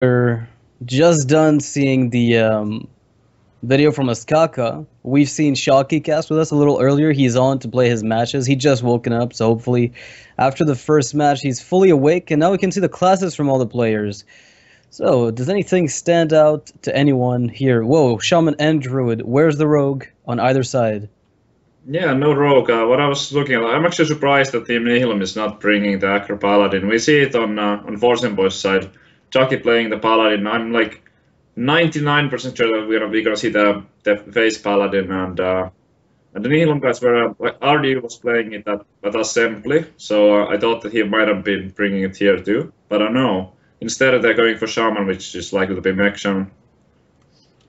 We're just done seeing the video from Askaka. We've seen Shocky cast with us a little earlier. He's on to play his matches. He just woken up, so hopefully after the first match he's fully awake, and now we can see the classes from all the players. So, does anything stand out to anyone here? Whoa, Shaman and Druid. Where's the rogue on either side? Yeah, no rogue. What I was looking at, I'm actually surprised that Team Nihilum is not bringing the Aggro Paladin. We see it on Forsenboys side. Chucky playing the Paladin. I'm like 99% sure that we're gonna see the face Paladin and the Nihilum guys were like RD was playing it at Assembly, so I thought that he might have been bringing it here too, but I don't know. Instead, they're going for Shaman, which is likely to be Mech Shaman.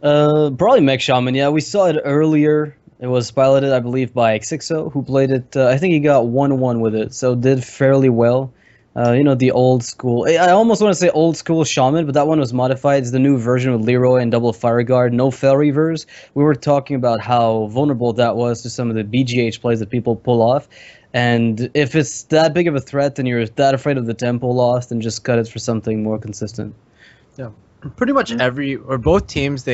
Probably Mech Shaman, yeah. We saw it earlier. It was piloted, I believe, by Xixo, who played it. I think he got 1-1 with it, so did fairly well. You know, the old school. I almost want to say old school Shaman, but that one was modified. It's the new version with Leroy and double Fire Guard, no Fell Reavers. We were talking about how vulnerable that was to some of the BGH plays that people pull off. And if it's that big of a threat and you're that afraid of the tempo loss, then just cut it for something more consistent. Yeah, pretty much both teams,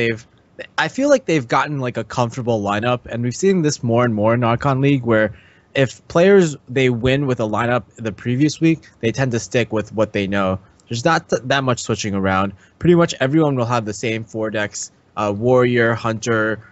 I feel like they've gotten like a comfortable lineup, and we've seen this more and more in Archon League, where if players they win with a lineup the previous week, they tend to stick with what they know. There's not that much switching around. Pretty much everyone will have the same 4 decks. Warrior, Hunter,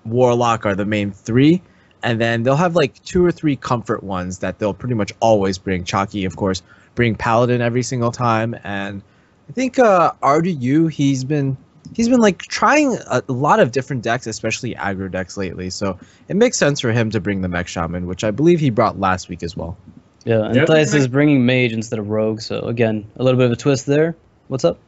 Warlock are the main 3. And then they'll have like 2 or 3 comfort ones that they'll pretty much always bring. Chalky, of course, bring Paladin every single time. And I think RDU, he's been like trying a lot of different decks, especially aggro decks lately. So it makes sense for him to bring the Mech Shaman, which I believe he brought last week as well. Yeah, and Thais is bringing Mage instead of Rogue. So again, a little bit of a twist there. What's up?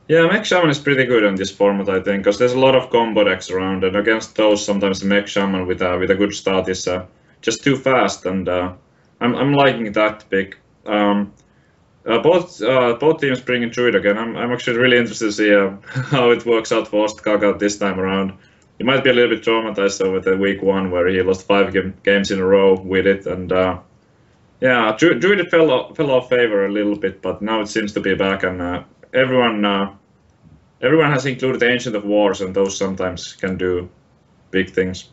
Yeah, Mech Shaman is pretty good in this format, I think, because there's a lot of combo decks around, and against those, sometimes the Mech Shaman with a good start is just too fast, and I'm liking that pick. Both teams bringing Druid again. I'm actually really interested to see how it works out for Ostkaka this time around. He might be a little bit traumatized over the week 1 where he lost 5 games in a row with it, and yeah, Druid fell off favor a little bit, but now it seems to be back, and everyone has included the Ancient of Wars, and those sometimes can do big things.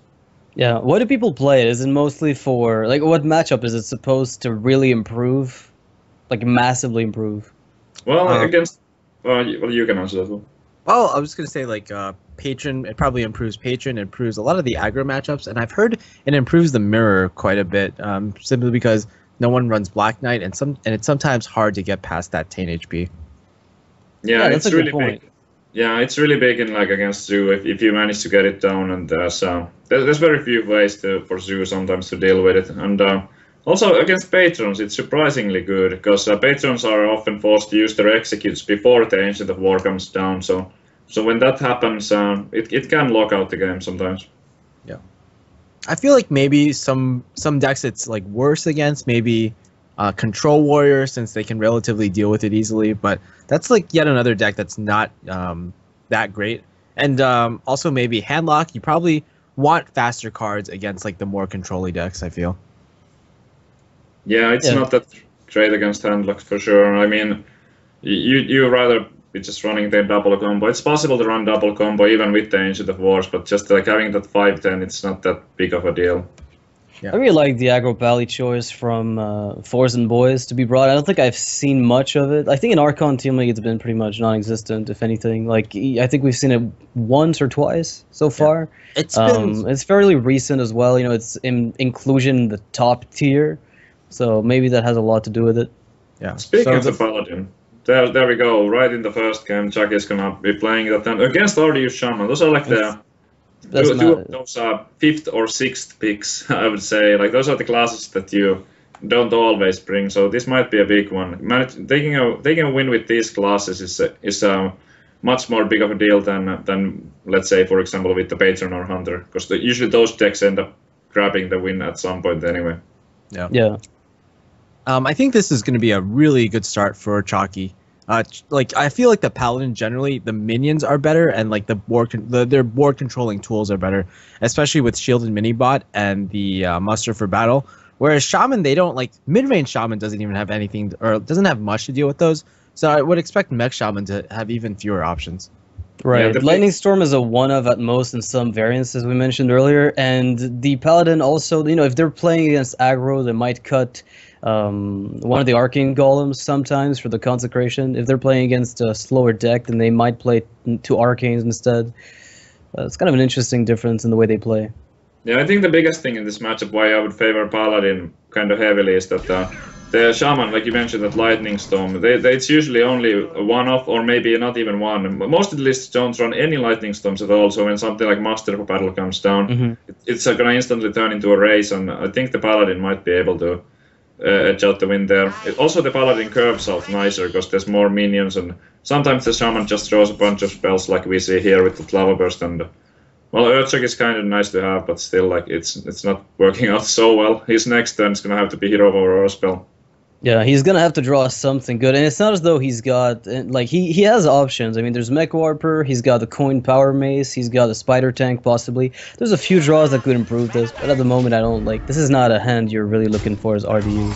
Yeah, what do people play? Is it mostly for, like, what matchup is it supposed to really improve? Like, massively improve? Well, against... well, you can answer that one. Well, I was going to say, like, Patron, it probably improves Patron, it improves a lot of the aggro matchups, and I've heard it improves the mirror quite a bit, simply because no one runs Black Knight, and it's sometimes hard to get past that 10 HP. Yeah, it's really big. Yeah, it's really big in like against Zoo if you manage to get it down, and there's very few ways for Zoo sometimes to deal with it, and also against Patrons it's surprisingly good because Patrons are often forced to use their executes before the Ancient of War comes down. So when that happens, it can lock out the game sometimes. Yeah, I feel like maybe some decks it's like worse against, maybe Control Warrior, since they can relatively deal with it easily, but that's like yet another deck that's not that great. And also maybe Handlock, you probably want faster cards against like the more control-y decks, I feel. Yeah, it's not that great against Handlock for sure. I mean, you rather be just running the double combo. It's possible to run double combo even with the Ancient of Wars, but just like having that 5/10, it's not that big of a deal. Yeah. I really like the Aggro Pally choice from Forsenboys to be brought. I don't think I've seen much of it. I think in Archon Team League it's been pretty much non-existent, if anything. Like, I think we've seen it once or twice so far. Yeah. It's fairly recent as well. You know, it's inclusion in the top tier, so maybe that has a lot to do with it. Yeah. Speaking of the Paladin, there we go. Right in the first game, Chuck is gonna be playing that against RDU Shaman. Those are like two of those are 5th or 6th picks, I would say. Like, those are the classes that you don't always bring, so this might be a big one. Taking a win with these classes is much more big of a deal than let's say, for example, with the Patron or Hunter, because usually those decks end up grabbing the win at some point anyway. Yeah. Yeah. I think this is going to be a really good start for Chalky. Like, I feel like the Paladin generally, the minions are better, and like their board controlling tools are better, especially with Shielded Minibot and the Muster for Battle. Whereas Shaman, they don't, like, mid-range Shaman doesn't even have anything, or doesn't have much to deal with those. So I would expect Mech Shaman to have even fewer options. Right. Yeah, Lightning Storm is a one of at most in some variants, as we mentioned earlier, and the Paladin also, if they're playing against aggro, they might cut one of the Arcane Golems sometimes for the Consecration. If they're playing against a slower deck, then they might play 2 Arcanes instead. It's kind of an interesting difference in the way they play. Yeah, I think the biggest thing in this matchup why I would favor Paladin kind of heavily is that the Shaman, like you mentioned, that Lightning Storm, it's usually only a one-off or maybe not even one. Most of the lists don't run any Lightning Storms at all, so when something like Master of Battle comes down, it's going to instantly turn into a race, and I think the Paladin might be able to edge out the win there. Also, the Paladin curves out nicer because there's more minions, and sometimes the Shaman just throws a bunch of spells like we see here with the Lava Burst, and well, Earthshock is kind of nice to have, but still, like, it's not working out so well. His next turn is going to have to be Hero Aurora spell. Yeah, he's gonna have to draw something good, and it's not as though he's got like he has options. I mean, there's Mech Warper, he's got the Coin Power Mace, he's got a Spider Tank possibly. There's a few draws that could improve this, but at the moment I don't like. This is not a hand you're really looking for as RDU.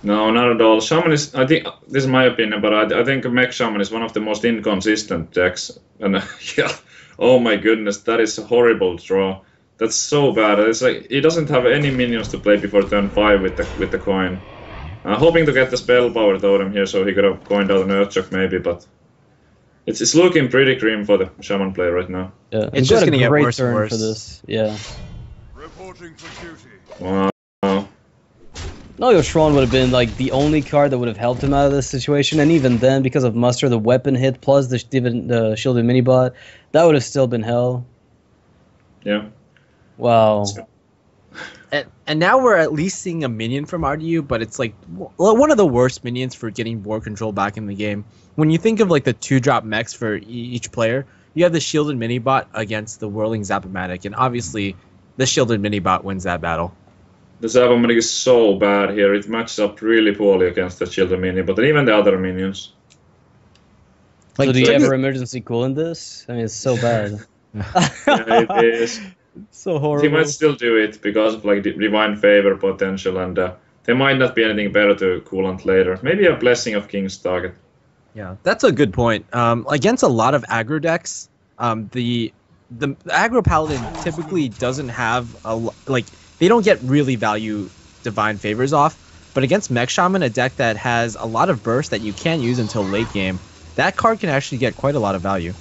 No, not at all. Shaman is, I think, this is my opinion, but I think Mech Shaman is one of the most inconsistent decks, and yeah, oh my goodness, that is a horrible draw. That's so bad. It's like he doesn't have any minions to play before turn 5 with the coin. Hoping to get the spell power totem here, so he could have coined out an Earthshock maybe, but it's looking pretty grim for the Shaman player right now. Yeah, it's just going to get worse turn and worse for this. Yeah. Reporting for duty. Wow. No, Tron would have been like the only card that would have helped him out of this situation, and even then, because of Muster, the weapon hit plus the shielded minibot, that would have still been hell. Yeah. Wow. And now we're at least seeing a minion from RDU, but it's like one of the worst minions for getting board control back in the game. When you think of like the 2-drop mechs for each player, you have the shielded minibot against the whirling Zap-O-Matic, and obviously the shielded minibot wins that battle. The Zap-O-Matic is so bad here, it matches up really poorly against the shielded minion, but even the other minions. Like, so do you ever emergency cool in this? I mean, it's so bad. Yeah, it is. So horrible. He might still do it because of like divine favor potential, and there might not be anything better to coolant later. Maybe a Blessing of King's target. Yeah, that's a good point. Against a lot of aggro decks, the aggro paladin typically doesn't have they don't get really value divine favors off. But against Mech Shaman, a deck that has a lot of burst that you can't use until late game, that card can actually get quite a lot of value.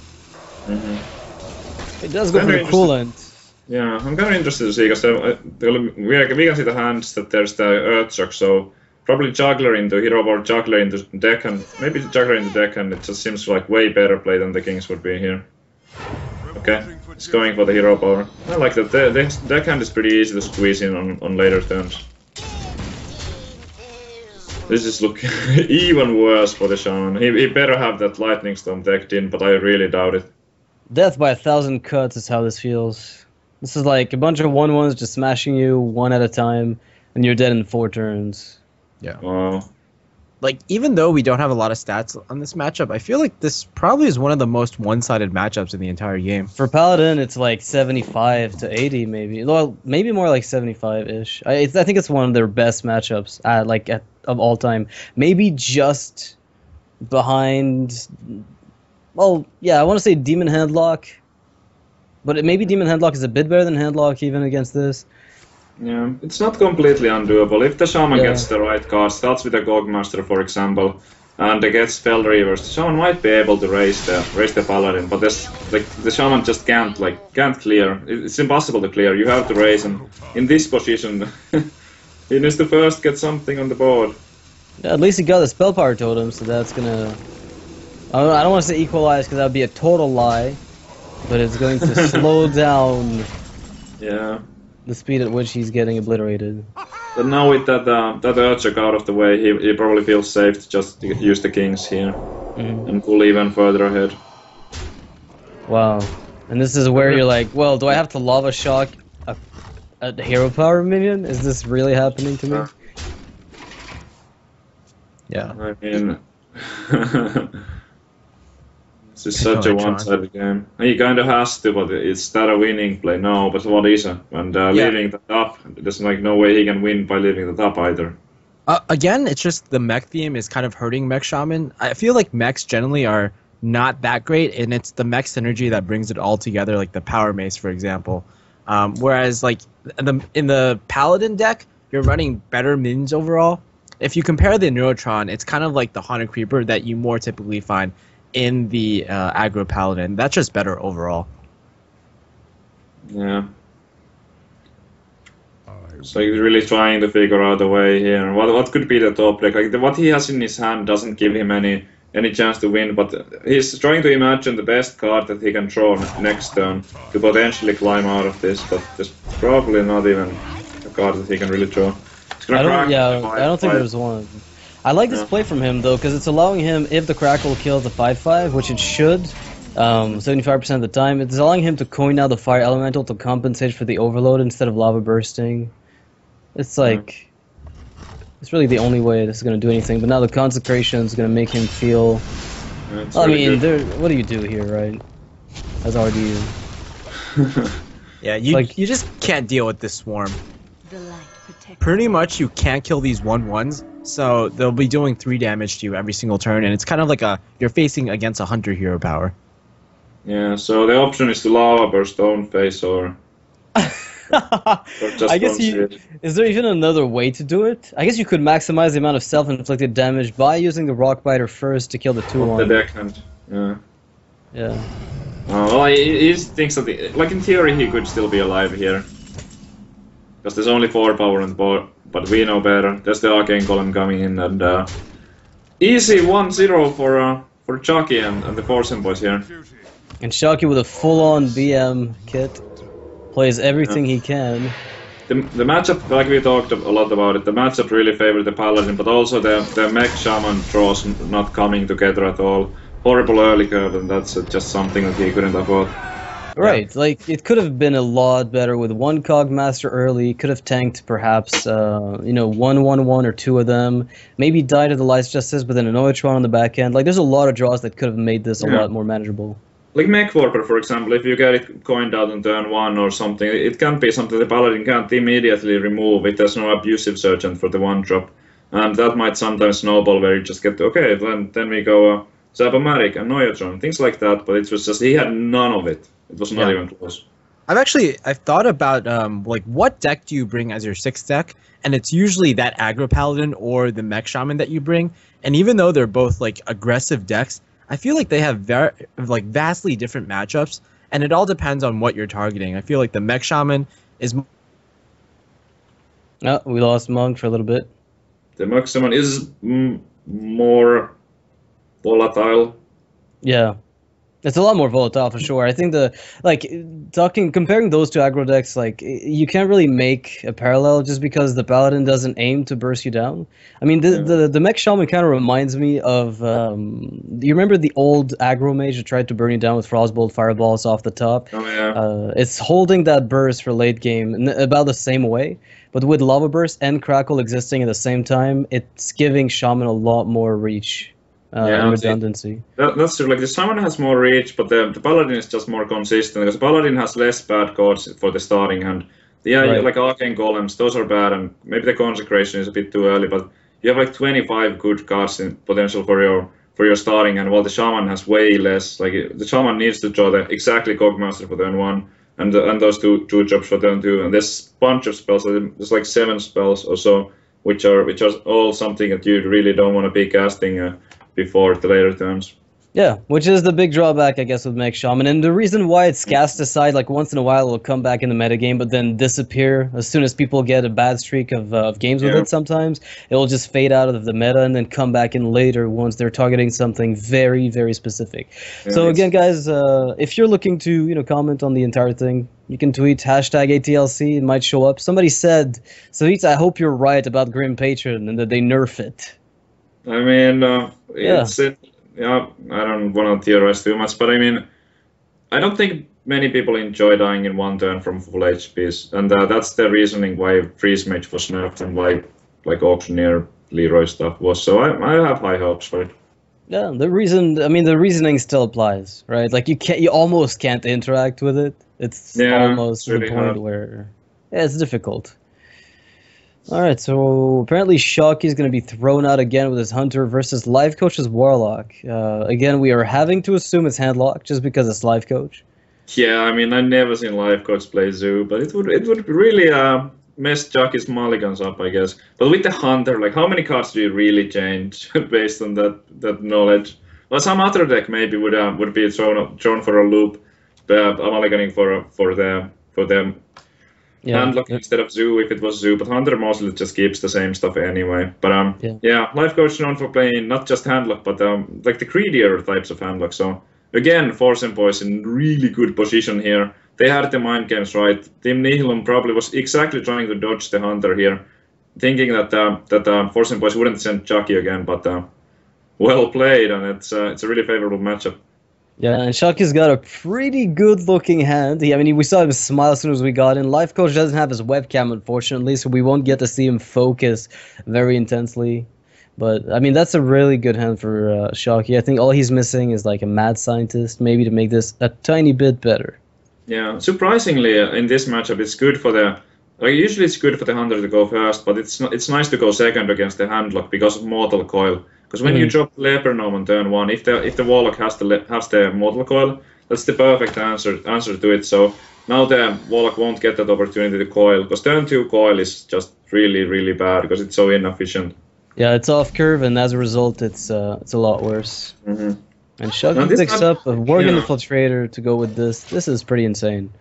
It does go for the coolant. Yeah, I'm kind of interested to see, because we can see the hands that there's the Earthshock, so probably Juggler into Hero or Juggler into deckhand, maybe Juggler into deckhand, it just seems like way better play than the Kings would be here. Okay, it's going for the Hero Power. I like that, the deckhand is pretty easy to squeeze in on later turns. This is looking even worse for the Shaman. He better have that Lightning Storm decked in, but I really doubt it. Death by 1,000 cuts is how this feels. This is like a bunch of 1/1s just smashing you one at a time, and you're dead in 4 turns. Yeah. Wow. Like, even though we don't have a lot of stats on this matchup, I feel like this probably is one of the most one-sided matchups in the entire game. For Paladin, it's like 75 to 80, maybe. Well, maybe more like 75-ish. I think it's one of their best matchups of all time. Maybe just behind... Well, yeah, I want to say Demon Handlock. But maybe Demon Handlock is a bit better than Handlock even against this. Yeah, it's not completely undoable. If the Shaman gets the right card, starts with a Gogmaster, for example, and gets Spell Reavers, the Shaman might be able to raise the Paladin, but the Shaman just can't clear. It's impossible to clear. You have to raise, and in this position, he needs to first get something on the board. Yeah, at least he got the Spell Power Totem, so that's gonna... I don't want to say equalize, because that would be a total lie. But it's going to slow down the speed at which he's getting obliterated. But now with that Earthshock out of the way, he probably feels safe to just use the Kings here and pull even further ahead. Wow. And this is where you're like, well, do I have to Lava Shock a Hero Power minion? Is this really happening to me? Yeah. I mean... This is such a one-sided game. He kind of has to, but is that a winning play? No, but what is it? And leaving the top, there's like no way he can win by leaving the top either. Again, it's just the mech theme is kind of hurting Mech Shaman. I feel like mechs generally are not that great, and it's the mech synergy that brings it all together, like the Power Mace, for example. Whereas, like, in the Paladin deck, you're running better minions overall. If you compare the Neurotron, it's kind of like the Haunted Creeper that you more typically find in the Aggro Paladin. That's just better overall. Yeah. So he's really trying to figure out a way here. What could be the top deck? Like what he has in his hand doesn't give him any chance to win, but he's trying to imagine the best card that he can draw next turn to potentially climb out of this, but there's probably not even a card that he can really draw. I don't think there's one. I like this play from him though, because it's allowing him, if the Crackle kills the 5/5, which it should, 75% of the time, it's allowing him to coin out the Fire Elemental to compensate for the Overload instead of Lava Bursting. It's like, it's really the only way this is going to do anything, but now the Consecration is going to make him feel... I mean, what do you do here, right? As RDU. Yeah, you just can't deal with this Swarm. Pretty much you can't kill these 1/1s, so they'll be doing 3 damage to you every single turn, and it's kind of like you're facing against a Hunter hero power. Yeah, so the option is to Lava Burst Stone Face or I guess is there even another way to do it? I guess you could maximize the amount of self-inflicted damage by using the Rock Biter first to kill the 2/1. The deckhand, yeah. Yeah. Well, he thinks that, like in theory, he could still be alive here. Because there's only 4 power on the board, but we know better. There's the Arcane Golem coming in, and easy 1-0 for Chucky and the Forsenboys here. And Chucky with a full-on BM kit. Plays everything he can. The matchup, like we talked a lot about it, the matchup really favored the Paladin, but also the Mech Shaman draws not coming together at all. Horrible early curve, and that's just something that he couldn't afford. Right, like it could have been a lot better with 1 Cog Master early. Could have tanked perhaps, 1/1/1 or 2 of them. Maybe died to the Lights Justice, but then an Neutron on the back end. Like there's a lot of draws that could have made this a lot more manageable. Like Mech Warper, for example, if you get it coined out on turn 1 or something, it can be something the Paladin can't immediately remove if there's no Abusive Sergeant for the 1-drop. And that might sometimes snowball where you just get, okay, then we go Zabomatic and Neutron, things like that, but it was just, he had none of it. It was not even close. I've thought about, like, what deck do you bring as your 6th deck? And it's usually that Aggro Paladin or the Mech Shaman that you bring. And even though they're both, like, aggressive decks, I feel like they have vastly different matchups, and it all depends on what you're targeting. I feel like the Mech Shaman is... Oh, we lost Monk for a little bit. The Mech Shaman is more volatile. Yeah. It's a lot more volatile for sure. I think comparing those two aggro decks, like you can't really make a parallel just because the Paladin doesn't aim to burst you down. I mean, the Mech Shaman kind of reminds me of, do you remember the old aggro mage that tried to burn you down with Frostbolt fireballs off the top? Oh yeah. It's holding that burst for late game in about the same way, but with Lava Burst and Crackle existing at the same time, it's giving Shaman a lot more reach. And redundancy. That's true. Like the Shaman has more reach, but the Paladin is just more consistent. Because the Paladin has less bad cards for the starting hand. Like Arcane Golems, those are bad, and maybe the Consecration is a bit too early. But you have like 25 good cards in potential for your starting hand, while the Shaman has way less. Like the Shaman needs to draw the exactly Cogmaster for turn 1, and those two drops for turn 2. And there's a bunch of spells. There's like 7 spells or so, which are all something that you really don't want to be casting. Before the later turns. Yeah, which is the big drawback, I guess, with Mech Shaman. And the reason why it's cast aside, like once in a while it'll come back in the metagame, but then disappear as soon as people get a bad streak of games with it sometimes. It'll just fade out of the meta and then come back in later once they're targeting something very, very specific. Yeah, so again, guys, if you're looking to comment on the entire thing, you can tweet #ATLC. It might show up. Somebody said, Savitz, I hope you're right about Grim Patron and that they nerf it. I mean, I don't want to theorize too much, but I mean, I don't think many people enjoy dying in 1 turn from full HPs, and that's the reasoning why Freeze Mage was nerfed and why like Auctioneer Leroy stuff was. So I have high hopes for it. Yeah, the reasoning still applies, right? Like you almost can't interact with it. It's almost to the point where it's difficult. Alright, so apparently Shocky is going to be thrown out again with his Hunter versus Life Coach's Warlock. Again, we are having to assume it's Handlock just because it's Life Coach. Yeah, I mean, I've never seen Life Coach play Zoo, but it would really mess Jockey's mulligans up, I guess. But with the Hunter, like, how many cards do you really change based on that knowledge? Well, some other deck maybe would be thrown for a loop, mulliganing for the Handlock instead of Zoo if it was Zoo, but Hunter mostly just keeps the same stuff anyway. But yeah, Life Coach is known for playing not just Handlock, but like the greedier types of Handlock. So again, Forsenboys in really good position here. They had the mind games right. Team Nihilum probably was exactly trying to dodge the Hunter here, thinking that Forsenboys wouldn't send Chucky again, but well played, and it's a really favorable matchup. Yeah, and Shocky's got a pretty good-looking hand. We saw him smile as soon as we got in. Life Coach doesn't have his webcam, unfortunately, so we won't get to see him focus very intensely. But, that's a really good hand for Shocky. I think all he's missing is, like, a mad scientist, maybe to make this a tiny bit better. Yeah, surprisingly, in this matchup, it's good for the... Like, usually it's good for the Hunter to go first, but it's nice to go second against the Handlock because of Mortal Coil. Because when you drop Leper Gnome on turn 1, if the Warlock has the Mortal Coil, that's the perfect answer to it. So now the Warlock won't get that opportunity to coil, because turn 2 coil is just really, really bad because it's so inefficient. Yeah, it's off curve, and as a result, it's a lot worse. Mm-hmm. And Shocky picks up a Worgen Infiltrator to go with this. This is pretty insane.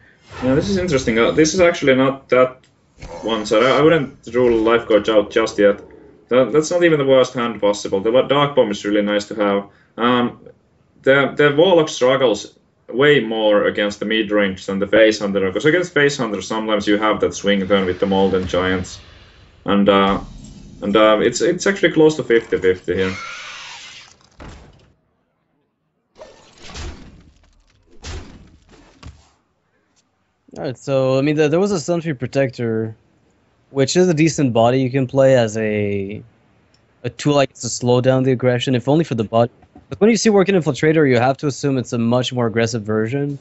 Yeah, this is interesting. This is actually not that one, so I wouldn't rule Life Coach out just yet. That's not even the worst hand possible. The Dark Bomb is really nice to have. The Warlock struggles way more against the mid-range than the Face Hunter, because against Face Hunter sometimes you have that swing turn with the Molten Giants. And it's actually close to 50-50 here. Alright, so, there was a Suntree Protector, which is a decent body you can play as a tool, I guess, to slow down the aggression, if only for the body. But when you see Worgen Infiltrator, you have to assume it's a much more aggressive version.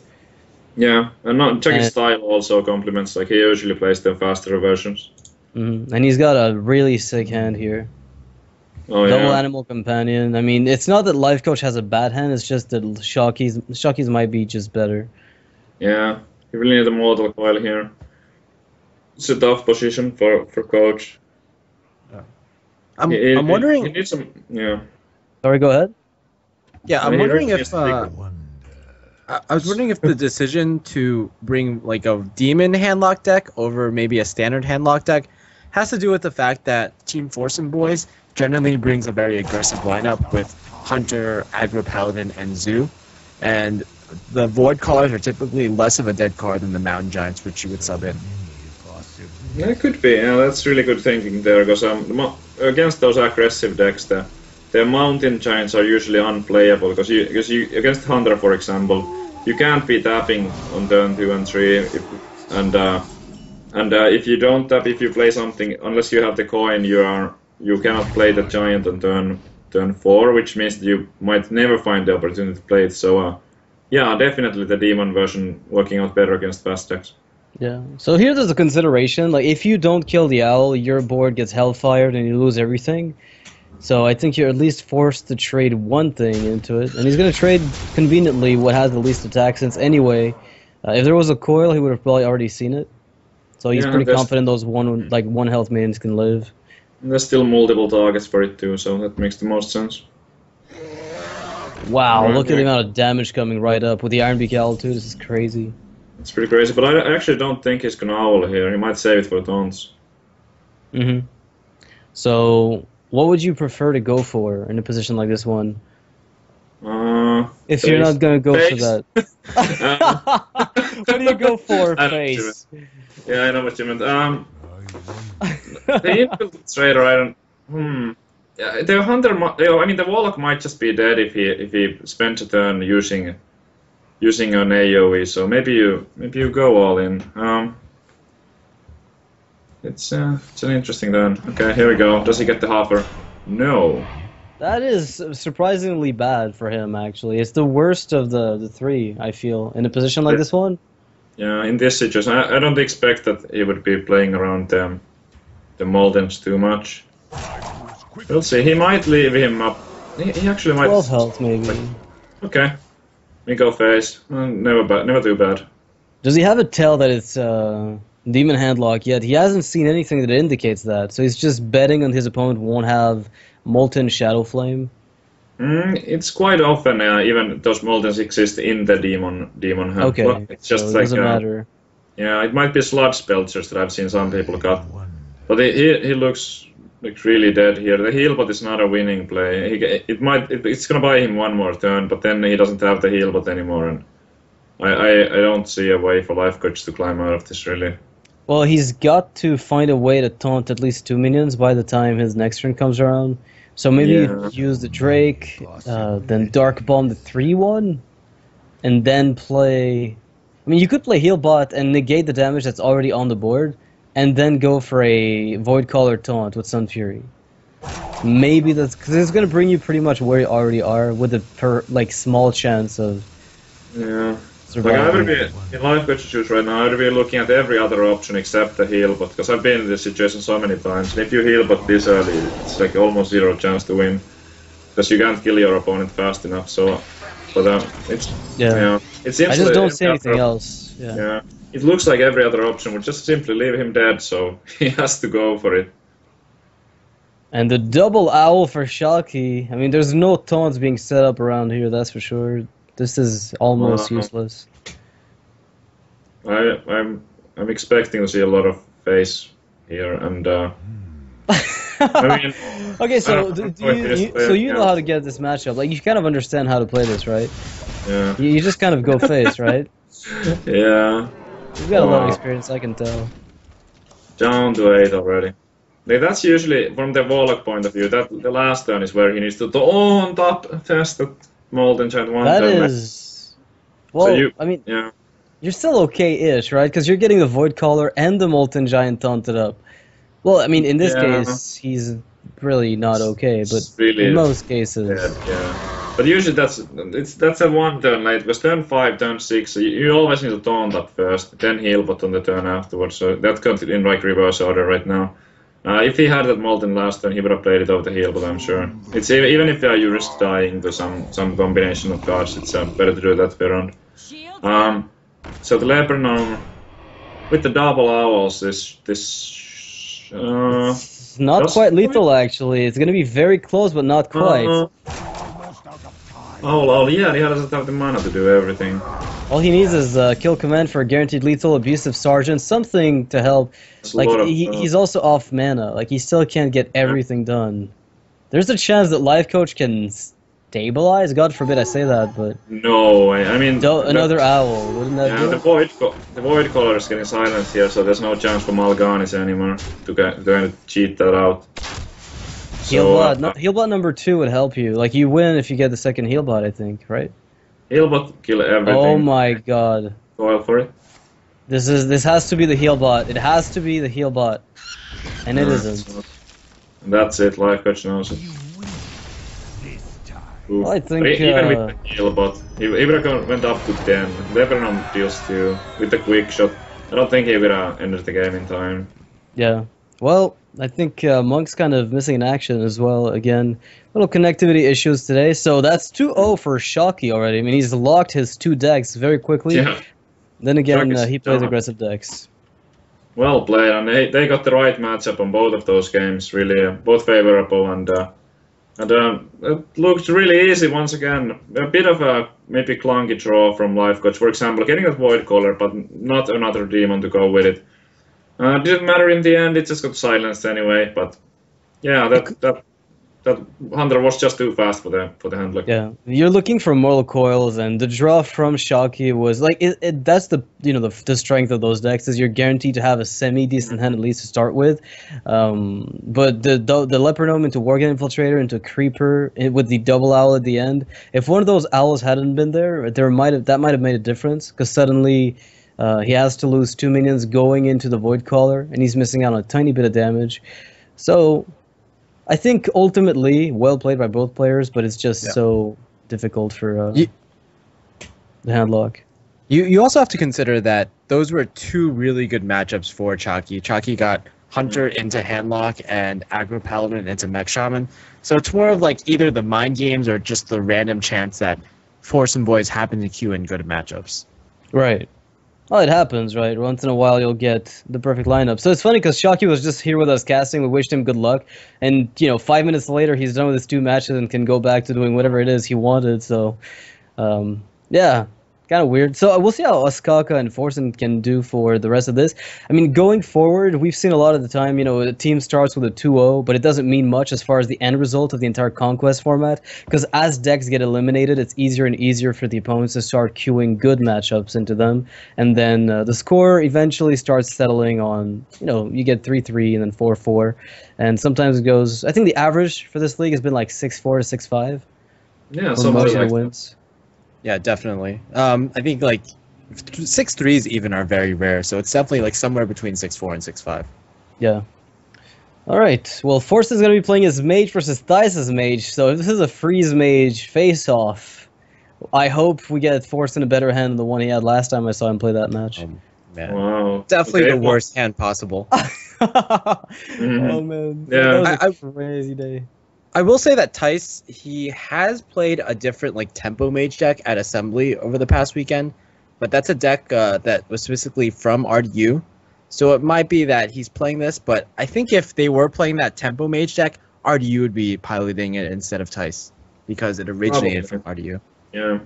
Yeah, and Chucky's style also complements, like, he usually plays the faster versions. Mm-hmm. And he's got a really sick hand here. Oh, Double Animal Companion. It's not that Life Coach has a bad hand, it's just that Shocky's might be just better. Yeah, you really need a Mortal Coil here. It's a tough position for Coach. I'm wondering... He needs some... Yeah. Sorry, go ahead. Yeah, I'm wondering if... I was wondering if the decision to bring, like, a Demon Handlock deck over maybe a standard Handlock deck has to do with the fact that Team Forsenboys generally brings a very aggressive lineup with Hunter, Aggro, Paladin, and Zoo. And the Void Callers are typically less of a dead card than the Mountain Giants, which you would sub in. Yeah, it could be. Yeah, that's really good thinking there, because against those aggressive decks, the Mountain Giants are usually unplayable, because you against Hunter, for example, you can't be tapping on turn 2 and 3, and if you don't tap, if you play something, unless you have the coin, you cannot play the Giant on turn 4, which means that you might never find the opportunity to play it. So yeah, definitely the Demon version working out better against fast decks. Yeah. So here's a consideration. Like, if you don't kill the owl, your board gets hellfired and you lose everything. So I think you're at least forced to trade one thing into it. And he's going to trade, conveniently, what has the least attack, since anyway, if there was a coil, he would have probably already seen it. So he's pretty confident those one health mains can live. There's still multiple targets for it too, so that makes the most sense. Wow, look at the amount of damage coming right up with the Iron Beak Owl too. This is crazy. It's pretty crazy, but I actually don't think he's gonna owl here. He might save it for taunts. Mm-hmm. So, what would you prefer to go for in a position like this one? If you're not gonna go for that. What do you go for, Face? Yeah, I know what you meant. The Infiltrator, Yeah, the Hunter, the Warlock might just be dead if he spends a turn using an AoE. So maybe you go all in. It's an interesting turn. Okay, here we go. Does he get the hopper? No. That is surprisingly bad for him, actually. It's the worst of the three, I feel, in a position like this one. Yeah, in this situation, I don't expect that he would be playing around the the Moldens too much. We'll see. He might leave him up. He actually might. 12 health, maybe. Okay. We go face. Never bad. Never too bad. Does he have a tell that it's Demon Handlock yet? He hasn't seen anything that indicates that, so he's just betting on his opponent won't have Molten Shadow Flame. It's quite often even those Moldens exist in the Demon Handlock. Okay, It's just so it like doesn't matter. Yeah, it might be Sludge Spelchers that I've seen some people cut, but he looks like really dead here. The heal bot is not a winning play. It's gonna buy him one more turn, but then he doesn't have the heal bot anymore, and I don't see a way for Life Coach to climb out of this really. Well, he's got to find a way to taunt at least 2 minions by the time his next turn comes around. So maybe use the Drake, then Dark Bomb the 3-1, and then play... I mean, you could play Heal Bot and negate the damage that's already on the board, and then go for a Void Caller taunt with Sun Fury. Maybe that's... because it's going to bring you pretty much where you already are, with a small chance of... Yeah. Like I would be in Life Coach choose right now. I would be looking at every other option except the heal bot, because I've been in this situation so many times. And if you heal bot this early, it's like almost 0 chance to win, because you can't kill your opponent fast enough. So, but it seems. I just don't see anything else. Yeah, it looks like every other option would just simply leave him dead, so he has to go for it. And the double owl for Shocky. I mean, there's no taunts being set up around here, that's for sure. This is almost useless. I'm expecting to see a lot of face here, and I mean. Okay, so you know how to get this matchup. Like, you kind of understand how to play this, right? Yeah. You just kind of go face, right? Yeah. You've got a lot of experience, I can tell. Down to 8 already. Like, that's usually, from the Warlock point of view, that the last turn is where he needs to on top fast that Molten Giant one. That is... Well, so I mean, you're still okay-ish, right? Because you're getting the Void Caller and the Molten Giant taunted up. Well, I mean, in this case, he's really not okay, but really in most cases... Yeah. But usually that's a one turn late, because turn 5, turn 6, so you always need to taunt up first, then heal bot on the turn afterwards, so that comes in like reverse order right now. If he had that Molten last turn, he would have played it over the heal, but I'm sure. It's even if you risk dying to some combination of cards, it's better to do that way around. So the Leper Gnome with the double owls, it's not quite lethal actually. It's gonna be very close, but not quite. Oh, yeah, he doesn't have the mana to do everything. All he needs is kill command for a guaranteed lethal, abusive sergeant, something to help. Like he's also off mana. Like he still can't get everything done. There's a chance that Life Coach can stabilize. God forbid I say that, but no, I mean another owl. Wouldn't that do it? The Void Caller is getting silenced here, so there's no chance for Malygos anymore to cheat that out. Healbot number 2 would help you. Like you win if you get the second Healbot, I think, right? Healbot kill everything. Oh my god. Go for it. This has to be the Healbot. It has to be the Healbot. And it isn't. That's it, Life Coach knows it. Well, I think even with the Healbot, he would have went up to 10. Lebanon deals 2 with the quick shot. I don't think he would have ended the game in time. Yeah. Well, I think Monk's kind of missing in action as well. Again, little connectivity issues today. So that's 2-0 for Shocky already. I mean, he's locked his 2 decks very quickly. Yeah. Then again, he plays aggressive decks. Well played, and they got the right matchup on both of those games. Really, both favorable, and it looked really easy once again. A bit of a maybe clunky draw from Life Coach, for example, getting a Void Caller, but not another demon to go with it. Didn't matter in the end, it just got silenced anyway, but yeah, that Hunter was just too fast for the Handlock. Yeah, you're looking for Mortal Coils, and the draw from Shocky was like that's the the strength of those decks is you're guaranteed to have a semi-decent hand at least to start with. But the Leper Gnome into Worgen Infiltrator into Creeper with the double owl at the end. If one of those owls hadn't been there, that might have made a difference, because suddenly he has to lose 2 minions going into the Void Caller, and he's missing out on a tiny bit of damage. So I think ultimately well played by both players, but it's just so difficult for the Handlock. You also have to consider that those were 2 really good matchups for Chalky. Chalky got Hunter into Handlock and Aggro Paladin into Mech Shaman. So it's more of like either the mind games or just the random chance that Forsenboys happen to queue in good matchups. Right. Well, it happens, right? Once in a while, you'll get the perfect lineup. So it's funny because Shocky was just here with us casting. We wished him good luck, and 5 minutes later, he's done with his 2 matches and can go back to doing whatever it is he wanted. So, yeah, kind of weird. So we'll see how Askaka and Forsen can do for the rest of this. I mean, going forward, we've seen a lot of the time, a team starts with a 2-0, but it doesn't mean much as far as the end result of the entire Conquest format, because as decks get eliminated, it's easier and easier for the opponents to start queuing good matchups into them, and then the score eventually starts settling on, you get 3-3 and then 4-4, and sometimes it goes, I think the average for this league has been like 6-4 to 6-5. Yeah, so most of the wins. Yeah, definitely. I think like 6-3s even are very rare, so it's definitely like somewhere between 6-4 and 6-5. Yeah. All right. Well, Forsen's going to be playing as Mage versus Theis' Mage, so if this is a Freeze Mage face-off, I hope we get Forsen a better hand than the one he had last time I saw him play that match. Man. Wow. Definitely the worst hand possible. Oh, man. Yeah. That was a crazy day. I will say that Theis, he has played a different like tempo mage deck at Assembly over the past weekend, but that's a deck that was specifically from RDU, so it might be that he's playing this, but I think if they were playing that tempo mage deck, RDU would be piloting it instead of Theis, because it originated from RDU. Yeah.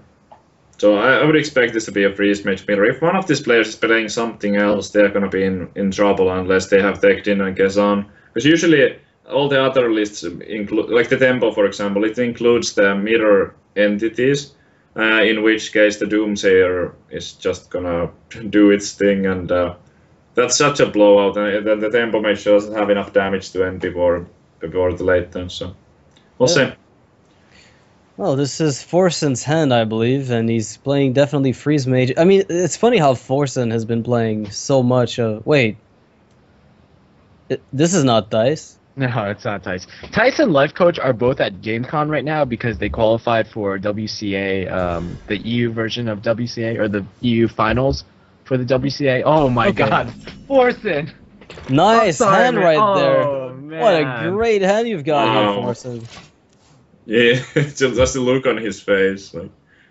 So I would expect this to be a freeze mage mirror. If one of these players is playing something else, they're going to be in trouble unless they have Tech Din and Kezan, because usually all the other lists include, like the tempo, for example, it includes the mirror entities, in which case the Doomsayer is just gonna do its thing, and that's such a blowout, and the tempo mage doesn't have enough damage to end before the late turn, so we'll see. Well, this is Forsen's hand, I believe, and he's playing definitely Freeze Mage. I mean, it's funny how Forsen has been playing so much of... Wait. This is not Theis. No, it's not Theis. Theis and Life Coach are both at GamesCon right now because they qualified for WCA, the EU version of WCA, or the EU finals for the WCA. Oh my god. Forsen! Nice hand right there. Man. What a great hand you've got here, Forsen. Yeah, just the look on his face, like,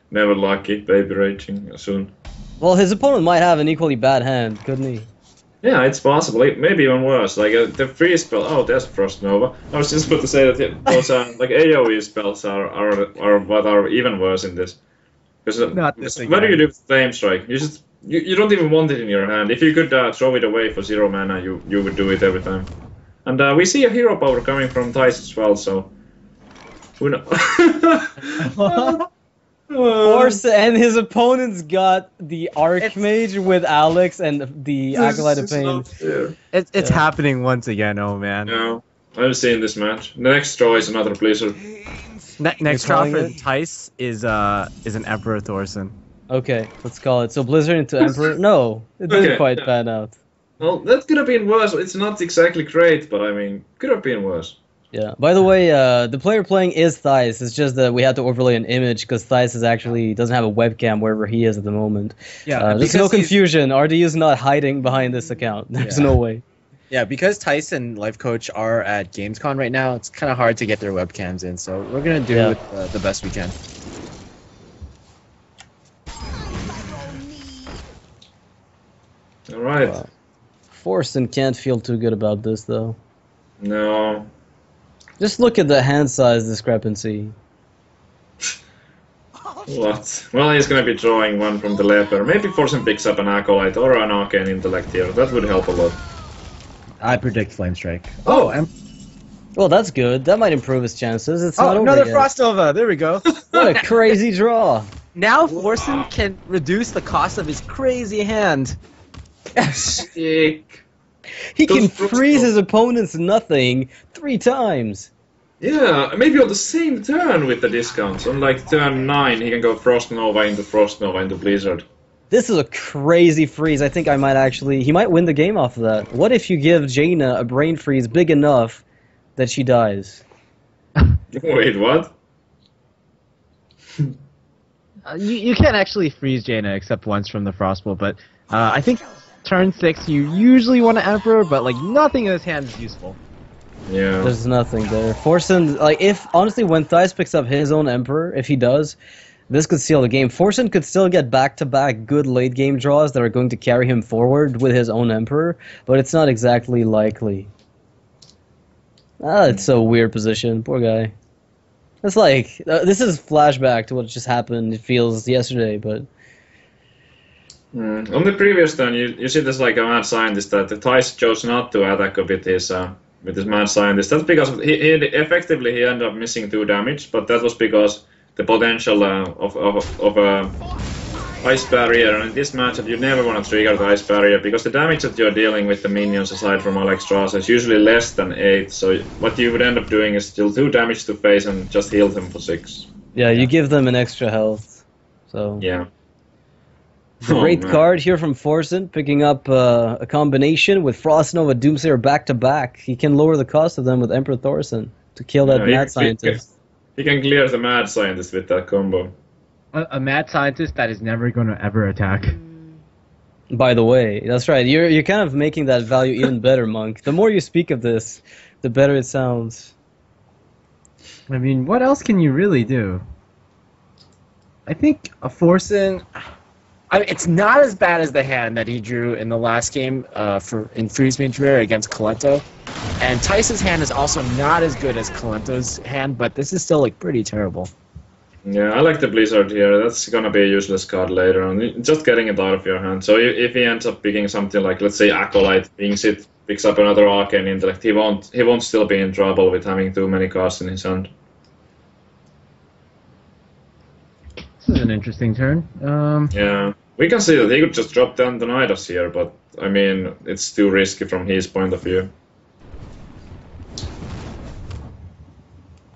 never lucky, baby raging soon. Well, his opponent might have an equally bad hand, couldn't he? Yeah, it's possible. Maybe even worse. Like the free spell. Oh, there's Frost Nova. I was just about to say that those like AOE spells are what are even worse in this. Because what do you do with Flame Strike? You don't even want it in your hand. If you could throw it away for 0 mana, you would do it every time. And we see a hero power coming from Theis as well. So who knows? Forsen and his opponents got the Archmage with Alex and the Acolyte of Pain. It's happening once again, oh man. No, I've seen this match. The next draw is another Blizzard. Next draw for Theis is an Emperor Thorson. Okay, let's call it. So Blizzard into Emperor? No, it didn't quite pan out. Well, that could have been worse. It's not exactly great, but I mean, could have been worse. Yeah. By the way, the player playing is Theis. It's just that we had to overlay an image because Theis doesn't have a webcam wherever he is at the moment. Yeah. There's no confusion. RDU is not hiding behind this account. There's no way. Yeah, because Theis and Life Coach are at GamesCon right now, it's kind of hard to get their webcams in. So we're gonna do with the best we can. All right. Forsen can't feel too good about this though. No. Just look at the hand size discrepancy. What? Well, he's gonna be drawing one from the leper. Maybe Forsen picks up an Acolyte or an Arcane Intellect here. That would help a lot. I predict Flame Strike. Well, that's good. That might improve his chances. It's not over another yet. Frost Nova. There we go. What a crazy draw. Now Forsen can reduce the cost of his crazy hand. Sick. He can freeze his opponent's nothing 3 times. Yeah, maybe on the same turn with the discounts. On like turn 9, he can go Frost Nova into Blizzard. This is a crazy freeze. I think he might win the game off of that. What if you give Jaina a brain freeze big enough that she dies? Wait, what? You can't actually freeze Jaina except once from the Frostbolt, but I think turn 6, you usually want an Emperor, but like nothing in his hand is useful. Yeah. There's nothing there. Forsen, like, if honestly, when Thijs picks up his own Emperor, if he does, this could seal the game. Forsen could still get back-to-back good late-game draws that are going to carry him forward with his own Emperor, but it's not exactly likely. It's a weird position. Poor guy. It's like, this is flashback to what just happened, it feels, yesterday, but... On the previous turn, you see this like a mad scientist that Thijs chose not to attack with his mad scientist. That's because he effectively ended up missing 2 damage, but that was because the potential of ice barrier. And in this matchup, you never want to trigger the ice barrier because the damage that you're dealing with the minions, aside from Alex draws, is usually less than 8. So what you would end up doing is still 2 damage to face and just heal them for 6. Yeah, you give them an extra health. So yeah. Great card here from Forsen, picking up a combination with Frost Nova Doomsayer back-to-back. He can lower the cost of them with Emperor Thorson to kill that mad scientist. He can clear the mad scientist with that combo. A mad scientist that is never going to ever attack. By the way, that's right. You're kind of making that value even better, Monk. The more you speak of this, the better it sounds. I mean, what else can you really do? I think a Forsen... it's not as bad as the hand that he drew in the last game in Freeze Mage Rare against Colento. And Thijs' hand is also not as good as Colento's hand, but this is still like pretty terrible. Yeah, I like the Blizzard here. That's gonna be a useless card later on. Just getting it out of your hand. So if he ends up picking something like, let's say, Acolyte, picks up another Arcane Intellect, he won't still be in trouble with having too many cards in his hand. This is an interesting turn. Yeah, we can see that he could just drop down the Nidus here, but I mean, it's too risky from his point of view.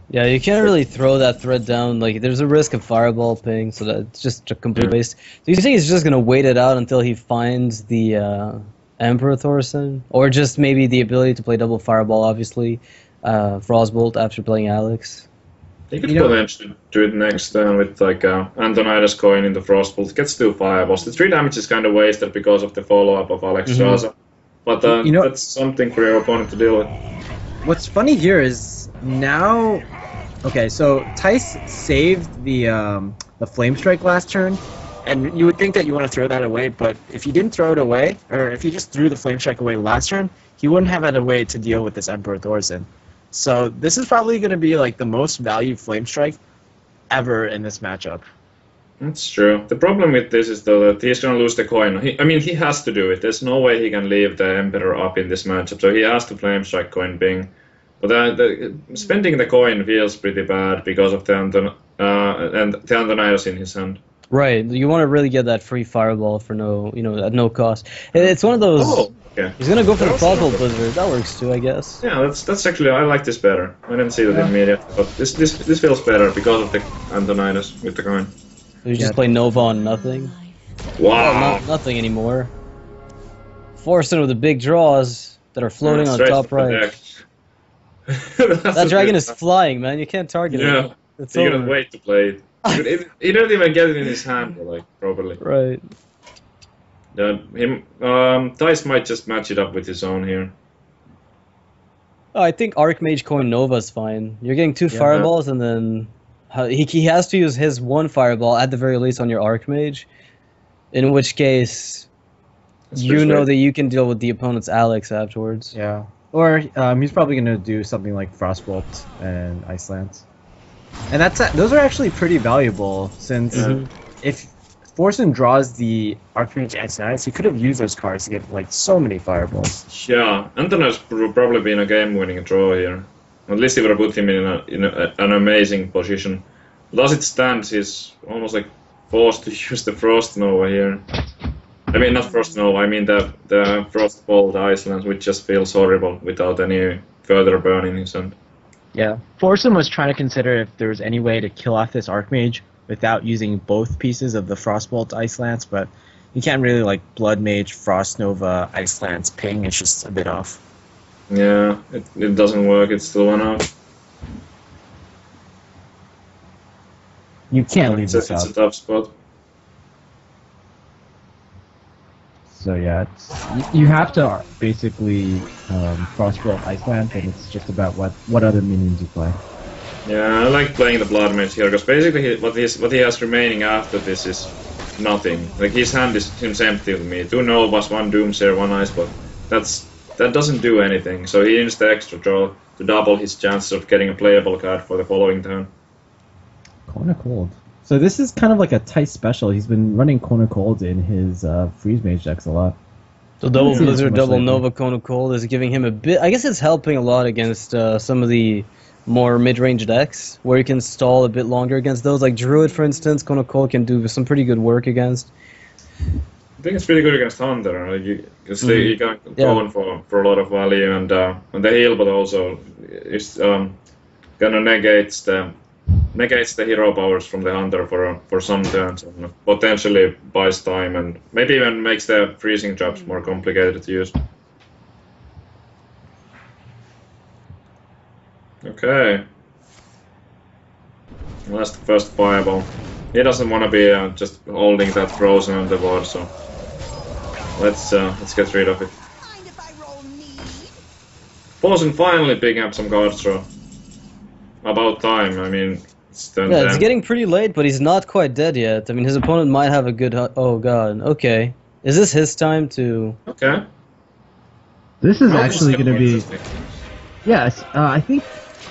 Yeah, you can't really throw that thread down. Like, there's a risk of fireball ping, so that's just a complete waste. So you think he's just gonna wait it out until he finds the Emperor Thorson, or just maybe the ability to play double fireball, obviously, Frostbolt after playing Alex. He could potentially do it next turn with like Antonidas coin into Frostbolt. Gets 2 fireballs. The 3 damage is kind of wasted because of the follow-up of Alex Straza. But that's something for your opponent to deal with. What's funny here is now... Okay, so Thijs saved the Flame Strike last turn, and you would think that you want to throw that away, but if you didn't throw it away, or if you just threw the Flame Strike away last turn, he wouldn't have had a way to deal with this Emperor Thorson. So this is probably going to be like the most valued Flame Strike ever in this matchup. That's true. The problem with this is though that he's going to lose the coin. He has to do it. There's no way he can leave the Emperor up in this matchup, so he has to Flame Strike coin Bing. But spending the coin feels pretty bad because of the Antonidas in his hand. Right, you want to really get that free fireball for at no cost. It's one of those. Oh, okay. He's gonna go for the Frostbolt Blizzard. That works too, I guess. Yeah, that's actually, I like this better. I didn't see that immediately, but this feels better because of the Antonidas with the coin. So you just play Nova on nothing. Wow. Well, not nothing anymore. Forsen with the big draws that are floating on top right. That dragon is flying, man. You can't target it. Yeah, It's you over. couldn't wait to play it. He didn't even get it in his hand, like, properly. Right. Yeah, Thijs might just match it up with his own here. Oh, I think Archmage coin Nova's fine. You're getting 2 fireballs, and then he has to use his 1 fireball at the very least on your Archmage, in which case you know that you can deal with the opponent's Alex afterwards. Yeah. Or he's probably going to do something like Frostbolt and Ice Lance. And those are actually pretty valuable, since if Forsen draws the Archmage X9, he could have used those cards to get like so many fireballs. Yeah, Antonas would probably be in a game-winning draw here. At least he would have put him in an amazing position. But as it stands, he's almost like forced to use the Frost Nova here. I mean, not Frost Nova, I mean the Frostbolt Icelands, which just feels horrible without any further burn in his hand. Yeah. Forsen was trying to consider if there was any way to kill off this Archmage without using both pieces of the Frostbolt Ice Lance, but you can't really like Blood Mage, Frost Nova, Ice Lance ping, it's just a bit off. Yeah, it doesn't work, it's still 1 out. You can't leave this It's out. a tough spot. So yeah, you have to basically crossroll Iceland, and it's just about what other minions you play. Yeah, I like playing the Blood Mage here, because basically what he has remaining after this is nothing. Like, his hand seems empty to me. 2 Novas, 1 Doomsayer, 1 Iceblood. That doesn't do anything, so he needs the extra draw to double his chances of getting a playable card for the following turn. Corner Cold. So this is kind of like a tight special. He's been running Corner Cold in his Freeze Mage decks a lot. So double Yeah. Blizzard, double Lately. Nova, Cone Cold is giving him a bit. I guess it's helping a lot against some of the more mid-range decks, where you can stall a bit longer against those. Like Druid, for instance, Cone Cold can do some pretty good work against. I think it's pretty good against Hunter, because you can go on for a lot of value, and the heal, but also is gonna negates the hero powers from the Hunter for some turns, and potentially buys time, and maybe even makes the freezing traps more complicated to use. Okay. Well, that's the first fireball. He doesn't want to be just holding that frozen on the board, so let's get rid of it. Forsen finally picking up some cards draw. About time. I mean, it's turn 10. It's getting pretty late, but he's not quite dead yet. I mean, his opponent might have a good. Oh god. Okay. Is this his time to? Okay. This is Well, actually this going to be. interesting. Yes, I think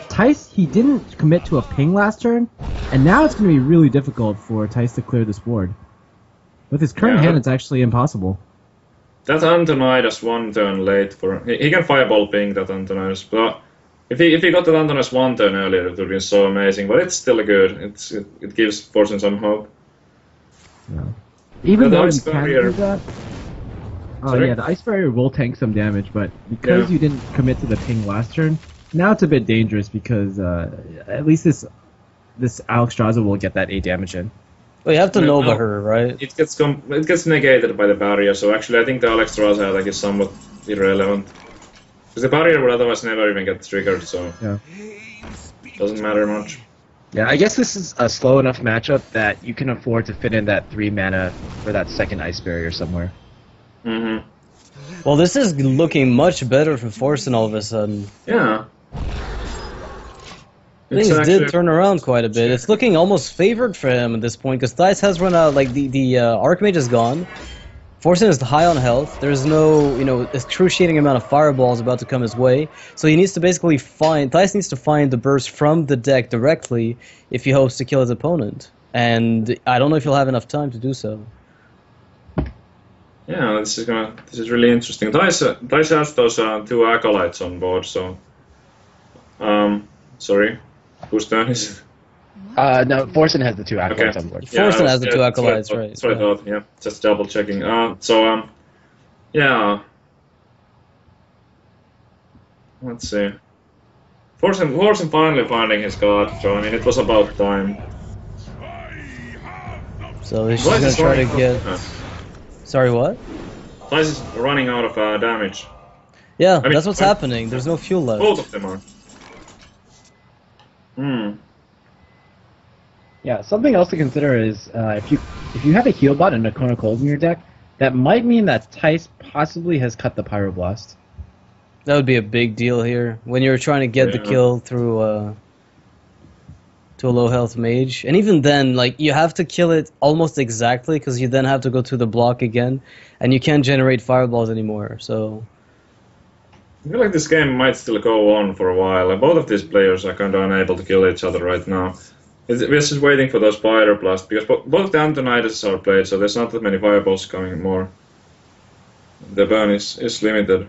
Tice, he didn't commit to a ping last turn, and now it's going to be really difficult for Tice to clear this board. With his current hand, it's actually impossible. That Antonidas 1 turn late for he can fireball ping that Antonidas, but if he got that Antonidas 1 turn earlier, it would have been so amazing. But it's still good. It gives Forsen some hope. Yeah. Even The though Ice you can Barrier. do that. Oh Sorry? yeah, the Ice Barrier will tank some damage, but because Yeah. you didn't commit to the ping last turn, now it's a bit dangerous because at least this Alexstrasza will get that 8 damage in. Well, you have to Yeah, Nova no. her, right? It gets negated by the barrier. So actually, I think the Alexstrasza attack is somewhat irrelevant, because the barrier would otherwise never even get triggered. So Yeah. doesn't matter much. Yeah, I guess this is a slow enough matchup that you can afford to fit in that 3 mana for that second Ice Barrier somewhere. Mm-hmm. Well, this is looking much better for Forsen all of a sudden. Yeah. Things It's did actually- turn around quite a bit. It's looking almost favored for him at this point, because Thijs has run out. Like the Archmage is gone. Forsen is high on health. There's no, excruciating amount of fireballs about to come his way. So he needs to basically Thijs needs to find the burst from the deck directly if he hopes to kill his opponent. And I don't know if he'll have enough time to do so. Yeah, this is really interesting. Dice has those 2 acolytes on board, so sorry, whose turn is it? No, Forsen has the 2 acolytes on board. Forsen has the 2 that's what I acolytes, thought- right? That's what I thought. Yeah, just double checking. Yeah. Let's see. Forsen finally finding his card. So I mean, it was about time. So he's Dice just is gonna try running to get. Sorry, what? Dice is running out of damage. Yeah, mean, that's what's happening. There's no fuel left. Both of them are. Yeah, something else to consider is if you have a heal bot and a Corner Cold in your deck, that might mean that Tice possibly has cut the Pyroblast. That would be a big deal here when you're trying to get the Yeah. kill through to a low health mage, and even then, like you have to kill it almost exactly because you then have to go to the block again, and you can't generate fireballs anymore. So I feel like this game might still go on for a while. Like, both of these players are kind of unable to kill each other right now. We're just waiting for those Pyroblast, because both the Antonidas are played, so there's not that many fireballs coming more. The burn is limited.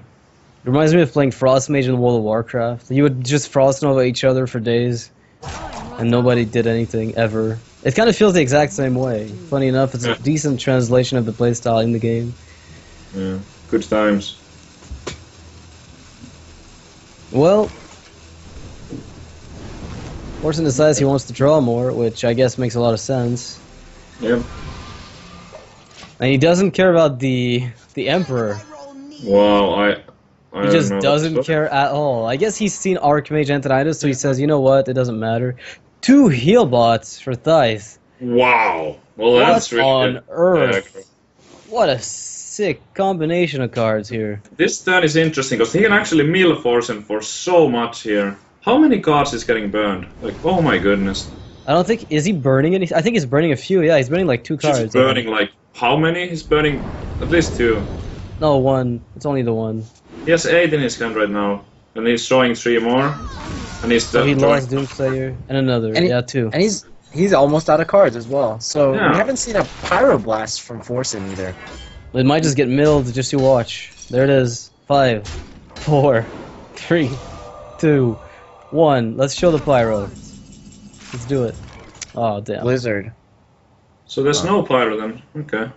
it reminds me of playing Frost Mage in World of Warcraft. You would just Frost Nova each other for days, and nobody did anything ever. It kind of feels the exact same way. Funny enough, it's a decent translation of the playstyle in the game. Yeah, good times. Well, Forsen decides he wants to draw more, which I guess makes a lot of sense. Yep. And he doesn't care about the Emperor. Wow, I He don't just know. doesn't care at all. I guess he's seen Archmage Antonidas, so he says, you know what, it doesn't matter. 2 heal bots for Thijs. Wow. Well, What that's really on good. earth? Yeah, What a sick combination of cards here. This turn is interesting because he can actually mill Forsen for so much here. How many cards is getting burned? Like, oh my goodness. I don't think, is he burning any? I think he's burning a few. Yeah, he's burning like 2 cards. He's burning like how many? He's burning at least 2. No, 1. It's only the 1. He has 8 in his hand right now, and he's showing 3 more. And he's so he lost Doomsayer and another. And 2. And he's almost out of cards as well. So Yeah. we haven't seen a Pyroblast from Forsen either. It might just get milled. Just you watch. There it is. 5, 4, 3, 2, 1. Let's show the pyro. Let's do it. Oh damn. Blizzard. So there's no Pyro then. Okay.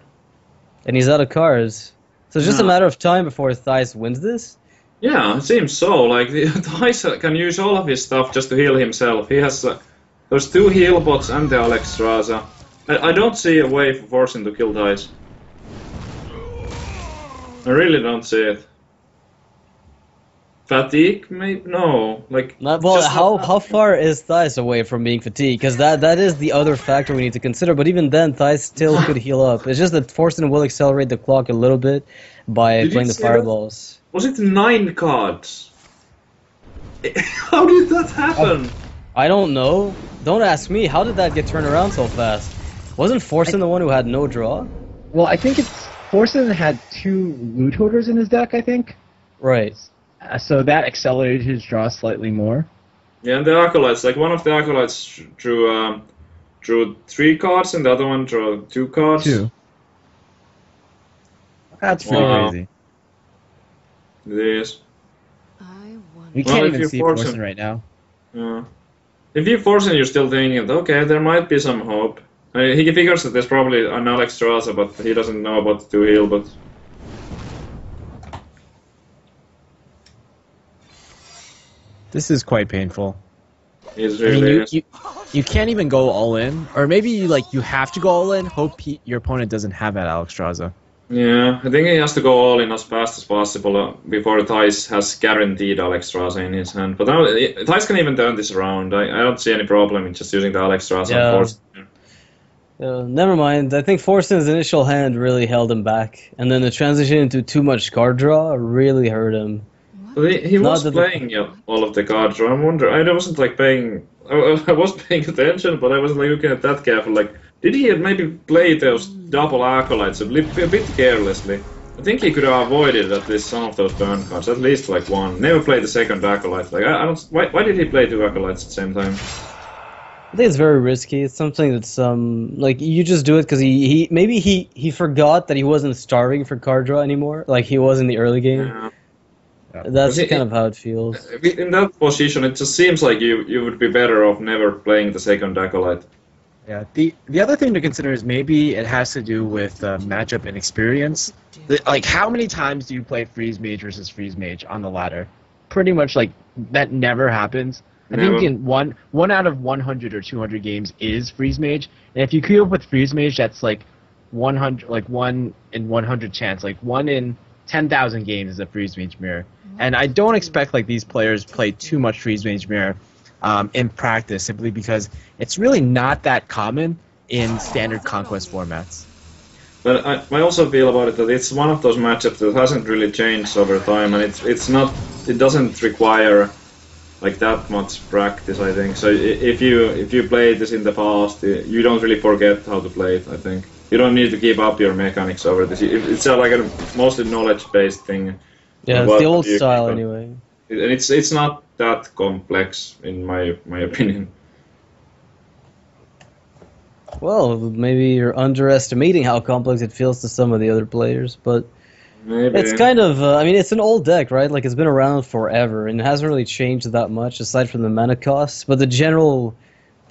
And he's out of cards. So it's just a Yeah. matter of time before Thijs wins this? Yeah, it seems so. Like, Thijs can use all of his stuff just to heal himself. He has those 2 heal bots and the Alexstrasza. I don't see a way for Forsen to kill Thijs. I really don't see it. Fatigue? Maybe? No. Like, Well, how far is Thijs away from being fatigued? Because that is the other factor we need to consider. But even then, Thijs still could heal up. It's just that Forsen will accelerate the clock a little bit by Did playing you the see that? fireballs. Was it 9 cards? How did that happen? I don't know. Don't ask me. How did that get turned around so fast? Wasn't Forsen the one who had no draw? Well, I think it's Forsen had 2 loot hoarders in his deck, I think. Right. So that accelerated his draw slightly more. Yeah, and the Acolytes, like one of the Acolytes drew 3 cards and the other one drew 2 cards. 2. That's pretty Wow. crazy. It is. We Well, can't if even you see force Forsen him. right now. Yeah. If you force it, you're still thinking, okay, there might be some hope. I mean, he figures that there's probably an Alexstrasza, but he doesn't know about the 2 heal, but... This is quite painful. He's I mean, really... you can't even go all in, or maybe you have to go all in. Hope your opponent doesn't have that Alexstrasza. Yeah, I think he has to go all in as fast as possible before Thijs has guaranteed Alexstrasza in his hand. But now, Thijs can even turn this around. I don't see any problem in just using the Alexstrasza Yeah. and force. Never mind. I think Forsen's initial hand really held him back. And then the transition into too much card draw really hurt him. But he Not was that playing all of the cards. So I wonder. I wasn't like paying. I was paying attention, but I wasn't like looking at that careful. Like, did he maybe play those double acolytes a bit carelessly? I think he could have avoided at least some of those burn cards, at least like 1. Never played the second acolyte. Like, I don't. Why did he play 2 acolytes at the same time? I think it's very risky. It's something that's like you just do it because he forgot that he wasn't starving for card draw anymore, like he was in the early game. Yeah. That's kind of how it feels. In that position, it just seems like you would be better off never playing the second acolyte. Yeah. The other thing to consider is maybe it has to do with matchup and experience. Like, how many times do you play Freeze Mage versus Freeze Mage on the ladder? Pretty much, like, that never happens. I think in one out of 100 or 200 games is Freeze Mage, and if you queue up with Freeze Mage, that's like 100, like 1 in 100 chance, like 1 in 10,000 games is a Freeze Mage mirror. And I don't expect like these players play too much Freeze Mage mirror in practice, simply because it's really not that common in standard Conquest formats. But I also feel about it that it's one of those matchups that hasn't really changed over time, and it doesn't require like that much practice, I think. So if you played this in the past, you don't really forget how to play it, I think. You don't need to keep up your mechanics over this. It's like a mostly knowledge-based thing. Yeah, it's the old style anyway. And it's not that complex, in my opinion. Well, maybe you're underestimating how complex it feels to some of the other players, but Maybe. it's kind of, I mean, it's an old deck, right? Like, it's been around forever, and it hasn't really changed that much, aside from the mana costs, but the general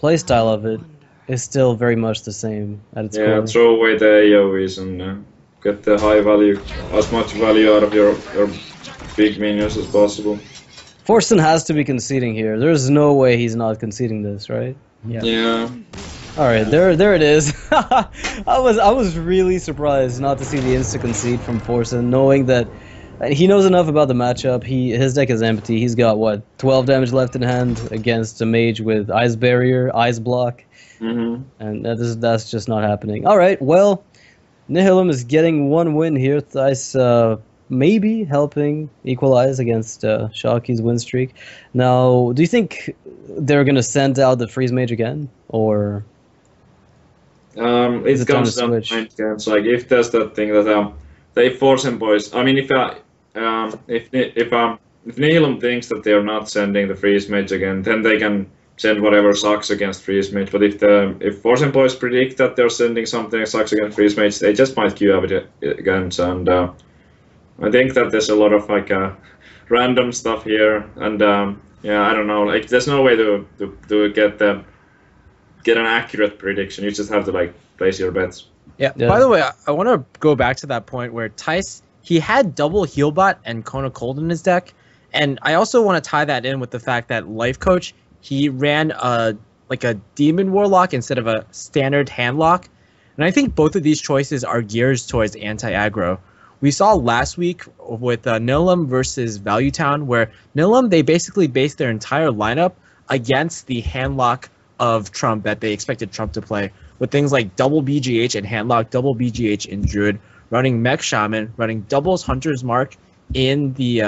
playstyle of it is still very much the same at its core. Throw away the AoEs and get the high value, as much value out of your big minions as possible. Forsen has to be conceding here. There's no way he's not conceding this, right? Yeah. All right, there it is. I was really surprised not to see the insta concede from Forsen, knowing that he knows enough about the matchup. His deck is empty. He's got what, 12 damage left in hand against a mage with Ice Barrier, Ice Block, and that's just not happening. All right, well, Nihilum is getting 1 win here. Thrice maybe helping equalize against Sharky's win streak. Now, do you think they're going to send out the Freeze Mage again? Or it comes down to mind games. Like, if there's that thing that they Forsenboys. I mean, if Nihilum thinks that they're not sending the Freeze Mage again, then they can send whatever sucks against Freeze Mage. But if Forsenboys predict that they're sending something that sucks against Freeze Mage, they just might queue up it against. And I think that there's a lot of like random stuff here. And yeah, I don't know. Like, there's no way to get an accurate prediction. You just have to like place your bets. Yeah. By the way, I want to go back to that point where Tice, he had double Healbot and Kona Cold in his deck, and I also want to tie that in with the fact that Life Coach, he ran like a Demon Warlock instead of a standard Handlock, and I think both of these choices are geared towards anti-aggro. We saw last week with Nihilum versus Value Town, where Nihilum, they basically based their entire lineup against the Handlock of Trump that they expected Trump to play, with things like double BGH and Handlock, double BGH in Druid, running Mech Shaman, running doubles Hunter's Mark in the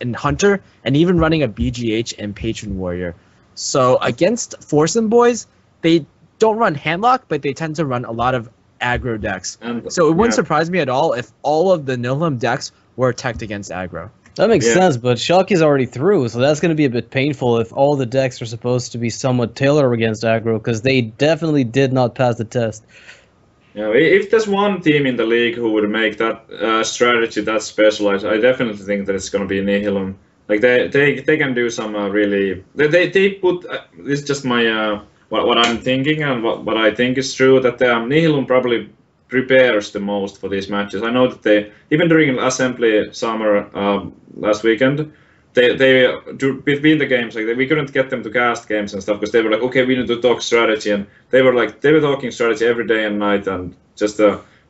in Hunter, and even running a BGH and Patron Warrior. So against Forsenboys, they don't run Handlock, but they tend to run a lot of aggro decks. So it wouldn't surprise me at all if all of the Nihilum decks were attacked against aggro. That makes sense, but Sharky's already through, so that's going to be a bit painful if all the decks are supposed to be somewhat tailored against aggro, because they definitely did not pass the test. Yeah, if there's one team in the league who would make that strategy that specialized, I definitely think that it's going to be Nihilum. Like they can do some really they put this is just my what I'm thinking and what I think is true, that Nihilum probably prepares the most for these matches. I know that they, even during Assembly Summer last weekend, they between the games, like we couldn't get them to cast games and stuff because they were like, okay, we need to talk strategy, and they were talking strategy every day and night and just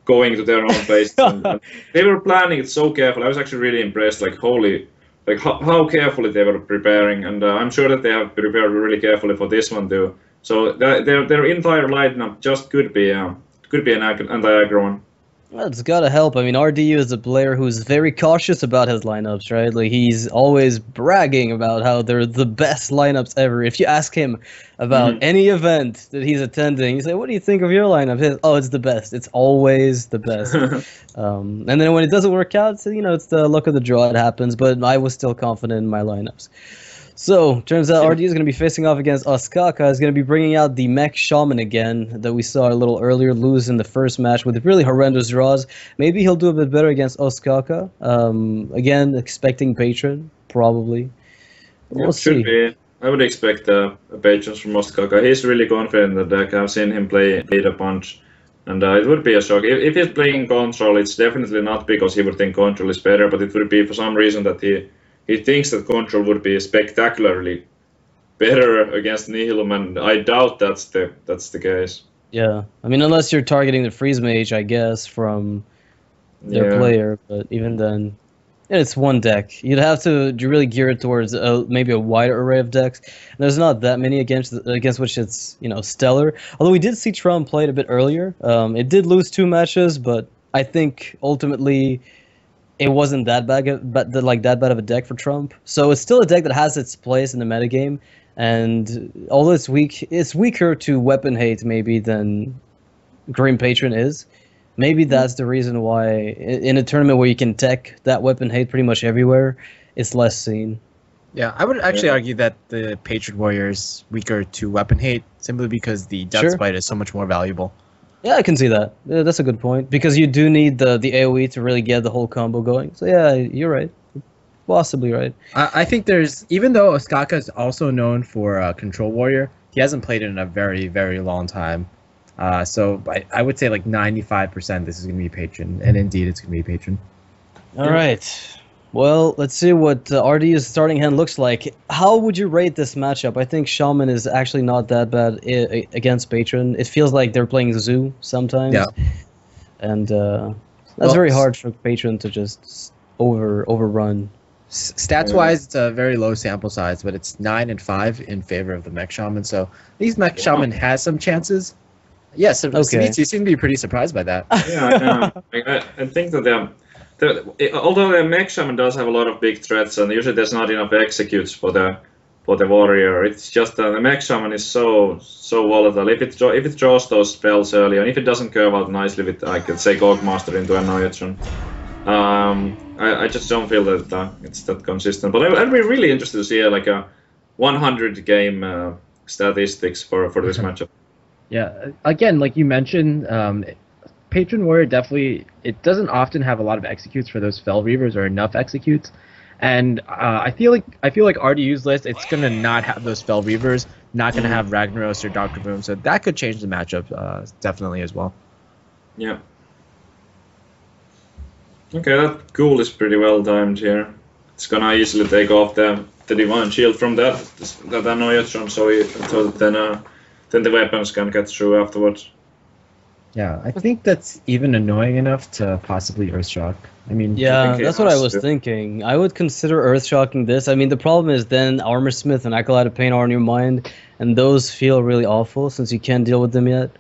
going to their own place. and they were planning it so carefully. I was actually really impressed. Like, holy, like how carefully they were preparing, and I'm sure that they have prepared really carefully for this one too. So their entire lineup just could be an anti-aggro one. Well, it's gotta help. I mean, RDU is a player who's very cautious about his lineups, right? Like, he's always bragging about how they're the best lineups ever. If you ask him about any event that he's attending, you say, "What do you think of your lineup?" Oh, it's the best. It's always the best. And then when it doesn't work out, so, it's the luck of the draw. It happens. But I was still confident in my lineups. So, turns out RD is going to be facing off against Oskaka. Is going to be bringing out the Mech Shaman again that we saw a little earlier lose in the first match with really horrendous draws. Maybe he'll do a bit better against Oskaka. Again, expecting Patron, probably. We'll see. I would expect Patrons from Oskaka. He's really confident in the deck. I've seen him play a bunch. And it would be a shock. If he's playing Control, it's definitely not because he would think Control is better, but it would be for some reason that he thinks that Control would be spectacularly better against Nihilum, and I doubt that's the case. Yeah, I mean, unless you're targeting the Freeze Mage, I guess, from their player, but even then, it's one deck. You'd have to really gear it towards maybe a wider array of decks. There's not that many against which it's stellar. Although we did see Trump play it a bit earlier. It did lose 2 matches, but I think ultimately it wasn't that bad of a deck for Trump. So it's still a deck that has its place in the metagame, and although it's weaker to weapon hate maybe than Grim Patron is. Maybe that's the reason why in a tournament where you can tech that weapon hate pretty much everywhere, it's less seen. Yeah, I would actually argue that the Patron Warrior is weaker to weapon hate simply because the Death Spite is so much more valuable. Yeah, I can see that. Yeah, that's a good point. Because you do need the AoE to really get the whole combo going. So yeah, you're right. Possibly right. I think even though Oskaka is also known for Control Warrior, he hasn't played it in a very, very long time. So I would say like 95% this is going to be Patron. And indeed, it's going to be Patron. All right. Well, let's see what RDU's starting hand looks like. How would you rate this matchup? I think Shaman is actually not that bad against Patron. It feels like they're playing Zoo sometimes. Yeah. And that's very hard for Patron to just overrun. Stats-wise, it's a very low sample size, but it's 9 and 5 in favor of the Mech Shaman. So at least Mech Shaman has some chances. Yes, yeah, so Okay. you seem to be pretty surprised by that. Yeah, I think that although the Mech Shaman does have a lot of big threats, and usually there's not enough executes for the warrior, it's just the Mech Shaman is so volatile. If it draws those spells early, and if it doesn't curve out nicely with, I could say, Gogmaster into Annihilation, I just don't feel that it's that consistent. But I'd be really interested to see like a 100 game statistics for this matchup. Yeah, again, like you mentioned, Patron Warrior definitely, it doesn't often have a lot of executes for those Fel Reavers or enough executes, and I feel like RDU's list, it's gonna not have those Fel Reavers, not gonna have Ragnaros or Dr. Boom, so that could change the matchup definitely as well. Yeah. Okay, that ghoul is pretty well timed here. It's gonna easily take off the Divine Shield from that Annoyatron, so then the weapons can get through afterwards. Yeah, I think that's even annoying enough to possibly Earthshock. I mean, Yeah, that's what I was thinking. I would consider Earthshocking this. I mean, the problem is then Armorsmith and Acolyte of Pain are in your mind, and those feel really awful since you can't deal with them yet.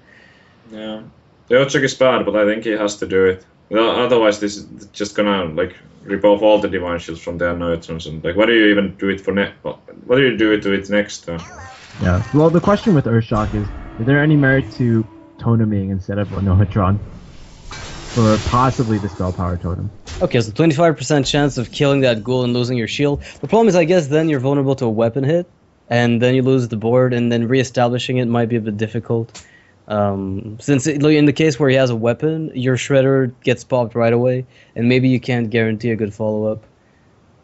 Yeah, the Earthshock is bad, but I think he has to do it. Otherwise, this is just gonna like rip off all the Divine Shields from the Annoyatrons, and like, what do you even do it for next? What do you do it to it next? Yeah. Well, the question with Earthshock is there any merit to toteming instead of Annoyatron for possibly the spell power totem? Okay, so 25% chance of killing that ghoul and losing your shield. The problem is, I guess, then you're vulnerable to a weapon hit, and then you lose the board, and then re-establishing it might be a bit difficult. Since in the case where he has a weapon, your Shredder gets popped right away, and maybe you can't guarantee a good follow-up.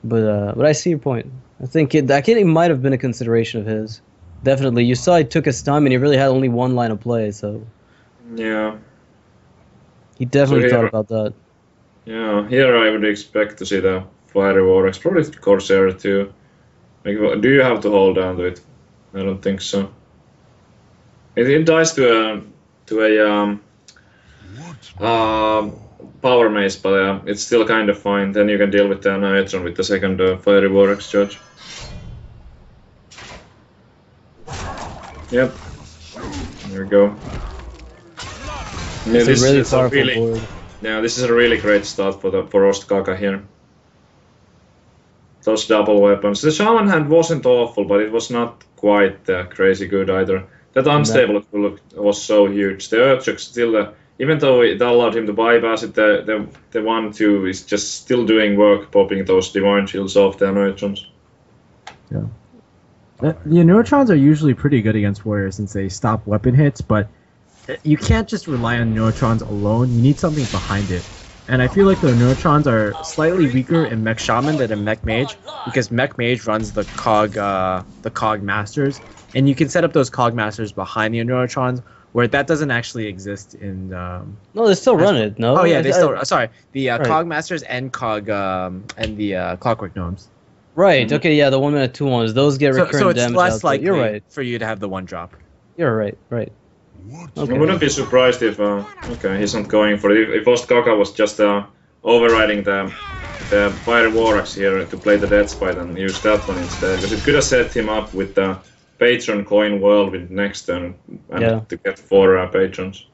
But I see your point. I think it might have been a consideration of his. Definitely, you saw he took his time, and he really had only one line of play, so yeah, he definitely thought about that. Yeah, here I would expect to see the Fiery Warlocks, probably Corsair too. Like, do you have to hold down to it? I don't think so. It dies to a power mace, but it's still kind of fine. Then you can deal with the Annoyatron with the second Fiery Warlocks charge. Yep. There we go. Yeah, It's a really powerful board. Yeah, this is a really great start for Ostkaka here. Those double weapons. The Shaman hand wasn't awful, but it was not quite crazy good either. That unstable look was so huge. The Earthshock still, even though it allowed him to bypass it, the 1-2 is just still doing work, popping those Divine Shields off the Annoyatrons. Yeah. The Neurotrons are usually pretty good against Warriors since they stop weapon hits, but you can't just rely on Neurotrons alone. You need something behind it. And I feel like the Neurotrons are slightly weaker in Mech Shaman than in Mech Mage, because Mech Mage runs the Cog Masters, and you can set up those Cog Masters behind the Neurotrons, where that doesn't actually exist in. No, they still run it. No. Oh yeah, they still. Sorry, the right. Cog Masters and the Clockwork Gnomes. Right. Okay. Yeah, the 1 minute 2 ones. Those get recurrent so it's damage. less likely You're right. for you to have the one drop. You're right. Right. Okay. I wouldn't be surprised if okay, he's not going for it. If Ostkaka was just overriding the Fire Warlocks here to play the Death Spite and use that one instead, because it could have set him up with the Patron Coin Whirlwind next turn and to get 4 Patrons.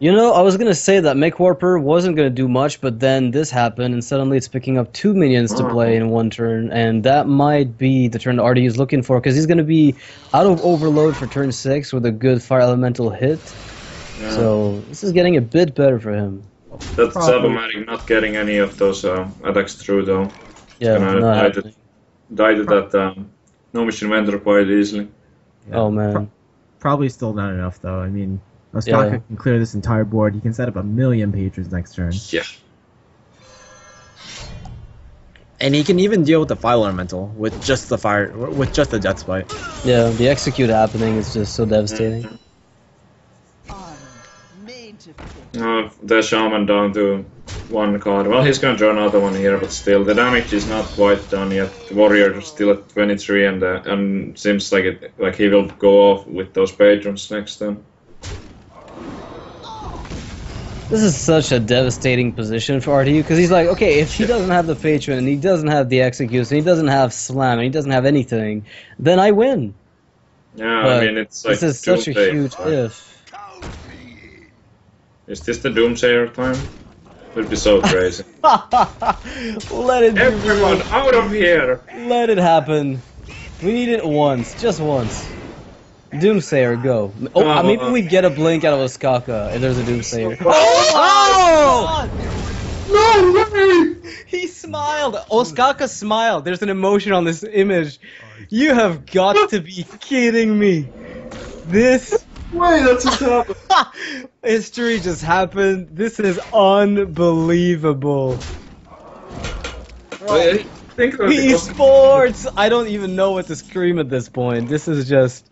You know, I was gonna say that Mech Warper wasn't gonna do much, but then this happened, and suddenly it's picking up 2 minions to play in one turn, and that might be the turn RDU is looking for, because he's gonna be out of overload for turn 6 with a good Fire Elemental hit. Yeah. So this is getting a bit better for him. That's Sabomatic not getting any of those attacks through though. Yeah, die to that Gnomish Inventor quite easily. Yeah. Oh man. Probably still not enough though. I mean, Ostkaka can clear this entire board. He can set up 1 million patrons next turn. Yeah. And he can even deal with the Fire Elemental with just the Death Spite. Yeah, the execute happening is just so devastating. The Shaman down to 1 card. Well, he's gonna draw another one here, but still, the damage is not quite done yet. The Warrior is still at 23, and seems like he will go off with those Patrons next turn. This is such a devastating position for RDU, because he's like, okay, if he doesn't have the Patron, and he doesn't have the Execute, and he doesn't have Slam, and he doesn't have anything, then I win. Yeah, but I mean, it's like this is such a huge if. Is this the Doomsayer time? It would be so crazy. Let it Everyone out of here! Let it happen. We need it once, just once. Doomsayer, go. Oh, maybe we get a blink out of Oskaka if there's a Doomsayer. Oh! No way! He smiled. Oskaka smiled. There's an emotion on this image. You have got to be kidding me. This. Wait, that's just happened. History just happened. This is unbelievable. Wait, think about it. Esports! I don't even know what to scream at this point. This is just.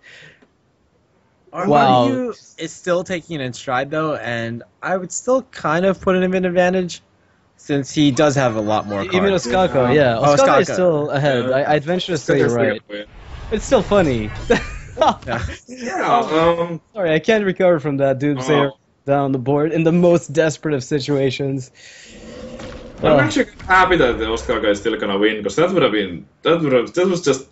Wow. RDU is still taking it in stride though, and I would still kind of put him in advantage since he does have a lot more cards. Even Oskaka, yeah. Oh, Oskaka is Oskaka. still ahead. Yeah. I'd venture to say you're right. It's still funny. Yeah, Sorry, I can't recover from that Doomsayer down the board in the most desperate of situations. I'm actually happy that the Oscar guy is still gonna win, because that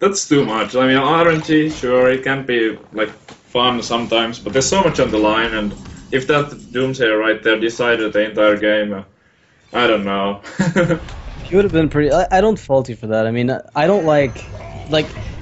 was too much. I mean, RNG, sure, it can be like fun sometimes, but there's so much on the line, and if that Doomsayer right there decided the entire game, I don't know. He would have been pretty. I don't fault you for that. I mean, I don't like.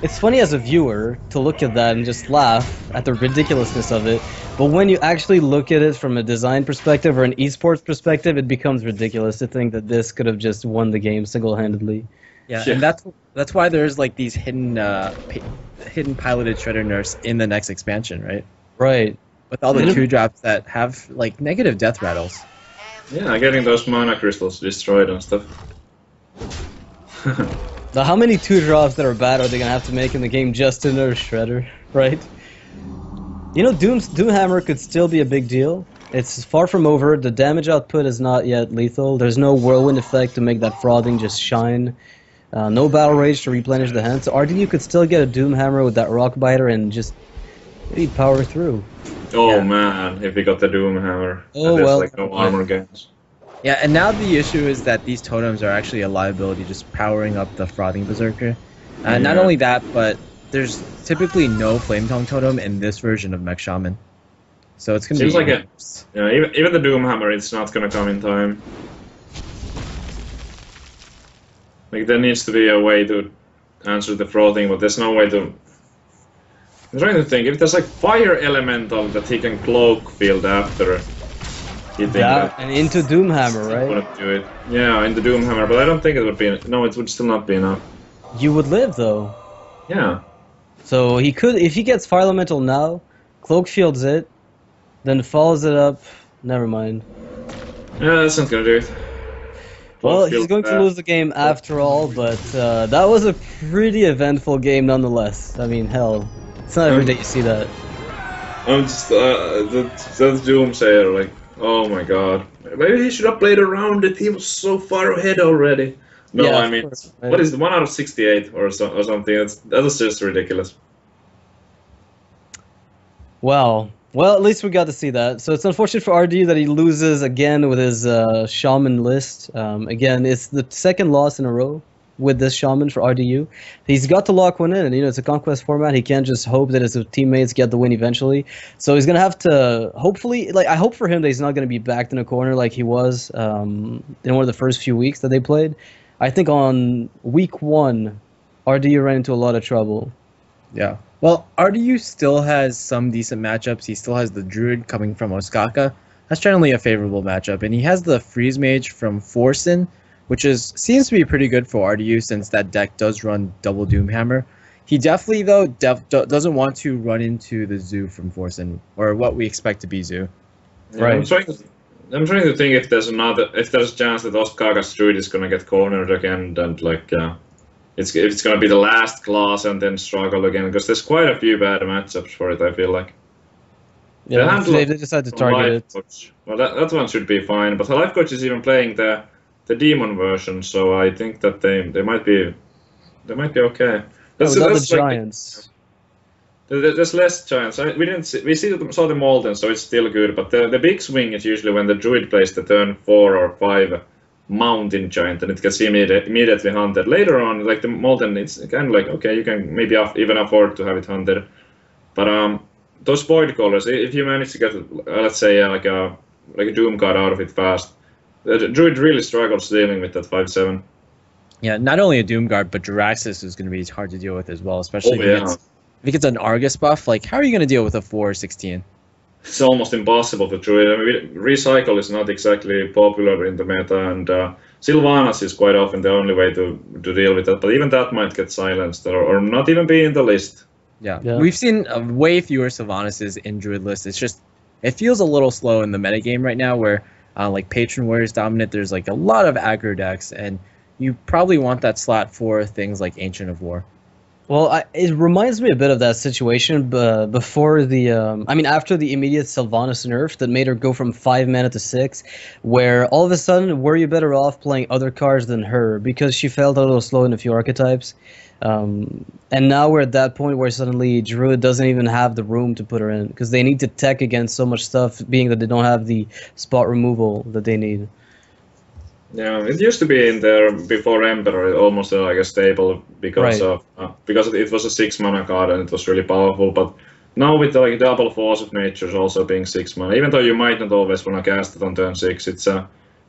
It's funny as a viewer to look at that and just laugh at the ridiculousness of it, but when you actually look at it from a design perspective or an esports perspective, it becomes ridiculous to think that this could have just won the game single-handedly. Yeah, and that's why there's like these hidden piloted shredder nerfs in the next expansion, right? Right. With all the 2-drops that have like negative death rattles. Yeah, getting those mana crystals destroyed and stuff. Now, how many 2-drops that are bad are they gonna have to make in the game just to nerf Shredder, right? You know, Doomhammer could still be a big deal. It's far from over. The damage output is not yet lethal. There's no whirlwind effect to make that frothing just shine. No battle rage to replenish the hand. So RDU could still get a Doomhammer with that rock biter and just maybe power through. Oh man, if we got the Doomhammer. Oh, there's well. like no armor gains. Yeah, and now the issue is that these totems are actually a liability, just powering up the Frothing Berserker. Not only that, but there's typically no Flame Tongue totem in this version of Mech Shaman. So it's going to be... Seems like it. Yeah, even the Doomhammer, it's not going to come in time. Like, there needs to be a way to answer the Frothing, but there's no way to... I'm trying to think, if there's like Fire Elemental that he can Cloak Field after... Yeah, and into Doomhammer, right? Wouldn't do it. Yeah, in the Doomhammer, but I don't think it would be. No, it would still not be enough. You would live though. Yeah. So he could, if he gets Fire Elemental now, Cloak Fields it, then follows it up. Never mind. Yeah, that's not gonna do it. Well, he's going to lose the game after all, but that was a pretty eventful game nonetheless. I mean, hell, it's not every day you see that. I'm just that Doomsayer, like. Oh my god. Maybe he should have played around it, he was so far ahead already. No, Yeah, I of mean, course, right? what is it, 1 out of 68 or something? That was just ridiculous. Well, at least we got to see that. So it's unfortunate for RDU that he loses again with his Shaman list. Again, it's the second loss in a row with this Shaman for RDU. He's got to lock one in, and it's a conquest format. He can't just hope that his teammates get the win eventually. So he's gonna have to hopefully, I hope for him that he's not gonna be backed in a corner like he was in one of the first few weeks that they played. I think on week 1, RDU ran into a lot of trouble. Yeah. Well, RDU still has some decent matchups. He still has the Druid coming from Oskaka. That's generally a favorable matchup, and he has the Freeze Mage from Forsen, which seems to be pretty good for RDU since that deck does run double Doomhammer. He definitely, though, doesn't want to run into the Zoo from Forsen, or what we expect to be Zoo. Yeah, Right. I'm trying to think if there's a chance that Oskaga's Druid is gonna get cornered again, and like it's gonna be the last class and then struggle again, because there's quite a few bad matchups for it, I feel like. Yeah, Handlock they decided to target it. Coach. Well, that one should be fine, but the Life Coach is even playing the demon version, so I think that they might be okay. Without the like, Giants. there's less giants. We saw the Molten, so it's still good. But the big swing is usually when the Druid plays the turn 4 or 5 Mountain Giant, and it gets immediately hunted. Later on, like the Molten, it's kind of like okay, you can maybe even afford to have it hunted. But those Void Callers, if you manage to get let's say like a like a Doom card out of it fast. The Druid really struggles dealing with that 5/7. Yeah, not only a Doom Guard, but Jiraxis is going to be hard to deal with as well, especially if he gets an Argus buff. Like, how are you going to deal with a 4/16? It's almost impossible for Druid. I mean, Recycle is not exactly popular in the meta, and Sylvanas is quite often the only way to deal with that. But even that might get silenced or not even be in the list. Yeah. We've seen way fewer Sylvanases in Druid lists. It's just, it feels a little slow in the metagame right now where like Patron Warrior is dominant. There's like a lot of aggro decks, and you probably want that slot for things like Ancient of War. Well, it reminds me a bit of that situation before the, I mean, after the immediate Sylvanas nerf that made her go from 5 mana to 6, where all of a sudden, were you better off playing other cards than her because she felt a little slow in a few archetypes. And now we're at that point where suddenly Druid doesn't even have the room to put her in because they need to tech against so much stuff, being that they don't have the spot removal that they need. Yeah, it used to be in there before Emperor, almost like a staple because of because it was a 6 mana card and it was really powerful. But now with like double Force of Nature also being 6 mana, even though you might not always want to cast it on turn 6, it's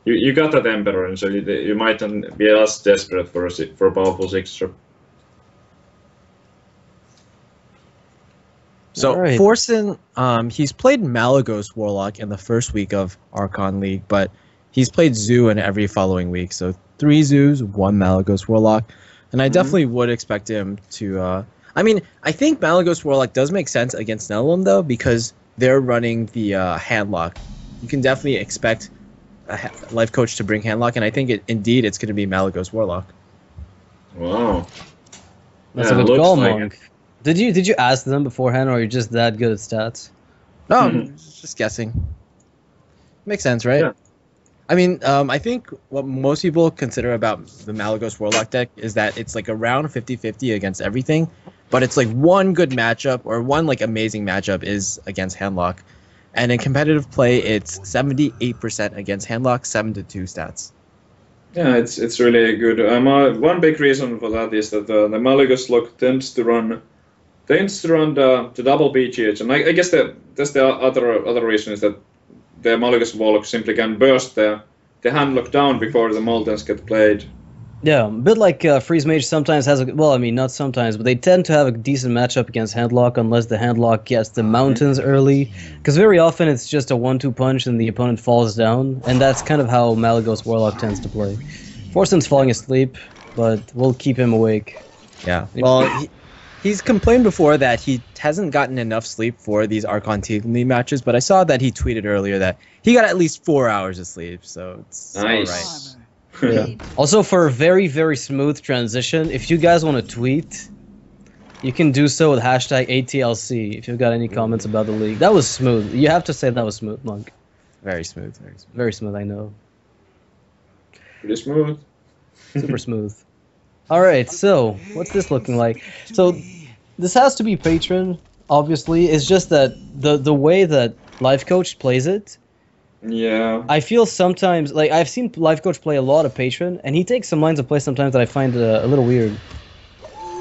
you got that Emperor, and so you mightn't be as desperate for a powerful 6-drop. So Forsen, he's played Malygos Warlock in the first week of Archon League, but he's played Zoo in every following week. So 3 Zoos, 1 Malygos Warlock, and I definitely would expect him to. I mean, I think Malygos Warlock does make sense against Nihilum though, because they're running the Handlock. You can definitely expect a life coach to bring Handlock, and I think indeed it's going to be Malygos Warlock. Wow, that's a good call, Monk. Did you ask them beforehand, or are you just that good at stats? No, I'm just guessing. Makes sense, right? Yeah. I mean, I think what most people consider about the Malygos Warlock deck is that it's like around 50-50 against everything, but it's like one good matchup or one like amazing matchup is against Handlock, and in competitive play, it's 78% against Handlock, 7-2 stats. Yeah, it's really good. One big reason for that is that the Malygos lock tends to run the double BGH, and I guess that's the other reason is that the Malygos Warlock simply can burst the Handlock down before the Moltens get played. Yeah, a bit like Freeze Mage sometimes has well, I mean, not sometimes, but they tend to have a decent matchup against Handlock unless the Handlock gets the mountains early, because very often it's just a 1-2 punch and the opponent falls down, and that's kind of how Malygos Warlock tends to play. Forsen's falling asleep, but we'll keep him awake. Yeah, well, he's complained before that he hasn't gotten enough sleep for these Archon Team League matches, but I saw that he tweeted earlier that he got at least 4 hours of sleep, so it's nice. All right. Yeah. Also, for a very, very smooth transition, if you guys want to tweet, you can do so with hashtag ATLC if you've got any comments about the league. That was smooth. You have to say that was smooth, Monk. Very smooth, very smooth. Very smooth, I know. Pretty smooth. Super smooth. Alright, so, what's this looking like? So, this has to be Patron, obviously. It's just that the way that Life Coach plays it, yeah. I feel sometimes, like, I've seen Life Coach play a lot of Patron, and he takes some lines of play sometimes that I find a little weird.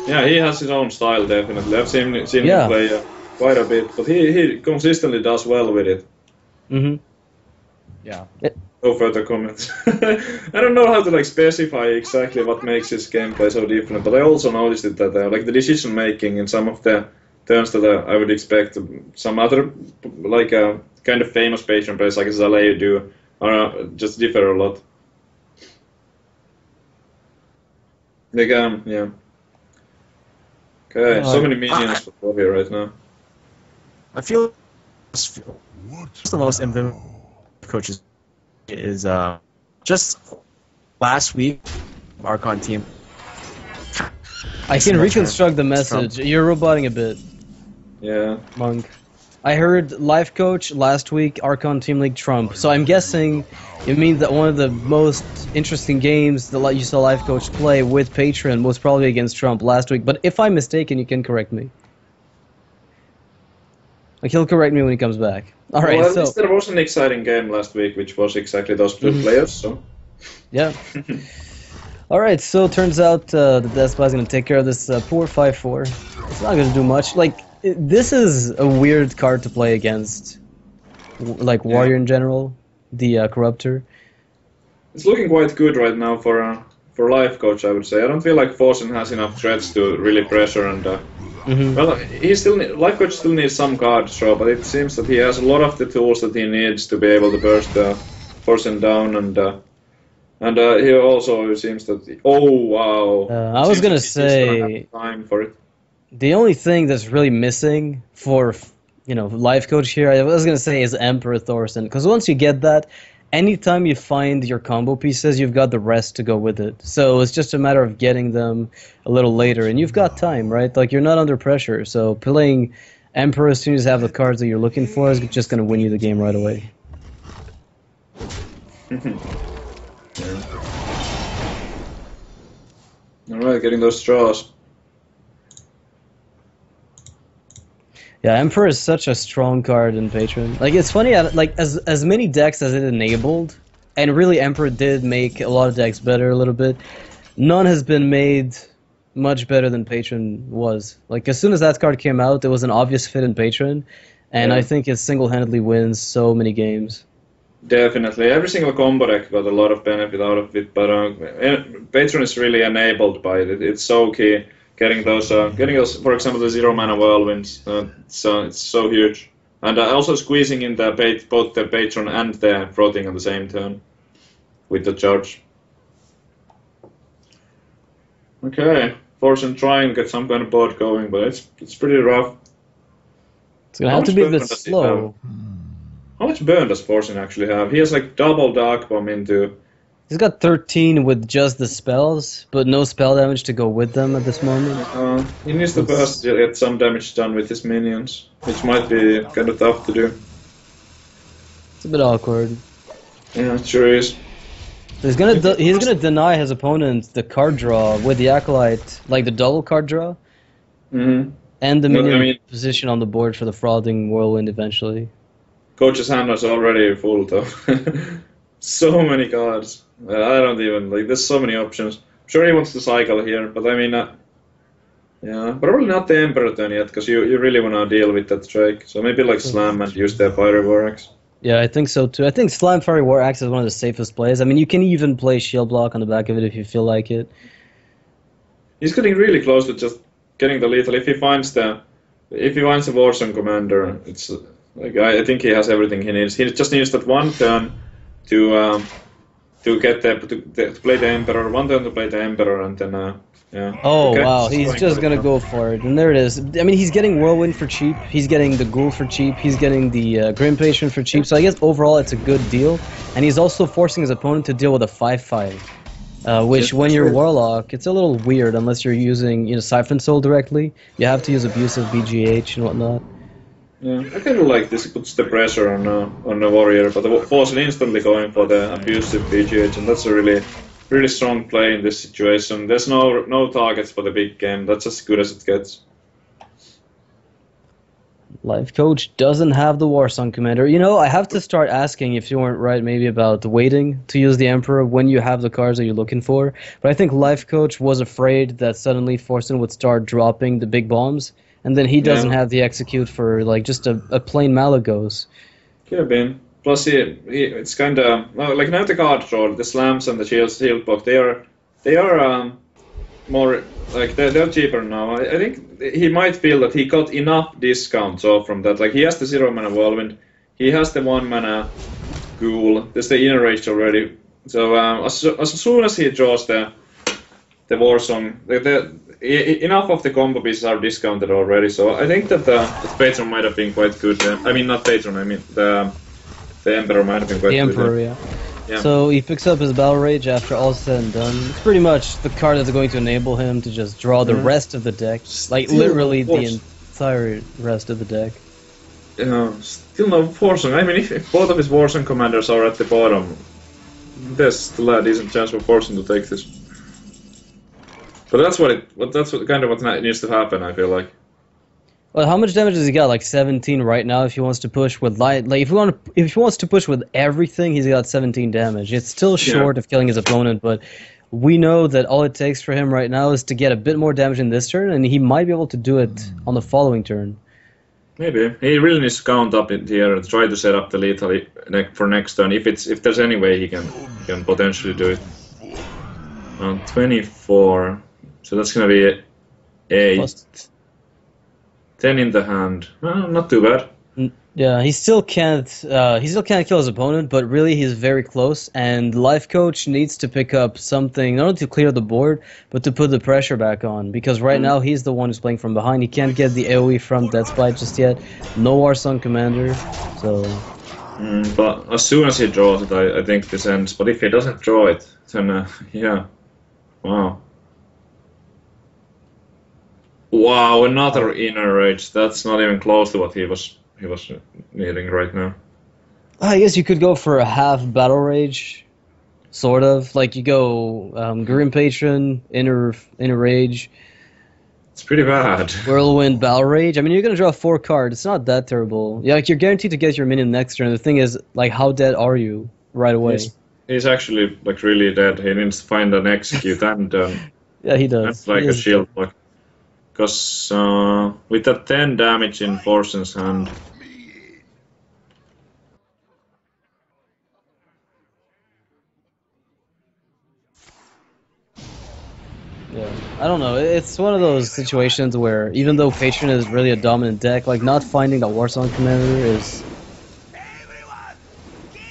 Yeah, he has his own style, definitely. I've seen him play quite a bit, but he consistently does well with it. Mm-hmm. Yeah. No further comments. I don't know how to like specify exactly what makes his gameplay so different, but I also noticed it that like the decision making in some of the turns that I would expect some other like kind of famous Patron players like Zalay do are just differ a lot. Like yeah. Okay, so many minions for Warrior right now. I feel it's the most infamous coaches is just last week Archon team. I can reconstruct the message. You're roboting a bit. Yeah. Monk. I heard Life Coach last week, Archon Team League Trump. So I'm guessing it means that one of the most interesting games that you saw Life Coach play with Patron was probably against Trump last week. But if I'm mistaken, you can correct me. Like, he'll correct me when he comes back. All right, well, at so least there was an exciting game last week, which was exactly those two players. So yeah. All right, so it turns out the Despot is going to take care of this poor 5/4. It's not going to do much. Like, this is a weird card to play against, like Warrior in general, the Corruptor. It's looking quite good right now for life coach, I would say. I don't feel like Forsen has enough threats to really pressure and. Well, life coach still needs some card draw, but it seems that he has a lot of the tools that he needs to be able to burst Forsen down, and he also seems that. Oh wow! I was gonna say time for it. The only thing that's really missing for life coach here, I was gonna say, is Emperor Thorson, because once you get that, anytime you find your combo pieces, you've got the rest to go with it. So it's just a matter of getting them a little later, and you've got time, right? Like, you're not under pressure, so playing Emperor as soon as you have the cards that you're looking for is just going to win you the game right away. Alright, getting those draws. Yeah, Emperor is such a strong card in Patron. Like, it's funny, like, as many decks as it enabled, and really Emperor did make a lot of decks better a little bit, none has been made much better than Patron was. Like, as soon as that card came out, it was an obvious fit in Patron, and I think it single-handedly wins so many games. Definitely. Every single combo deck got a lot of benefit out of it, but Patron is really enabled by it. It's so key. Getting those, for example, the 0-mana whirlwinds, it's so huge. And also squeezing in both the Patron and the Frothing on the same turn with the charge. Okay, Forsen trying to get some kind of board going, but it's pretty rough. It's gonna have to be a bit slow. How much burn does Forsen actually have? He has like double Dark Bomb into... He's got 13 with just the spells, but no spell damage to go with them at this moment. He needs to burst to get some damage done with his minions, which might be kind of tough to do. It's a bit awkward. Yeah, it sure is. He's gonna deny his opponent the card draw with the Acolyte, like the double card draw, and the minion position on the board for the Frothing Whirlwind eventually. Coach's hand is already full though. So many cards. I don't even, like, there's so many options. I'm sure he wants to cycle here, but I mean, yeah, probably not the Emperor turn yet, because you really want to deal with that Drake. So maybe like Slam and use the Fiery War Axe. Yeah, I think so too. I think Slam Fiery War Axe is one of the safest plays. I mean, you can even play Shield Block on the back of it if you feel like it. He's getting really close to just getting the lethal. If he finds the Warsong Commander, it's like, I think he has everything he needs. He just needs that one turn to play the Emperor, one turn to play the Emperor, and then yeah. Oh wow, he's just gonna go for it, and there it is. I mean, he's getting Whirlwind for cheap, he's getting the Ghoul for cheap, he's getting the Grim Patron for cheap, so I guess overall it's a good deal, and he's also forcing his opponent to deal with a 5/5, which when you're Warlock, it's a little weird unless you're using Siphon Soul directly. You have to use Abusive BGH and whatnot. Yeah, I kind of like this. It puts the pressure on the Warrior, but the Forsen instantly going for the Abusive BGH, and that's a really strong play in this situation. There's no targets for the big game. That's as good as it gets. Life Coach doesn't have the Warsong Commander. I have to start asking if you weren't right maybe about waiting to use the Emperor when you have the cards that you're looking for. But I think Life Coach was afraid that suddenly Forsen would start dropping the big bombs, and then he doesn't have the execute for like just a plain Malygos. Could have been. Plus, it's kind of like now the card draw, the slams and the shield block. They are more like they're cheaper now. I think he might feel that he got enough discounts off from that. Like, he has the 0-mana Whirlwind, he has the 1-mana Ghoul. There's the Inner Rage already. So as soon as he draws the Warsong, enough of the combo pieces are discounted already. So I think that Patron might have been quite good. I mean, not Patron. I mean the Emperor might have been quite good. The Emperor, yeah. So he picks up his Battle Rage after all's said and done. It's pretty much the card that's going to enable him to just draw the rest of the deck. Like, literally the entire rest of the deck. Still no Warsong. I mean, if both of his Warsong commanders are at the bottom, there's still a decent chance for Forsen to take this. But that's kind of what needs to happen, I feel like. Well, how much damage does he got? Like 17 right now. If he wants to push with light, like if he wants to push with everything, he's got 17 damage. It's still short of killing his opponent, but we know that all it takes for him right now is to get a bit more damage in this turn, and he might be able to do it on the following turn. Maybe he really needs to count up it here and try to set up the lethal for next turn. If there's any way he can potentially do it. 24, so that's gonna be 8. Plus 10 in the hand. Well, not too bad. Yeah, he still can't kill his opponent, but really he's very close, and Life Coach needs to pick up something, not only to clear the board, but to put the pressure back on, because right now he's the one who's playing from behind. He can't get the AoE from Deathspite just yet. No Warsong Commander, so... But as soon as he draws it, I think this ends. But if he doesn't draw it, then yeah. Wow. Wow, another Inner Rage. That's not even close to what he was needing right now. I guess you could go for a half Battle Rage, sort of. Like you go Grim Patron, Inner Rage. It's pretty bad. Whirlwind, Battle Rage. I mean, you're gonna draw 4 cards. It's not that terrible. Yeah, like you're guaranteed to get your minion next turn. The thing is, like, how dead are you right away? He's actually like really dead. He needs to find an execute and yeah, he does. That's like a shield block. Because with that 10 damage in Forsen's hand. Yeah, I don't know. It's one of those situations where even though Patron is really a dominant deck, like not finding the Warsong Commander is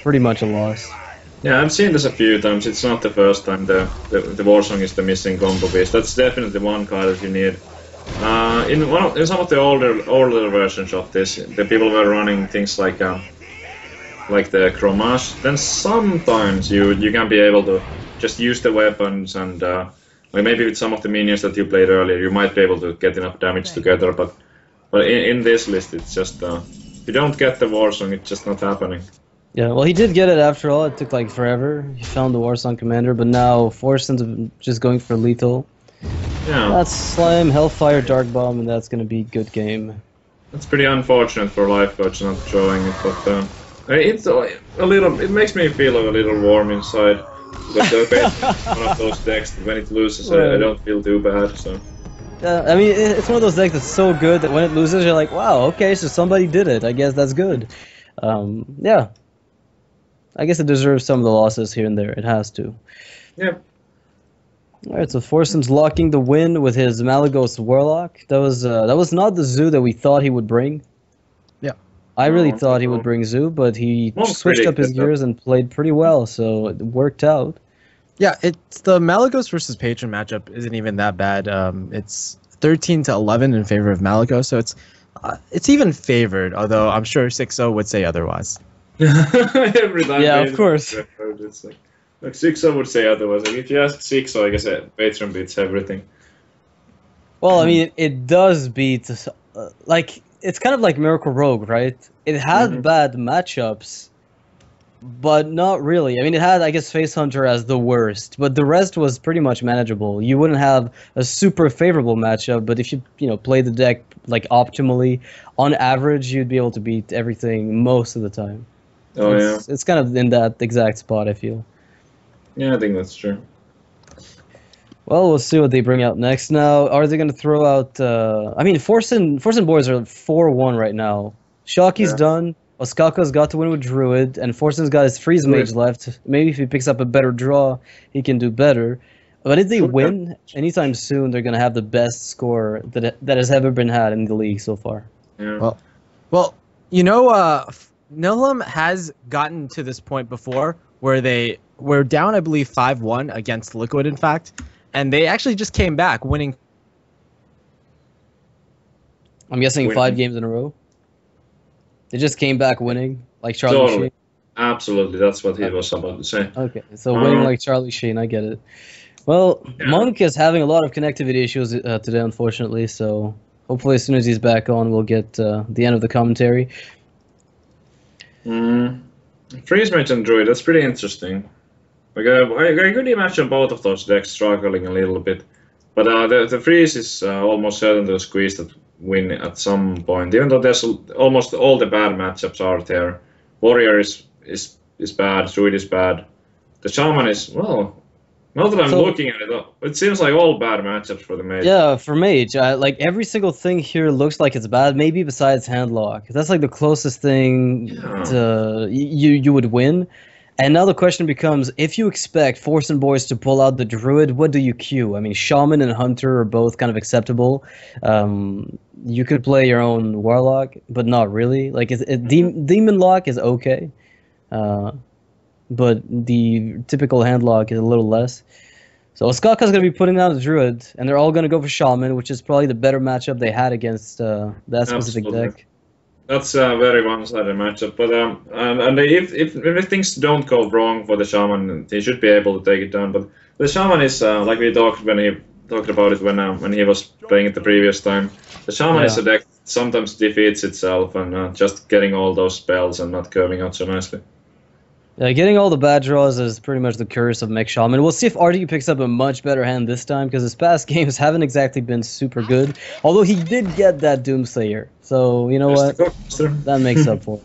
pretty much a loss. Yeah, I've seen this a few times. It's not the first time the Warsong is the missing combo piece. That's definitely one card that you need. In some of the older versions of this, the people were running things like the Chromage. Then sometimes you can be able to just use the weapons and like maybe with some of the minions that you played earlier, you might be able to get enough damage together. But in this list, it's just if you don't get the Warsong, it's just not happening. Yeah, well, he did get it after all. It took like forever. He found the Warsong Commander, but now Forsen's just going for lethal. Yeah. That's Slime, Hellfire, Dark Bomb, and that's gonna be good game. That's pretty unfortunate for Life Coach not drawing it, but it's a little. It makes me feel a little warm inside. Because one of those decks when it loses, I don't feel too bad. So. I mean, it's one of those decks that's so good that when it loses, you're like, wow, okay, so somebody did it. I guess that's good. Yeah. I guess it deserves some of the losses here and there. It has to. Yep. Alright, so Forsen's locking the win with his Malygos Warlock. That was not the zoo that we thought he would bring. Yeah. I really thought he would bring zoo, but he switched up his gears and played pretty well, so it worked out. Yeah, it's the Malygos versus Patron matchup isn't even that bad. It's 13-11 in favor of Malygos, so it's even favored, although I'm sure 6-0 would say otherwise. Every time. Yeah, of course. It's like 6-0 would say otherwise. Like, if you ask 6-0, I guess Patron beats everything. Well, I mean, it does beat... like, it's kind of like Miracle Rogue, right? It had bad matchups, but not really. I mean, it had, I guess, Face Hunter as the worst, but the rest was pretty much manageable. You wouldn't have a super favorable matchup, but if you play the deck like optimally, on average, you'd be able to beat everything most of the time. Oh, It's kind of in that exact spot, I feel. Yeah, I think that's true. Well, we'll see what they bring out next. Now, are they going to throw out... I mean, Forsenboys are 4-1 right now. Shockey's done. Oskaka's got to win with Druid, and Forsen's got his Freeze Mage left. Maybe if he picks up a better draw, he can do better. But if they win anytime soon, they're going to have the best score that has ever been had in the league so far. Yeah. Well, you know, Nihilum has gotten to this point before where they were down, I believe, 5-1 against Liquid, in fact, and they actually just came back, winning. I'm guessing 5 games in a row? They just came back winning, like Charlie Sheen? Absolutely, that's what he was about to say. Okay, so winning like Charlie Sheen, I get it. Well, Monk is having a lot of connectivity issues today, unfortunately, so hopefully as soon as he's back on, we'll get the end of the commentary. Freeze Mage and Druid, that's pretty interesting. Like, I could imagine both of those decks struggling a little bit. But the Freeze is almost certain to squeeze that win at some point, even though there's almost all the bad matchups are there. Warrior is bad, Druid is bad. The Shaman is, well, Now that I'm So- looking at it, it seems like all bad matchups for the Mage. Yeah, for Mage, like every single thing here looks like it's bad. Maybe besides Handlock, that's like the closest thing Yeah. to you would win. And now the question becomes: if you expect Forsenboys to pull out the Druid, what do you queue? I mean, Shaman and Hunter are both kind of acceptable. You could play your own Warlock, but not really. Like, Demon Lock is okay, but the typical Handlock is a little less. So Skaka's going to be putting out a Druid, and they're all going to go for Shaman, which is probably the better matchup they had against that specific Absolutely. deck. That's a very one-sided matchup, but and if things don't go wrong for the Shaman, he should be able to take it down. But the Shaman is like we talked when he talked about it when he was playing it the previous time. The Shaman is a deck that sometimes defeats itself and just getting all those spells and not curving out so nicely. Yeah, getting all the bad draws is pretty much the curse of Mech Shaman. We'll see if RD picks up a much better hand this time, because his past games haven't exactly been super good. Although he did get that Doomsayer, so you know what? That makes up for it.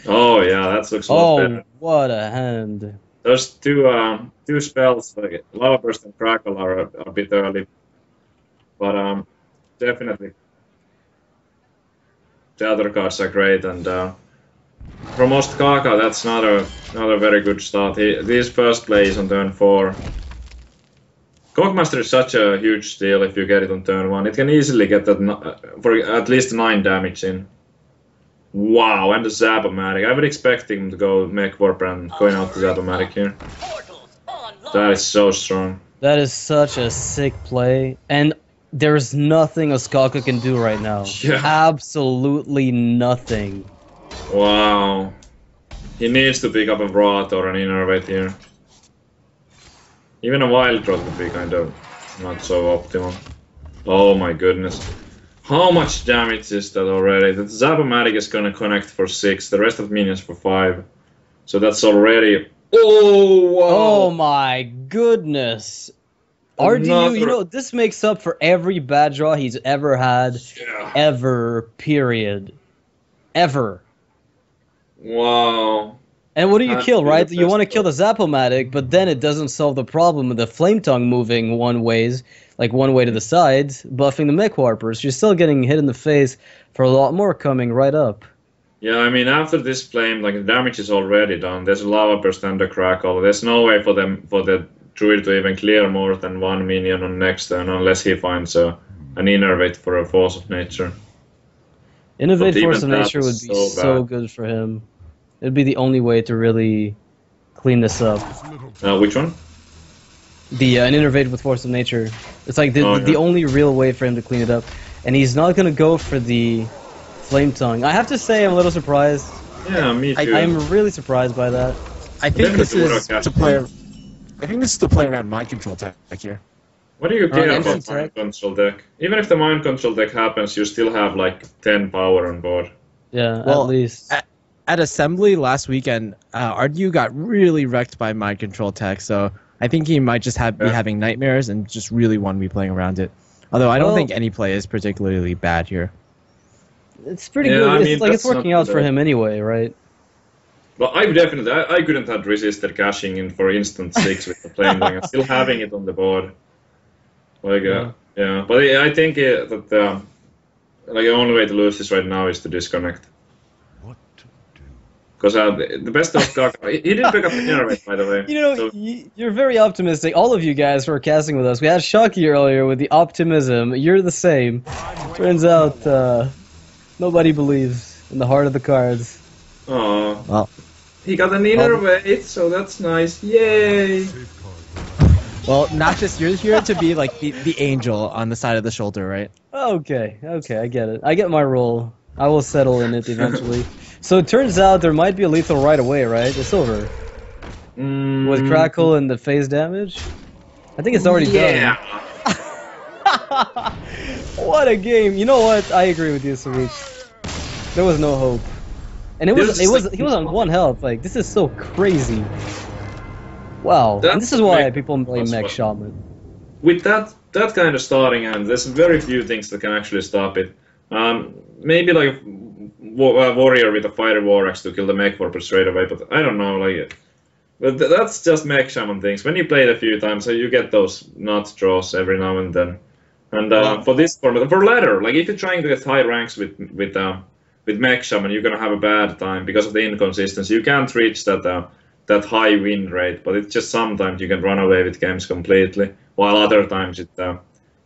Oh yeah, that looks a lot better. Oh, what a hand! There's two spells, like Lava Burst and Crackle are a bit early, but definitely the other cards are great, and from Ostkaka, that's not a very good start. This first play is on turn 4. Cogmaster is such a huge steal if you get it on turn 1. It can easily get that for at least 9 damage in. Wow, and the Zap-O-Matic. I would expect him to go Mech Warp and going out the Zap-O-Matic here. That is so strong. That is such a sick play, and there's nothing Ostkaka can do right now. Yeah. Absolutely nothing. Wow. He needs to pick up a Wrath or an Innervate here. Even a Wild Rot would be kind of not so optimal. Oh my goodness. How much damage is that already? The Zap-O-Matic is gonna connect for 6, the rest of the minions for 5. So that's already... Oh, wow! Oh my goodness. RDU, you know, this makes up for every bad draw he's ever had. Yeah. Ever, period. Ever. Wow. And what do you That's kill, the right? You best want to kill the Zap-O-Matic, but then it doesn't solve the problem of the Flame Tongue moving one way to the sides, buffing the Mech Warpers. You're still getting hit in the face for a lot more coming right up. Yeah, I mean, after this flame, like, the damage is already done. There's a Lava Burst and a Crackle. There's no way for the Druid to even clear more than 1 minion on next turn, unless he finds an Innervate for a Force of Nature. Innovate But Force even of that Nature is would be so so bad. good for him. It'd be the only way to really clean this up. Which one? An Innervate with Force of Nature. It's like the only real way for him to clean it up. And he's not going to go for the Flame Tongue. I have to say I'm a little surprised. Yeah, me too. I'm really surprised by that. I think this Definitely is Warlock to play. I think this is to play around mind control tech here. What do you care Empty about tech. Mind Control deck? Even if the Mind Control deck happens, you still have like 10 power on board. Yeah, Well, at least. At Assembly last weekend, RDU got really wrecked by mind control tech, so I think he might just be having nightmares and just really want to be playing around it. Although I don't Well- think any play is particularly bad here. It's pretty Yeah, good. I It's mean, like it's that's working not out for bad. him anyway, right? But I couldn't have resisted cashing in for instant 6 with the Flame Tongue and still having it on the board. Like, yeah. But I think that like the only way to lose this right now is to disconnect. What to do? Because the best of he didn't pick up the Innervate, by the way. You know, So, you're very optimistic. All of you guys who are casting with us. We had Shocky earlier with the optimism. You're the same. Turns out nobody believes in the heart of the cards. aw. Well, He got an Innervate, so that's nice. Yay! well, Noctis, you're here to be like the angel on the side of the shoulder, right? Okay, I get it. I get my role. I will settle in it eventually. So it turns out there might be a lethal right away, right? It's over. With Crackle and the phase damage? I think it's already done. What a game! You know what? I agree with you, Savich. There was no hope, and he was on 1 health. Like, this is so crazy. Wow, and this is why people play Mech Shaman. With that kind of starting hand, there's very few things that can actually stop it. Maybe like a Warrior with a Fire War Axe to kill the Mech Warper straight away, but I don't know. Like, But that's just Mech Shaman things. When you play it a few times, so you get those nut draws every now and then. And for this format, for ladder, like if you're trying to get high ranks with Mech Shaman, you're gonna have a bad time because of the inconsistency. You can't reach that high win rate, but it's just sometimes you can run away with games completely, while other times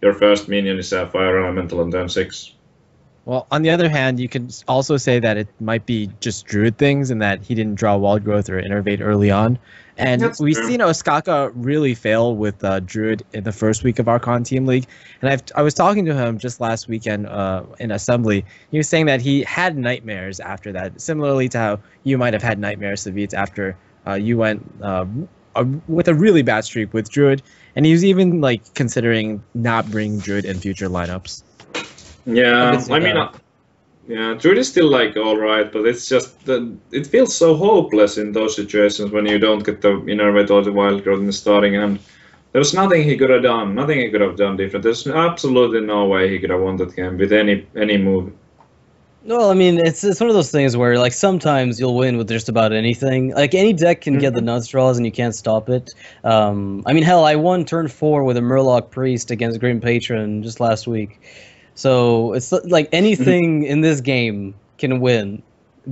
your first minion is a Fire Elemental on turn 6. Well, on the other hand, you can also say that it might be just Druid things and that he didn't draw Wall Growth or Innervate early on. And we've seen Osaka really fail with Druid in the first week of Archon Team League. And I was talking to him just last weekend in Assembly. He was saying that he had nightmares after that, similarly to how you might have had nightmares, Savitz, after you went with a really bad streak with Druid. And he was even like considering not bringing Druid in future lineups. Yeah, I mean, yeah, Druid is still like alright, but it's just it feels so hopeless in those situations when you don't get the Innervate or the Wild Growth in the starting hand. There's nothing he could have done, nothing he could have done different. There's absolutely no way he could have won that game with any move. Well, I mean, it's one of those things where like sometimes you'll win with just about anything. Like any deck can get the nuts draws and you can't stop it. I mean, hell, I won turn 4 with a Murloc Priest against Grim Patron just last week. So it's like anything in this game can win.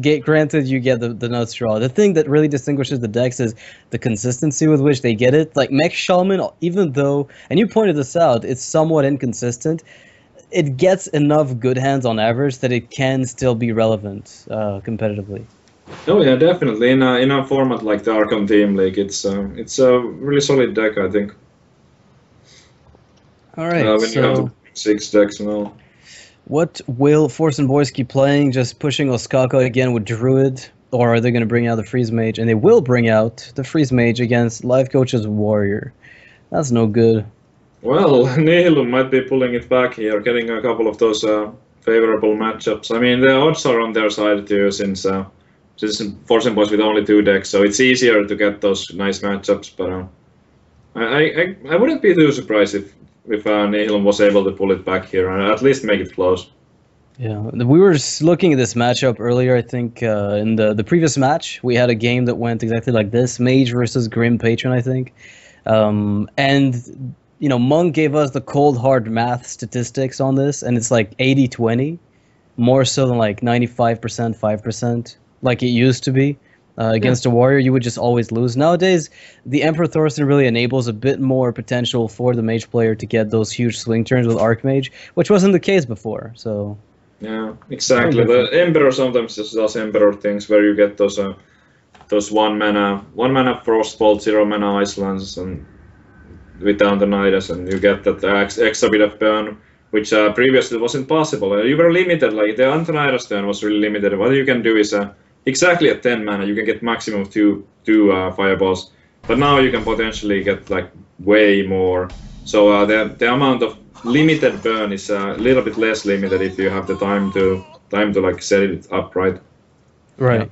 Granted, you get the nuts draw. The thing that really distinguishes the decks is the consistency with which they get it. Like Mech Shaman, even though, and you pointed this out, it's somewhat inconsistent. It gets enough good hands on average that it can still be relevant competitively. Oh yeah, definitely. In a format like the Archon Team League, it's a really solid deck, I think. All right. When you have 6 decks and all. What will Forsenboys keep playing? Just pushing Osaka again with Druid? Or are they going to bring out the Freeze Mage? And they will bring out the Freeze Mage against Life Coach's Warrior. That's no good. Well, Nihilum might be pulling it back here, getting a couple of those favorable matchups. I mean, the odds are on their side too, since Forsenboys with only 2 decks, so it's easier to get those nice matchups. But I wouldn't be too surprised if Nihilum was able to pull it back here and at least make it close. Yeah, we were looking at this matchup earlier. I think in the previous match we had a game that went exactly like this: Mage versus Grim Patron, I think. And you know, Monk gave us the cold hard math statistics on this, and it's like 80-20, more so than like 95%, 5%, like it used to be. Against a warrior, you would just always lose. Nowadays, the Emperor Thorsten really enables a bit more potential for the mage player to get those huge swing turns with Archmage, which wasn't the case before. So yeah, exactly. The Emperor sometimes just does Emperor things where you get those 1 mana Frostbolt, 0 mana Icelands, and with down the Nidus, and you get that extra bit of burn, which previously wasn't possible. You were limited, like the Antonidus turn was really limited. What you can do is exactly at 10 mana, you can get maximum of two fireballs, but now you can potentially get like way more. So the amount of limited burn is a little bit less limited if you have the time to like set it up right. Right. Yeah.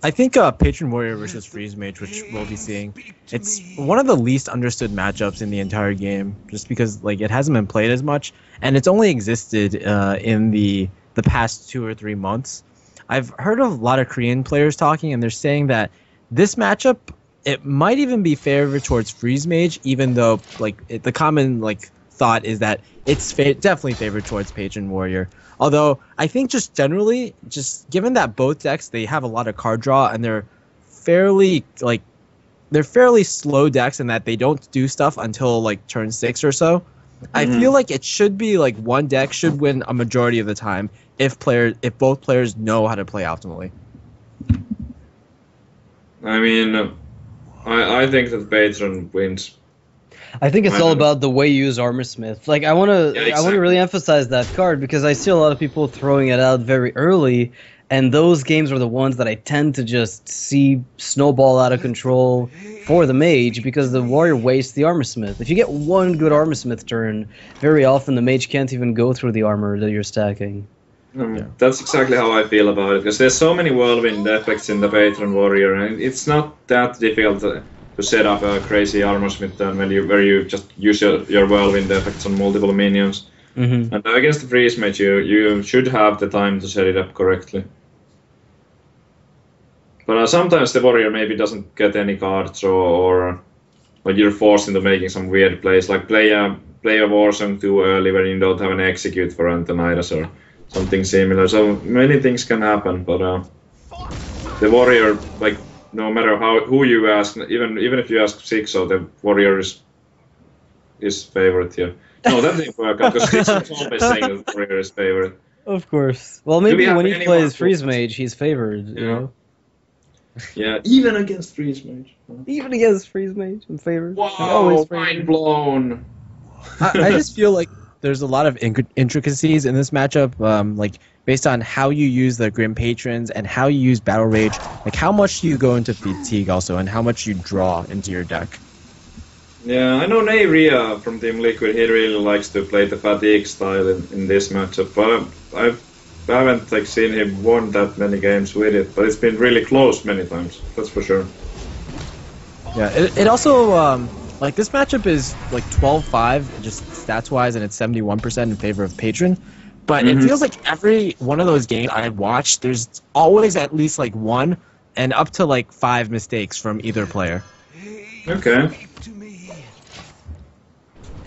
I think Patron Warrior versus Freeze Mage, which we'll be seeing, it's one of the least understood matchups in the entire game, just because like it hasn't been played as much, and it's only existed in the past 2 or 3 months. I've heard of a lot of Korean players talking, and they're saying that this matchup, it might even be favored towards Freeze Mage, even though like the common like thought is that it's definitely favored towards Patron Warrior. Although I think just generally, just given that both decks, they have a lot of card draw, and they're fairly slow decks in that they don't do stuff until like turn 6 or so. I feel like it should be like one deck should win a majority of the time if both players know how to play optimally. I mean, I think that Patron wins. I think it's all about the way you use Armor Smith. Like I want to really emphasize that card because I see a lot of people throwing it out very early, and those games are the ones that I tend to just see snowball out of control for the mage because the warrior wastes the Armor Smith. If you get one good Armor Smith turn, very often the mage can't even go through the armor that you're stacking. That's exactly how I feel about it, because there's so many whirlwind effects in the Patron Warrior, and it's not that difficult to set up a crazy Armor Smith turn where you just use your whirlwind effects on multiple minions. And against the Freeze Mage, you should have the time to set it up correctly. But sometimes the warrior maybe doesn't get any cards, or you're forced into making some weird plays, like play a Warzone too early when you don't have an execute for Antonidas or something similar. So many things can happen, but the warrior, like, no matter who you ask, even if you ask Sixo, the warrior is favorite here. No, that didn't work out because Sixo is always saying that the warrior is favorite. Of course. Well, maybe when he plays Freeze Mage, he's favored. You know. Yeah, even against Freeze Mage. Even against Freeze Mage, I'm favored. Wow, mind blown. I just feel like there's a lot of intricacies in this matchup, like based on how you use the Grim Patrons and how you use Battle Rage. Like how much do you go into Fatigue also, and how much you draw into your deck. Yeah, I know Nayria from Team Liquid. He really likes to play the Fatigue style in this matchup, but I haven't like seen him won that many games with it. But it's been really close many times. That's for sure. Yeah, it also like this matchup is like 12-5 just stats wise, and it's 71% in favor of Patron. But it feels like every one of those games I've watched, there's always at least like 1 and up to like 5 mistakes from either player. Okay.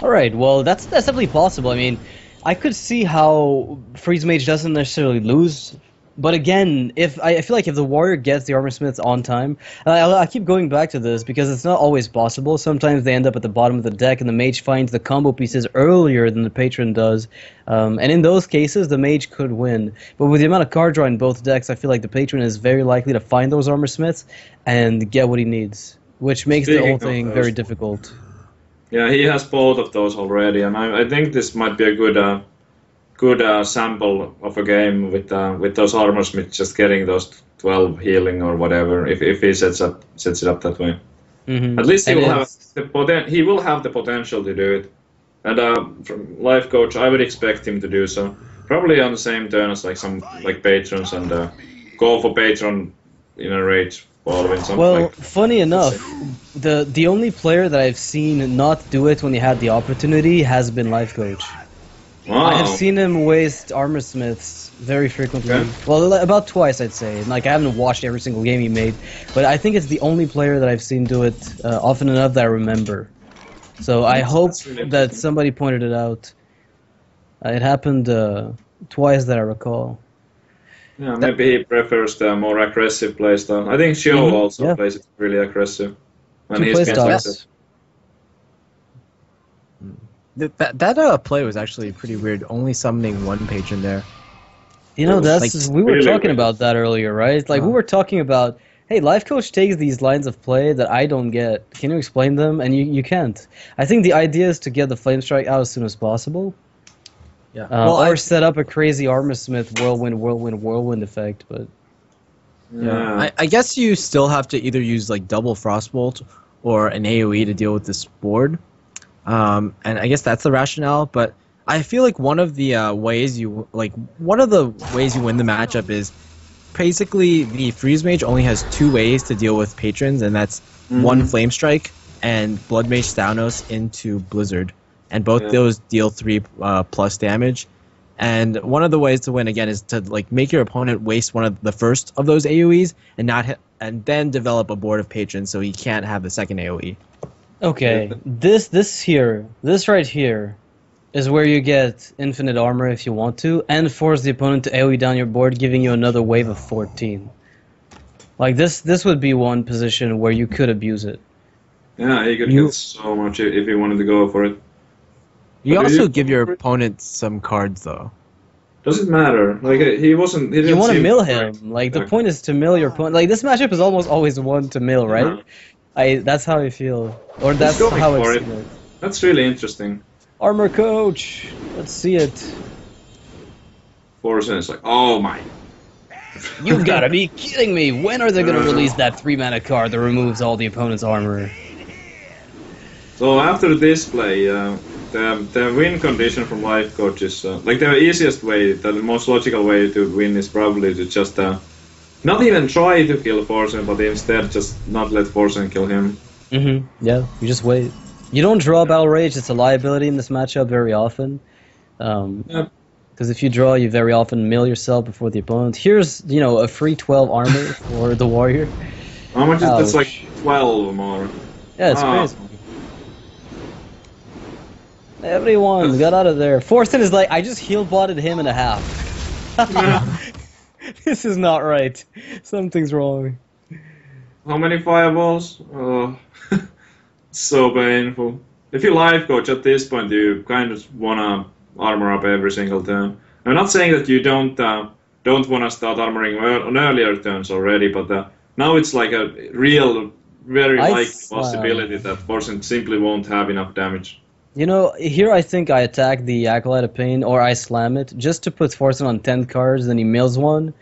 All right. Well, that's definitely possible. I mean, I could see how Freeze Mage doesn't necessarily lose. But again, I feel like if the warrior gets the armor smiths on time, I keep going back to this because it's not always possible. Sometimes they end up at the bottom of the deck, and the mage finds the combo pieces earlier than the patron does. And in those cases, the mage could win. But with the amount of card draw in both decks, I feel like the patron is very likely to find those armor smiths and get what he needs, which makes the whole thing very difficult. Yeah, he has both of those already, and I think this might be a good sample of a game with those armor smiths just getting those 12 healing or whatever if he sets it up that way. At least he will have the potential to do it. And from life coach, I would expect him to do so. Probably on the same turn as like some patrons, and go for patron in a rage following something. Well, funny enough, the only player that I've seen not do it when he had the opportunity has been life coach. Wow. I have seen him waste armor smiths very frequently. Okay. Well, about twice, I'd say. Like, I haven't watched every single game he made, but I think it's the only player that I've seen do it often enough that I remember. So I hope that somebody pointed it out. It happened twice that I recall. Yeah, maybe he prefers the more aggressive playstyle. I think Shio also plays it really aggressive. When he's been That play was actually pretty weird, only summoning 1 patron there. You know, we were talking about that earlier, right? Like, we were talking about, hey, life coach takes these lines of play that I don't get. Can you explain them? And you can't. I think the idea is to get the flame strike out as soon as possible. Yeah. Or set up a crazy armor smith whirlwind effect, but yeah. I guess you still have to either use like double frostbolt or an AoE to deal with this board. And I guess that's the rationale, but I feel like one of the ways you win the matchup is basically the Freeze Mage only has 2 ways to deal with patrons, and that's 1 Flame Strike and Blood Mage Thanos into Blizzard, and both those deal 3 plus damage. And one of the ways to win again is to like make your opponent waste one of the first of those AoEs and not hit, and then develop a board of patrons so he can't have the second AoE. Okay, this right here is where you get infinite armor if you want to, and force the opponent to AoE down your board, giving you another wave of 14. Like this would be one position where you could abuse it. Yeah, he could get so much if he wanted to go for it. You also give your opponent some cards though. Doesn't matter. Like he wasn't. He didn't you want to mill him. Like the point is to mill your opponent. Like this matchup is almost always one to mill, right? That's how I feel, or that's how I see it. That's really interesting. Armor coach, let's see it. Forsen is like, oh my. You've got to be kidding me! When are they going to release that 3-mana card that removes all the opponent's armor? So after this play, the win condition from life coach is like the easiest way, the most logical way to win is probably to just not even try to kill Forsen, but instead just not let Forsen kill him. Yeah, you just wait. You don't draw Battle Rage, it's a liability in this matchup very often. Because if you draw, you very often mill yourself before the opponent. Here's, you know, a free 12 armor for the warrior. How much is that's Ouch. like 12 or more? Yeah, it's Ah. crazy. Everyone, got out of there. Forsen is like, I just heal botted him in a half. This is not right. Something's wrong. How many fireballs? Oh, so painful. If you life coach at this point, you kind of wanna armor up every single turn. I'm not saying that you don't wanna start armoring on earlier turns already, but now it's like a real, very likely possibility that Forsen simply won't have enough damage. You know, here I think I attack the Acolyte of Pain, or I slam it, just to put Forsen on 10 cards, then he mills one.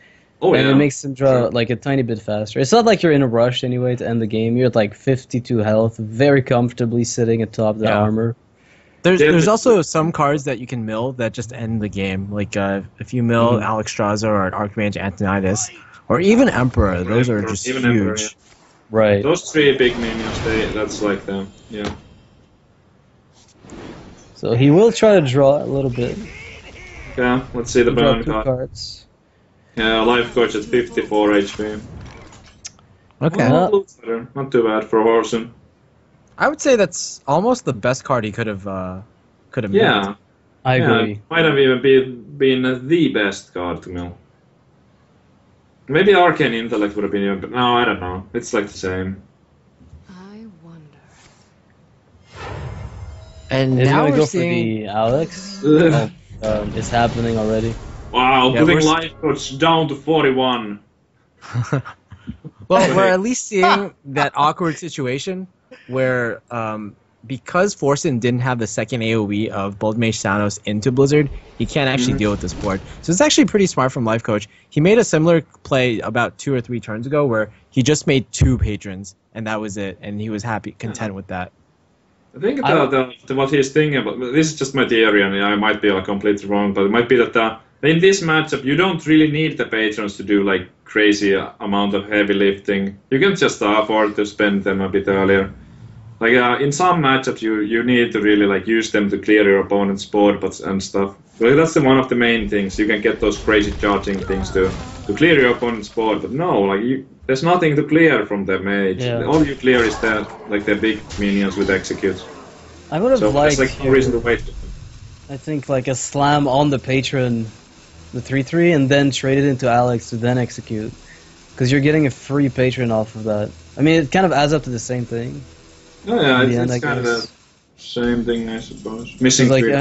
Oh, and yeah. it makes him draw Sure. like a tiny bit faster. It's not like you're in a rush anyway to end the game. You're at like 52 health, very comfortably sitting atop the armor. There's also some cards that you can mill that just end the game. Like if you mill Alexstrasza or Archmage Antonidas, or even Emperor, those are just Even huge. Emperor, yeah. Right. Those three big minions, that's like them. Yeah. So he will try to draw a little bit. Yeah, let's see the Draw burn 2 card. cards. Yeah, life coach at 54 HP. Okay. Well, not too bad for Forsen. I would say that's almost the best card he could have milled. Yeah. I agree. Yeah, might have even been the best card to mill. Maybe Arcane Intellect would have been even, but no, I don't know. It's like the same. I wonder. And Is he now gonna we're go seeing. for the Alex? Ugh. It's happening already. Wow, Yeah, putting we're life coach down to 41. Well, we're at least seeing that awkward situation where, because Forsen didn't have the second AoE of Bold Mage Thanos into Blizzard, he can't actually deal with this board. So it's actually pretty smart from Life Coach. He made a similar play about 2 or 3 turns ago where he just made 2 patrons, and that was it, and he was content with that. I think what he's thinking about, this is just my theory, and I might be completely wrong, but it might be that in this matchup, you don't really need the patrons to do like crazy amount of heavy lifting. You can just afford to spend them a bit earlier. Like in some matchups, you need to really like use them to clear your opponent's board and stuff. So that's one of the main things. You can get those crazy charging things to clear your opponent's board, but no, like there's nothing to clear from the mage. Yeah. All you clear is the big minions with executes. I would have So liked there's like no reason to wait. I think like a slam on the patron, the 3/3, and then trade it into Alex to then execute. Because you're getting a free patron off of that. I mean, it kind of adds up to the same thing. Oh yeah, in the end, it's I kind of guess. the same thing, I suppose. Missing Like, three.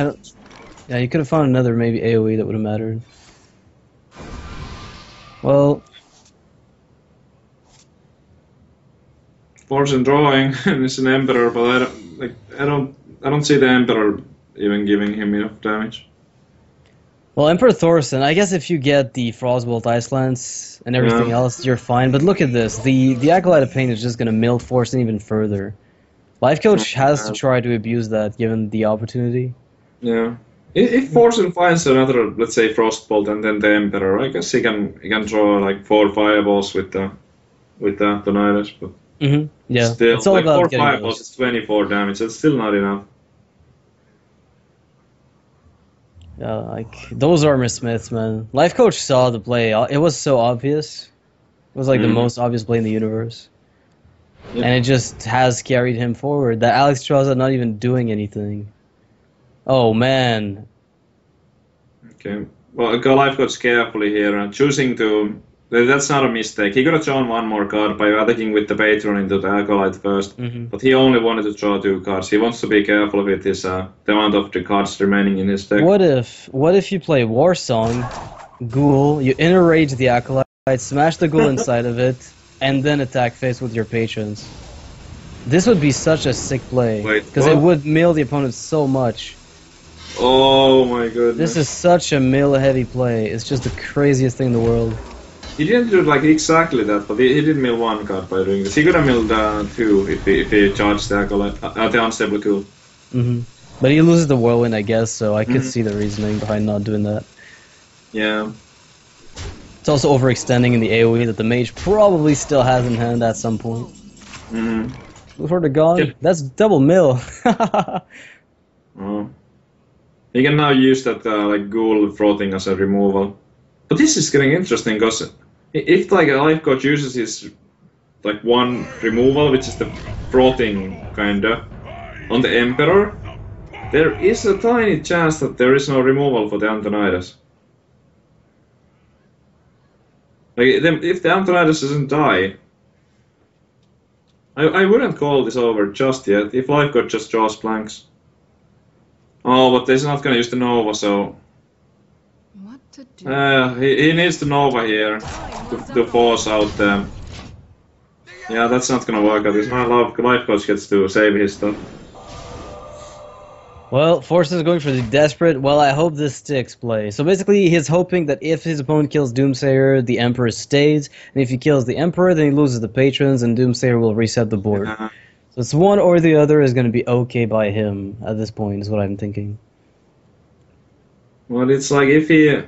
yeah, you could have found another maybe AoE that would have mattered. Well, Forsen drawing and it's an Emperor, but I don't see the Emperor even giving him enough damage. well, Emperor Thorson, I guess if you get the Frostbolt Ice Lance and everything else, you're fine. But look at this. The Acolyte of Pain is just going to mill Forsen even further. Life Coach has to try to abuse that given the opportunity. Yeah. If Forsen finds another, let's say, Frostbolt and then the Emperor, I guess he can draw like 4 fireballs with the Nihilus, but Yeah, still, it's all like about 4 getting fireballs those. is 24 damage. That's still not enough. Yeah, like those armor smiths, man. Life Coach saw the play. It was so obvious. It was like the most obvious play in the universe. Yep. And it just has carried him forward. That Alexstrasza not even doing anything. Oh man. Okay. Well, Life Coach carefully here and choosing to. That's not a mistake. He could have drawn 1 more card by attacking with the Patron into the Acolyte first, but he only wanted to draw 2 cards. He wants to be careful with his the amount of the cards remaining in his deck. What if you play Warsong, Ghoul, you inner rage the Acolyte, smash the Ghoul inside of it, and then attack face with your patrons? This would be such a sick play. Wait, Because it what? would mill the opponent so much. Oh my goodness. This is such a mill heavy play. It's just the craziest thing in the world. He didn't do like exactly that, but he did mill 1 card by doing this. He could have milled 2 if he charged the Acolyte, the Unstable Ghoul. But he loses the Whirlwind, I guess, so I could see the reasoning behind not doing that. Yeah. It's also overextending in the AoE that the Mage probably still has in hand at some point. Before the God, Yep. that's double mill. Oh. He can now use that like ghoul frothing as a removal. But this is getting interesting because if like a life coach uses his like one removal, which is the frothing kinda, on the Emperor, there is a tiny chance that there is no removal for the Antonidas. Like if the Antonidas doesn't die, I wouldn't call this over just yet. If life coach just draws blanks. Oh, but he's not gonna use the Nova, so What to do? he needs the Nova here to force out the. Yeah, that's not gonna work out. This life coach gets to save his stuff. Well, Forsen's going for the desperate. Well, I hope this sticks play. So basically, he's hoping that if his opponent kills Doomsayer, the Emperor stays, and if he kills the Emperor, then he loses the patrons, and Doomsayer will reset the board. Yeah. So it's one or the other is going to be okay by him at this point, is what I'm thinking. Well, it's like if he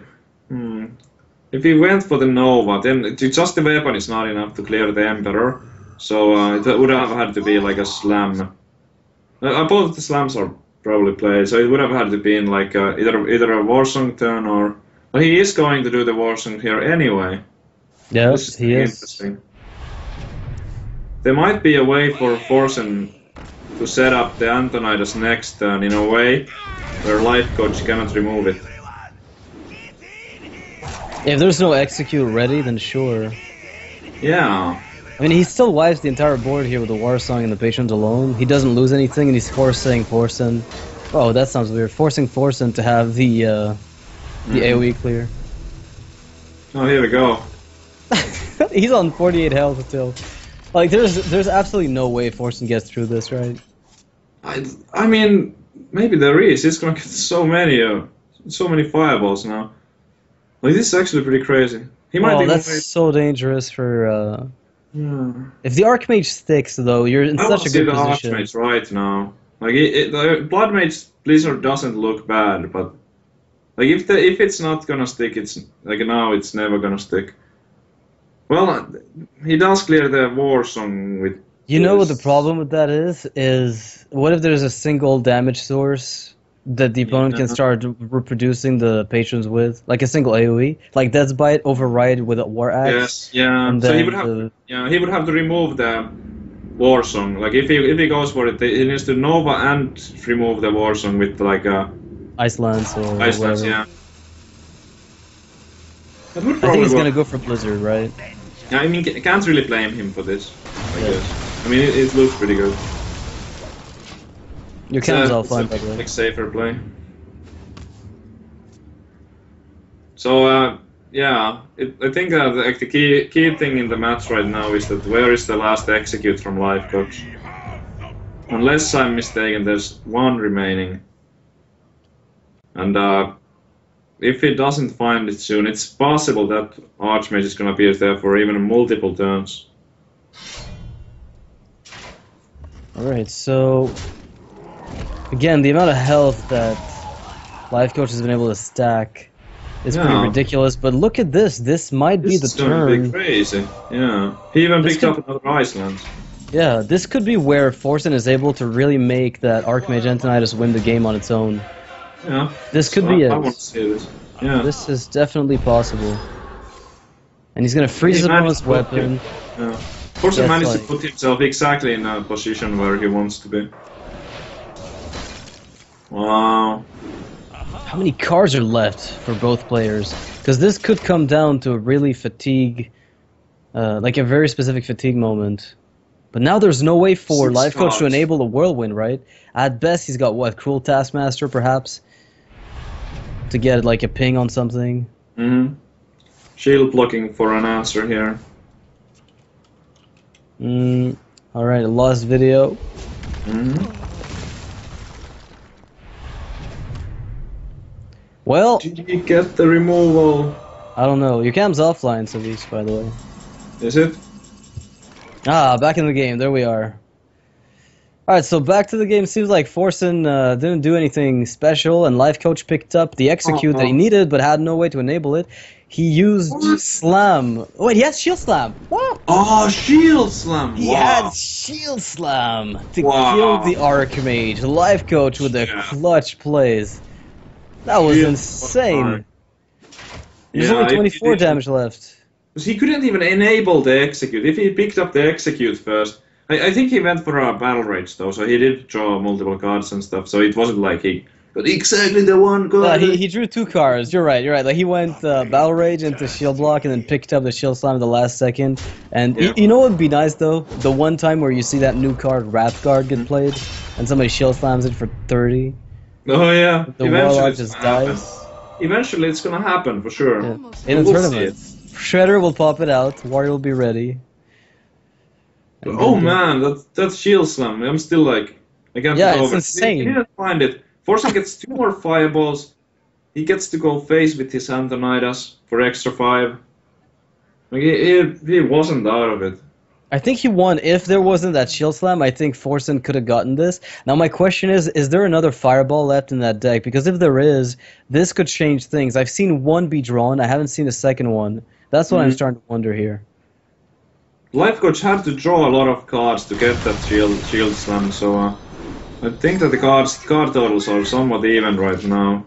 went for the Nova, then just the weapon is not enough to clear the Emperor. So it would have had to be like a slam. Both the slams are probably played, so it would have had to be in like either a Warsong turn or. Well, he is going to do the Warsong here anyway. Yes, he is. Interesting. There might be a way for Forsen to set up the Antonidas next turn in a way where life coach cannot remove it. If there's no execute ready, then sure. Yeah. I mean, he still wipes the entire board here with the Warsong and the patrons alone. He doesn't lose anything, and he's forcing Forsen. Oh, that sounds weird. Forcing Forsen to have the AoE clear. Oh, here we go. He's on 48 health still. Like, there's absolutely no way Forsen gets through this, right? I mean, maybe there is. He's gonna get so many fireballs now. Like, this is actually pretty crazy. He might. Oh, that's so dangerous for. Yeah. If the Archmage sticks, though, you're in such a good position. I want to see the Archmage right now. Like, the Blood Mage Blizzard doesn't look bad, but like if it's not gonna stick, it's like now it's never gonna stick. Well, he does clear the Warsong with. You know what the problem with that is? Is what if there's a single damage source that the opponent can start reproducing the patrons with, like a single AoE, like Death's Bite override with a War Axe. Yes, yeah. So he would have to remove the Warsong. Like if he goes for it, he needs to Nova and remove the Warsong with like a Ice Lance or Ice Lance, whatever. yeah. I think he's gonna go for Blizzard, right? Yeah, I mean, can't really blame him for this. I guess. I mean, it looks pretty good. Your cam's all fine, by the way. Like safer play. So yeah, I think like the key thing in the match right now is that where is the last execute from life coach? Unless I'm mistaken, there's one remaining, and if he doesn't find it soon, it's possible that Archmage is gonna be there for even multiple turns. Alright, so again, the amount of health that Life Coach has been able to stack is pretty ridiculous, but look at this. This might be the turn. This is crazy. Yeah. He even picked up another Iceland. Yeah, this could be where Forsen is able to really make that Archmage Antonidas win the game on its own. Yeah. This could be it. I want to see this. Yeah. This is definitely possible. And he's gonna freeze his opponent's weapon. Yeah. Forsen managed to put himself exactly in a position where he wants to be. Wow. How many cards are left for both players? Because this could come down to a really fatigue, like a very specific fatigue moment. But now there's no way for Life Coach to enable a Whirlwind, right? At best, he's got what, Cruel Taskmaster, perhaps, to get like a ping on something. Mm-hmm. Shield blocking for an answer here. Alright, a lost video. Mm-hmm. Well, did you get the removal? I don't know. Your cam's offline, Savis, by the way. Is it? Ah, back in the game. There we are. Alright, so back to the game. Seems like Forsen didn't do anything special, and Life Coach picked up the execute that he needed, but had no way to enable it. He used Slam. Wait, he has Shield Slam. What? Oh, Shield Slam. He had Shield Slam to kill the Archmage. Life Coach with the clutch plays. That was Really insane. There's Yeah, only if 24 he didn't- damage left. Because he couldn't even enable the execute. If he picked up the execute first, I think he went for a battle rage though, so he did draw multiple cards and stuff. So it wasn't like he got exactly the one card. He drew 2 cards. You're right. Like he went Battle Rage into Shield Block and then picked up the Shield Slam at the last second. And Yeah. you know what would be nice though? The one time where you see that new card Wrath Guard get played, and somebody Shield Slams it for 30. Oh yeah, The eventually Warlock it's just gonna happen. dies. Eventually it's gonna happen for sure. Yeah. Almost. In the We'll see tournament, Shredder will pop it out. Warrior will be ready. And Oh then- man, that's Shield Slam. I'm still like, I can't Yeah, get it's over it. insane. He didn't find it. Forsen gets 2 more fireballs. He gets to go face with his Antonidas for extra 5. Like, he wasn't out of it. I think he won. If there wasn't that Shield Slam, I think Forsen could have gotten this. Now my question is there another Fireball left in that deck? Because if there is, this could change things. I've seen one be drawn. I haven't seen the second one. That's what I'm starting to wonder here. Life Coach had to draw a lot of cards to get that shield Slam, so I think that the card totals are somewhat even right now.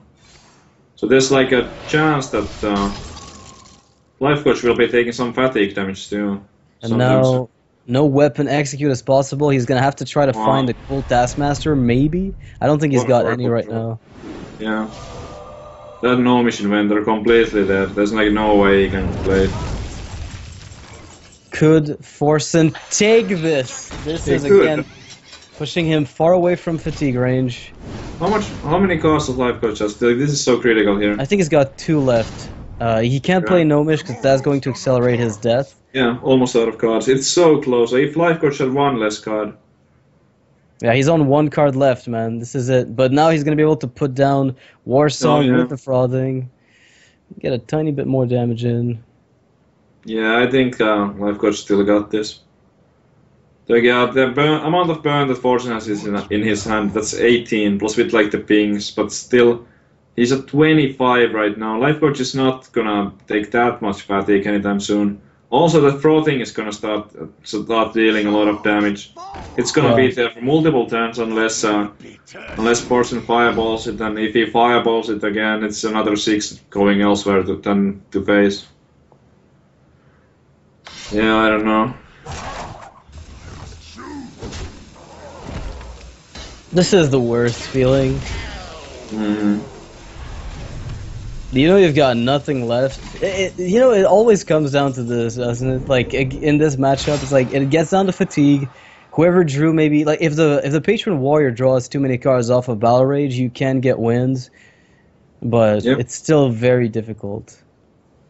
So there's like a chance that Life Coach will be taking some fatigue damage too. And sometimes. now, no weapon execute as possible. He's gonna have to try to Wow. find a cool Taskmaster, maybe. I don't think he's got any right now. Yeah. That no mission vendor completely dead. There's like no way he can play it. Could Forsen take this? This He is could. again pushing him far away from fatigue range. How many cards does Life Coach has? This is so critical here. I think he's got 2 left. He can't play Nomish because that's going to accelerate his death. Yeah, almost out of cards. It's so close. If Life Coach had 1 less card. Yeah, he's on 1 card left, man. This is it. But now he's going to be able to put down War Song yeah. with the Frothing. Get a tiny bit more damage in. Yeah, I think Life Coach still got this. So yeah, the amount of burn that Forsen has is in his hand, that's 18, plus with like the pings, but still, he's at 25 right now. Life Coach is not gonna take that much fatigue anytime soon. Also, the Frothing is gonna start dealing a lot of damage. It's gonna be there for multiple turns unless Forsen fireballs it, and if he fireballs it again, it's another 6 going elsewhere to face. Yeah, I don't know. This is the worst feeling. Mm. You know you've got nothing left. It always comes down to this, doesn't it? Like in this matchup, it's like it gets down to fatigue. Whoever drew maybe like if the Patron Warrior draws too many cards off of Battle Rage, you can get wins, but it's still very difficult.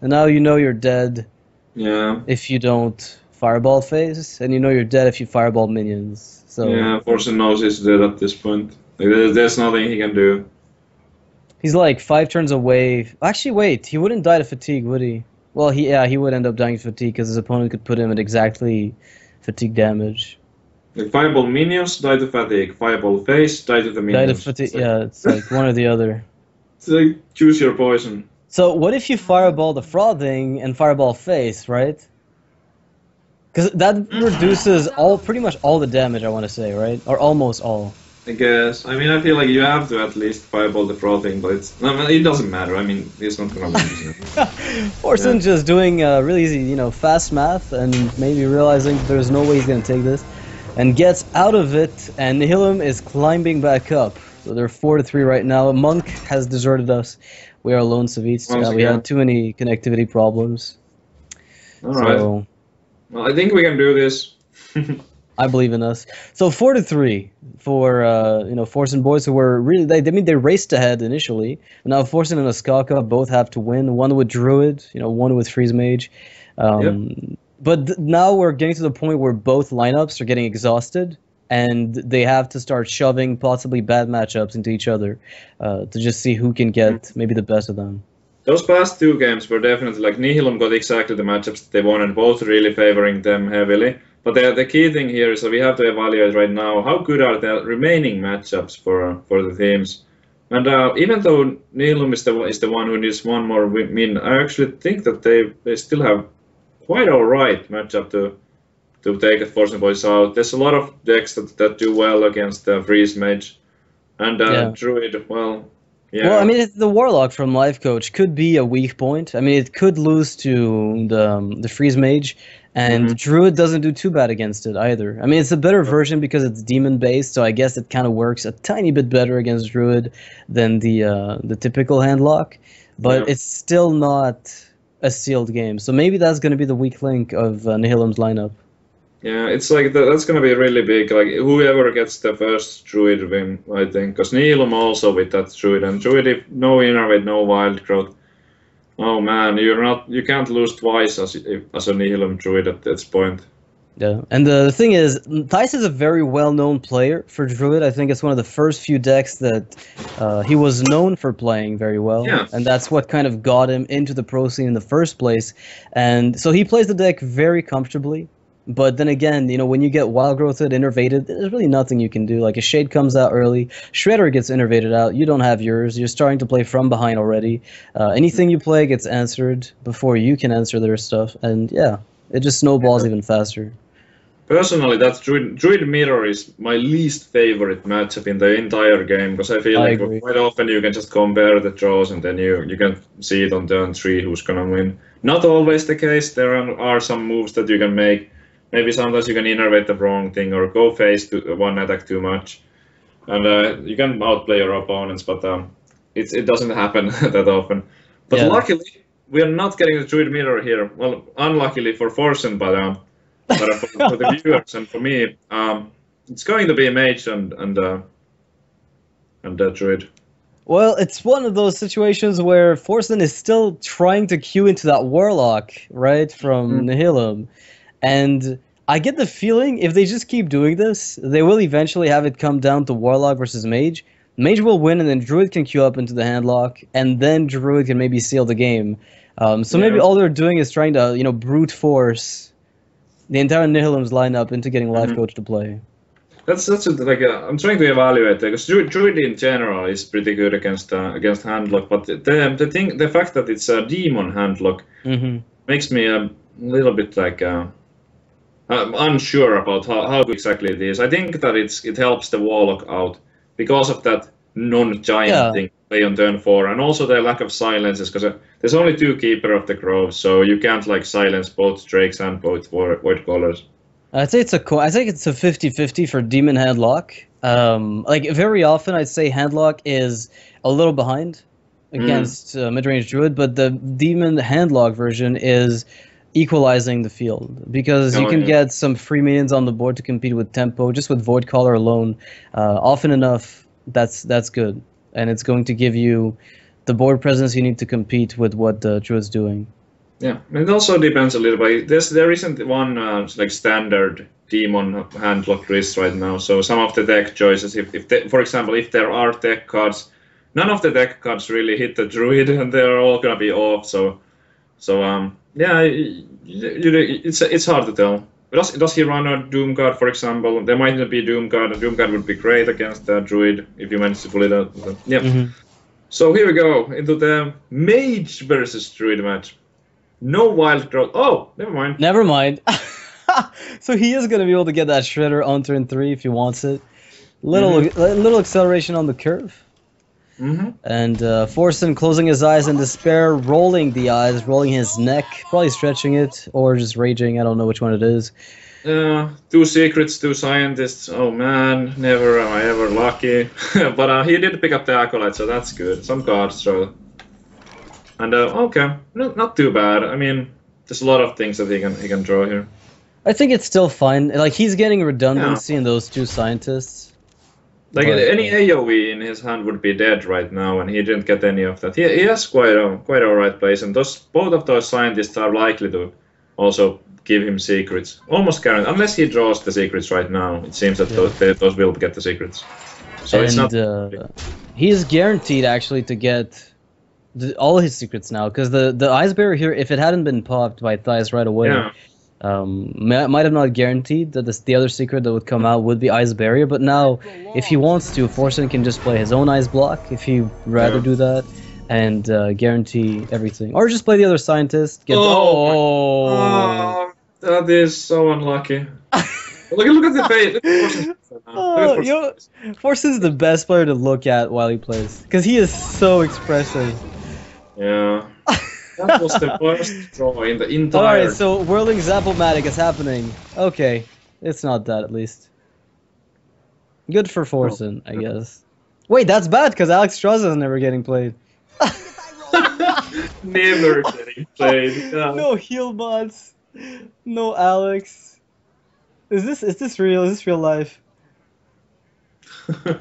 And now you know you're dead. Yeah. If you don't Fireball phase, and you know you're dead if you Fireball minions. So Yeah, Forsen knows he's dead at this point. Like, there's nothing he can do. he's like 5 turns away. Actually, wait, he wouldn't die to fatigue, would he? Well, he would end up dying to fatigue because his opponent could put him at exactly fatigue damage. Like Fireball minions, die to fatigue. Fireball face, die to the Die minions. to fatigue. Yeah, it's like one or the other. It's like, choose your poison. So what if you Fireball the Frothing and Fireball face, right? Because that reduces pretty much all the damage, I want to say, right? Or almost all. I guess. I mean, I feel like you have to at least Fireball the Frothing, but it doesn't matter. I mean, he's not gonna win. Forsen just doing really easy, fast math and maybe realizing there's no way he's going to take this. And gets out of it, and Nihilum is climbing back up. So they're 4-3 right now. Monk has deserted us. We are alone, Savits. We had too many connectivity problems. Alright. So Well, I think we can do this. I believe in us. So 4-3 for Forsenboys, who were really they raced ahead initially. Now Forsen and Askaka both have to win. One with Druid, one with Freeze Mage. But now we're getting to the point where both lineups are getting exhausted, and they have to start shoving possibly bad matchups into each other to just see who can get maybe the best of them. Those past 2 games were definitely like Nihilum got exactly the matchups that they wanted, both really favoring them heavily. But the key thing here is that we have to evaluate right now how good are the remaining matchups for the teams. And even though Nihilum is the one who needs one more win, I actually think that they still have quite alright matchup to take the Forsenboys out. There's a lot of decks that do well against Freeze Mage. And Druid, well, Yeah. Well, I mean, the Warlock from Life Coach could be a weak point. I mean, it could lose to the Freeze Mage, and Druid doesn't do too bad against it either. I mean, it's a better version because it's demon based, so I guess it kind of works a tiny bit better against Druid than the typical Handlock, but it's still not a sealed game. So maybe that's going to be the weak link of Nihilum's lineup. Yeah, it's like that's gonna be really big. Like whoever gets the first Druid win, I think, because Nihilum also with that Druid, and Druid if no Innervate, no Wild Growth. Oh man, you can't lose twice as a Nihilum Druid at this point. Yeah, and the thing is, Thijs is a very well-known player for Druid. I think it's one of the first few decks that he was known for playing very well, and that's what kind of got him into the pro scene in the first place. And so he plays the deck very comfortably. But then again, you know, when you get Wild Growthed, Innervated, there's really nothing you can do. Like, a Shade comes out early, Shredder gets Innervated out, you don't have yours, you're starting to play from behind already. Anything you play gets answered before you can answer their stuff, and yeah, it just snowballs even faster. Personally, that Druid Mirror is my least favorite matchup in the entire game, because I feel like quite often you can just compare the draws and then you can see it on turn 3 who's gonna win. Not always the case, there are some moves that you can make. Maybe sometimes you can innervate the wrong thing or go face to one attack too much, and you can outplay your opponents. But it doesn't happen that often. But luckily, we are not getting the Druid Mirror here. Well, unluckily for Forsen, but for the viewers and for me, it's going to be a Mage and Druid. Well, it's one of those situations where Forsen is still trying to queue into that Warlock, right, from Nihilum. And I get the feeling if they just keep doing this, they will eventually have it come down to Warlock versus Mage. Mage will win, and then Druid can queue up into the Handlock, and then Druid can maybe seal the game. So maybe all they're doing is trying to, you know, brute force the entire Nihilum's lineup into getting Life Coach to play. That's I'm trying to evaluate it, because Druid in general is pretty good against Handlock, but the fact that it's a demon Handlock makes me a little bit like I'm unsure about how exactly it is. I think that it helps the Warlock out because of that non-giant thing play on turn 4, and also the lack of silences, because there's only 2 Keeper of the Grove, so you can't like silence both Drakes and both Void Callers. I think it's a 50-50 for Demon Handlock. Like very often, I'd say Handlock is a little behind against mid-range Druid, but the Demon Handlock version is equalizing the field, because you can get some free minions on the board to compete with tempo just with Void Caller alone. Often enough, that's good, and it's going to give you the board presence you need to compete with what Druid's doing. Yeah, it also depends a little bit. There isn't one like standard demon Handlock list right now. So some of the deck choices, for example, if there are deck cards, none of the deck cards really hit the Druid, and they're all gonna be off. So yeah, it's hard to tell. Does he run a Doom card, for example? There might not be a Doom card. A Doom card would be great against the Druid if you manage to pull it out. Yeah. So here we go into the Mage versus Druid match. No Wild Growth. Oh, never mind. Never mind. So he is going to be able to get that Shredder on turn 3 if he wants it. Little acceleration on the curve. And Forsen closing his eyes in despair, rolling the eyes, rolling his neck, probably stretching it, or just raging. I don't know which one it is. 2 secrets, 2 scientists. Oh man, never am I ever lucky. But he did pick up the Acolyte, so that's good. Some cards, so. And okay, not too bad. I mean, there's a lot of things that he can draw here. I think it's still fine. Like, he's getting redundancy in those 2 scientists. Like, any AoE in his hand would be dead right now, and he didn't get any of that. He has quite alright plays, and both of those scientists are likely to also give him secrets. Almost guaranteed, unless he draws the secrets right now. It seems that those will get the secrets. So it's not. He is guaranteed actually to get all his secrets now, because the Ice Barrier here, if it hadn't been popped by Thijs right away. Might have not guaranteed that the other secret that would come out would be Ice Barrier, but now, if he wants to, Forsen can just play his own Ice Block if he'd rather do that, and guarantee everything. Or just play the other Scientist. Get that is so unlucky. Look at the face. Look at Forsen's face now. Oh, Look at yo, Forsen's the best player to look at while he plays, because he is so expressive. Yeah. That was the worst draw in the entire... Alright, so Whirling Zap-O-Matic is happening. Okay, it's not that at least. Good for Forsen, I guess. Wait, that's bad, because Alex Strauss is never getting played. Never getting played. Yeah. No heal bots. No Alex. Is this real? Is this real life? I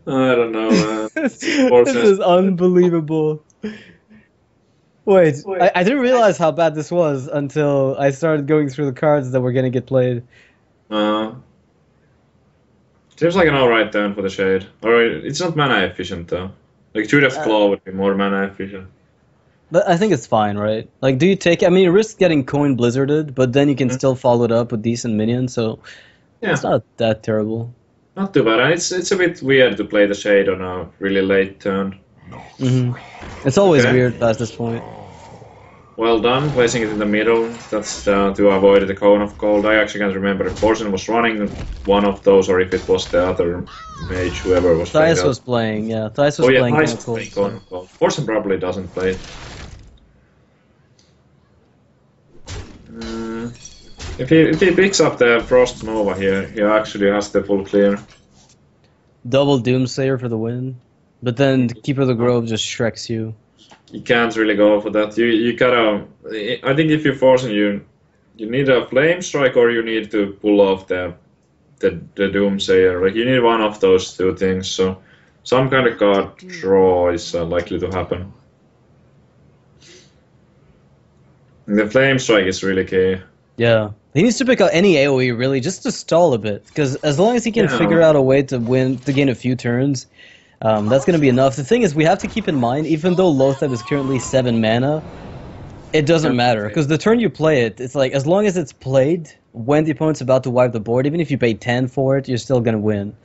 don't know, man. This is unbelievable. Wait, I didn't realize how bad this was until I started going through the cards that were gonna get played. Seems like an alright turn for the Shade. Alright, it's not mana efficient though. Like Druid of Claw would be more mana efficient. But I think it's fine, right? Like, do you take... I mean, you risk getting coin blizzarded, but then you can still follow it up with decent minions, so... Yeah. It's not that terrible. Not too bad. And it's a bit weird to play the Shade on a really late turn. It's always Okay. weird past this point. Well done, placing it in the middle. That's to avoid the Cone of Cold. I actually can't remember if Forsen was running one of those or if it was the other mage, whoever was playing. Thais was playing, yeah. Thais was Oh yeah, playing Thais Cone was of Cold. playing Cone of Cold. Forsen probably doesn't play it. If he picks up the Frost Nova here, he actually has the full clear. Double Doomsayer for the win. But then Keeper of the Grove just shreks you. You can't really go for that. You gotta... I think if you're forcing you need a Flame Strike or you need to pull off the Doomsayer. Like, you need one of those two things, so some kind of card draw is likely to happen. And the Flame Strike is really key. Yeah. He needs to pick out any AoE, really, just to stall a bit. Because as long as he can Yeah. figure out a way to gain a few turns, that's going to be enough. The thing is, we have to keep in mind, even though Lotheb is currently 7 mana, it doesn't matter. Because the turn you play it, it's like, as long as it's played, when the opponent's about to wipe the board, even if you pay 10 for it, you're still going to win.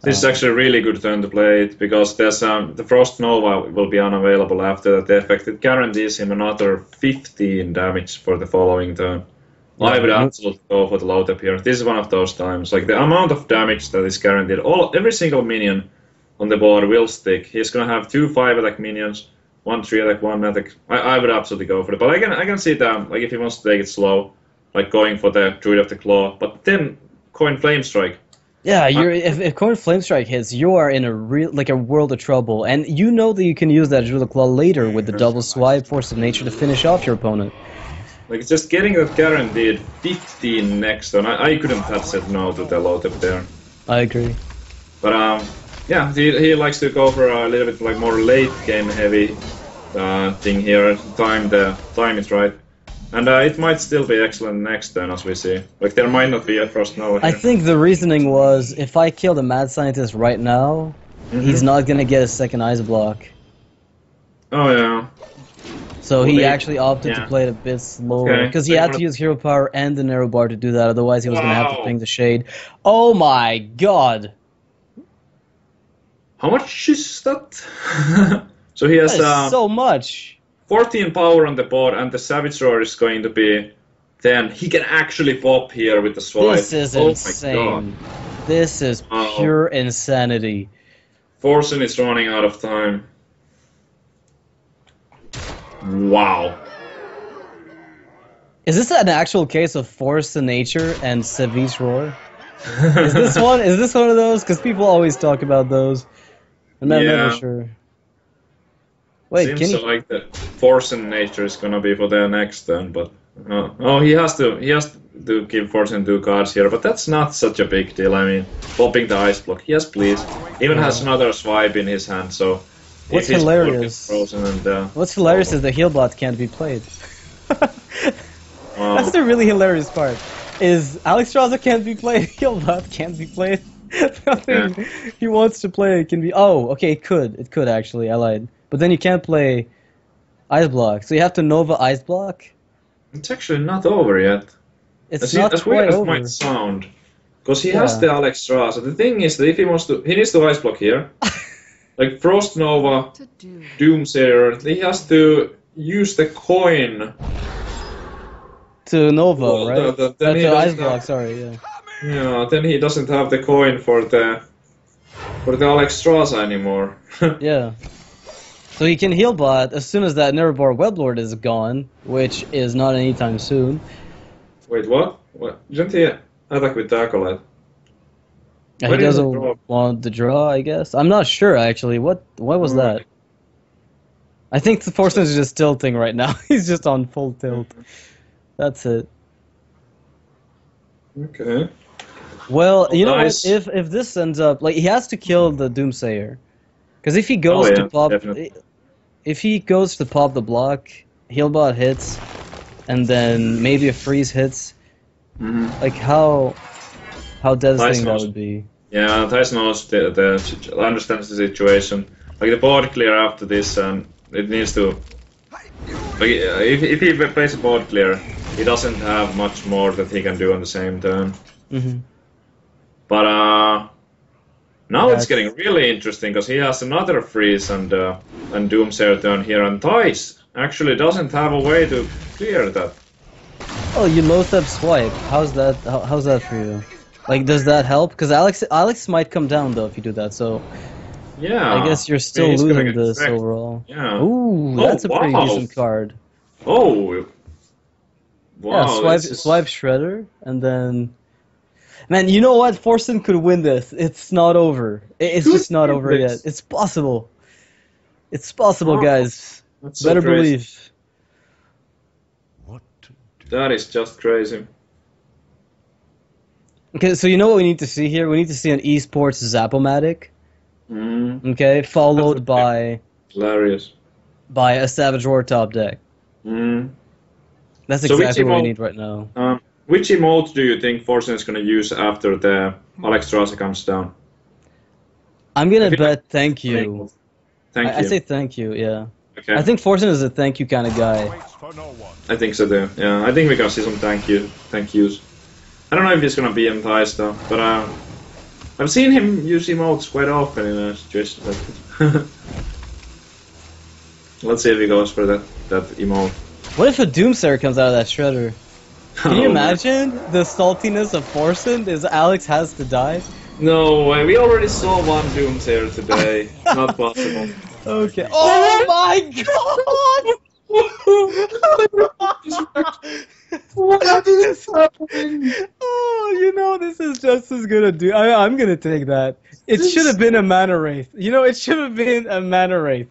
This is actually a really good turn to play it, because there's the Frost Nova will be unavailable after the effect. It guarantees him another 15 damage for the following turn. I would absolutely go for the Lotheb here. This is one of those times. Like, the amount of damage that is guaranteed, every single minion on the board will stick. He's gonna have 2 5-attack minions, 1 3-attack, 1 attack. I would absolutely go for it. But I can see that, like, if he wants to take it slow, like going for the Druid of the Claw, but then coin Flame Strike. Yeah, if Coin Flame Strike hits, you are in a world of trouble, and you know that you can use that Druid Claw later with the double swipe, Force of Nature to finish off your opponent. Like, just getting that guaranteed 15 next turn, I couldn't have said no to the Lotheb there. I agree. But yeah, he likes to go for a little bit like more late game heavy thing here. Time is right. And it might still be excellent next turn, as we see. Like, there might not be a Frost Nova here. I think the reasoning was, if I kill the Mad Scientist right now, he's not gonna get a second Ice Block. Oh yeah. So he actually opted to play it a bit slower, because he had to use Hero Power and the Narrow Bar to do that, otherwise he was gonna have to ping the Shade. Oh my god! How much is that? So he has That is so much! 14 power on the board, and the Savage Roar is going to be 10. He can actually pop here with the swipe. This is insane. My god. This is pure insanity. Forsen is running out of time. Wow. Is this an actual case of Force to Nature and Savage Roar? Is this one of those? Because people always talk about those. I'm never sure. Wait, Seems like the Forsen Nature is gonna be for their next turn, but he has to give Forsen 2 cards here, but that's not such a big deal. I mean, popping the Ice Block, yes please. Even has another swipe in his hand, so What's hilarious? What's hilarious is the heal bot can't be played. That's the really hilarious part. Is Alex Strauss can't be played, heal bot can't be played. Nothing he wants to play can be. Oh, okay, it could actually. I lied. But then you can't play Ice Block, so you have to Nova Ice Block. It's actually not over yet. It's not as quite weird as over. it might sound, because he has the Alex Strauss. The thing is that if he wants to, he needs to Ice Block here. Like Frost Nova, Doomsayer, he has to use the coin to Nova, right? Then he to Ice doesn't Block, have- sorry, yeah. Yeah, then he doesn't have the coin for the Alexstrasza anymore. Yeah. So he can heal bot as soon as that Nerebar Weblord is gone, which is not anytime soon. Wait, what? What? Didn't he attack with the Acolyte? He Why did he doesn't draw? want the draw, I guess. I'm not sure actually. What was that? I think the Forsen is just tilting right now. He's just on full tilt. That's it. Okay. Well, you know nice. what? If this ends up like he has to kill the Doomsayer, because if he goes Oh, yeah, to pop, definitely. if he goes to pop the block, Healbot hits, and then maybe a freeze hits. Like how devastating that would be. Yeah, Thijs knows understands the situation. Like the board clear after this, it needs to. Like if he plays a board clear, he doesn't have much more that he can do on the same turn. But now it's getting really interesting because he has another freeze and Doomsayer turn here, and Thijs actually doesn't have a way to clear that. Oh, you Lothab swipe. How's that? How's that for you? Like, does that help? Because Alex might come down though if you do that. So yeah, I guess you're still he's gonna losing get this wrecked. overall. Yeah. Ooh, that's a pretty wow. decent card. Oh. Wow. Yeah, this is- swipe Shredder, and then. Man, you know what? Forsen could win this. It's not over. It's Could just not win over this. yet. It's possible. It's possible, Wow. guys. That's so Better crazy. believe. What to do? That is just crazy. Okay, so you know what we need to see here? We need to see an esports Zapomatic. Okay, followed That's Hilarious. by a Savage Roar top deck. That's So which exactly what we emote- need right now. Which emote do you think Forsen is going to use after the Alexstrasza comes down? I'm gonna I feel bet thank you. Thank I you. say thank you, yeah. Okay. I think Forsen is a thank you kind of guy. Waits for no one. I think so too. Yeah, I think we're gonna see some thank yous. I don't know if he's gonna be in ties though, but I've seen him use emotes quite often in a situation like this. Let's see if he goes for that emote. What if a Doomsayer comes out of that Shredder? Can you Oh, imagine the saltiness of Forsen? Is Alex has to die? No way. We already saw one Doomsayer today. Not possible. Okay. Oh my god! What is happening? Oh, you know this is just as good a do. I'm gonna take that. It should have been a Mana Wraith. You know, it should have been a Mana Wraith.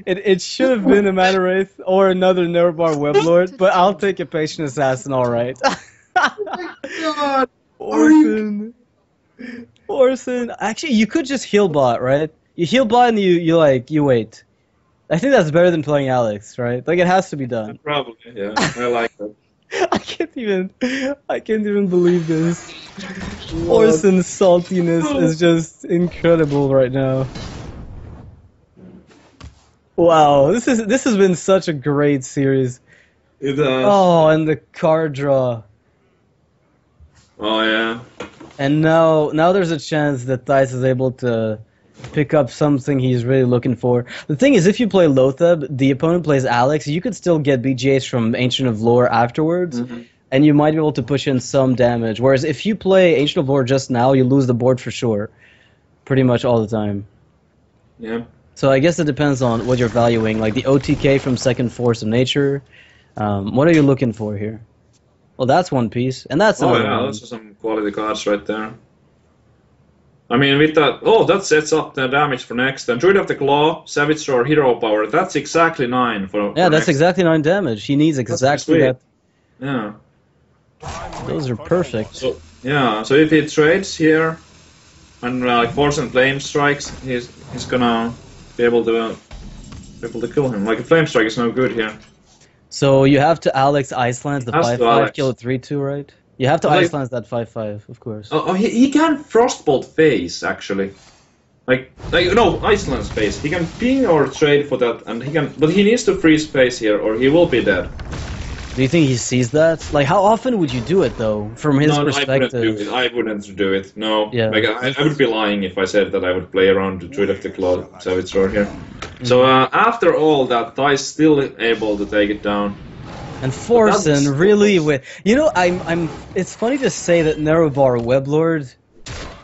It should have been a Mana Wraith or another Nerebar Weblord, but I'll take a Patient Assassin, alright. God. Forsen. Actually, you could just heal bot, right? You heal bot and you wait. I think that's better than playing Alex, right? Like, it has to be done. Probably, yeah. I like that. I can't even believe this. Forsen's saltiness is just incredible right now. Wow, this has been such a great series. It does. Oh, and the card draw. Oh yeah. And now there's a chance that Thijs is able to pick up something he's really looking for. The thing is, if you play Lothab, the opponent plays Alex, you could still get BGH from Ancient of Lore afterwards, and you might be able to push in some damage. Whereas if you play Ancient of Lore just now, you lose the board for sure. Pretty much all the time. Yeah. So I guess it depends on what you're valuing, like the OTK from Second Force of Nature. What are you looking for here? Well, that's one piece, and that's Oh another yeah, one. those are some quality cards right there. I mean, with that, that sets up the damage for next. And Druid of the Claw, Savage Roar, Hero Power. That's exactly 9 for. Yeah, for that's next. exactly 9 damage. He needs exactly sweet. that. Yeah. Those are perfect. So yeah, so if he trades here, and like Force and Flame strikes, he's gonna be able to kill him. Like a Flame Strike is no good here. So you have to Alex Icelands the Has to 5/5, Alex. kill a 3/2, right? You have to Like- Icelands that 5/5, of course. Oh, he can Frostbolt face actually. Like no, Iceland's face. He can ping or trade for that, and but he needs to freeze face here, or he will be dead. Do you think he sees that? Like, how often would you do it, though, from his No, perspective? I wouldn't do it. No. Yeah. Like I would be lying if I said that I would play around the Druid of the Claw Savage Roar here. So after all that, Thijs still able to take it down. And Forsen really with I'm it's funny to say that Nerobar Weblord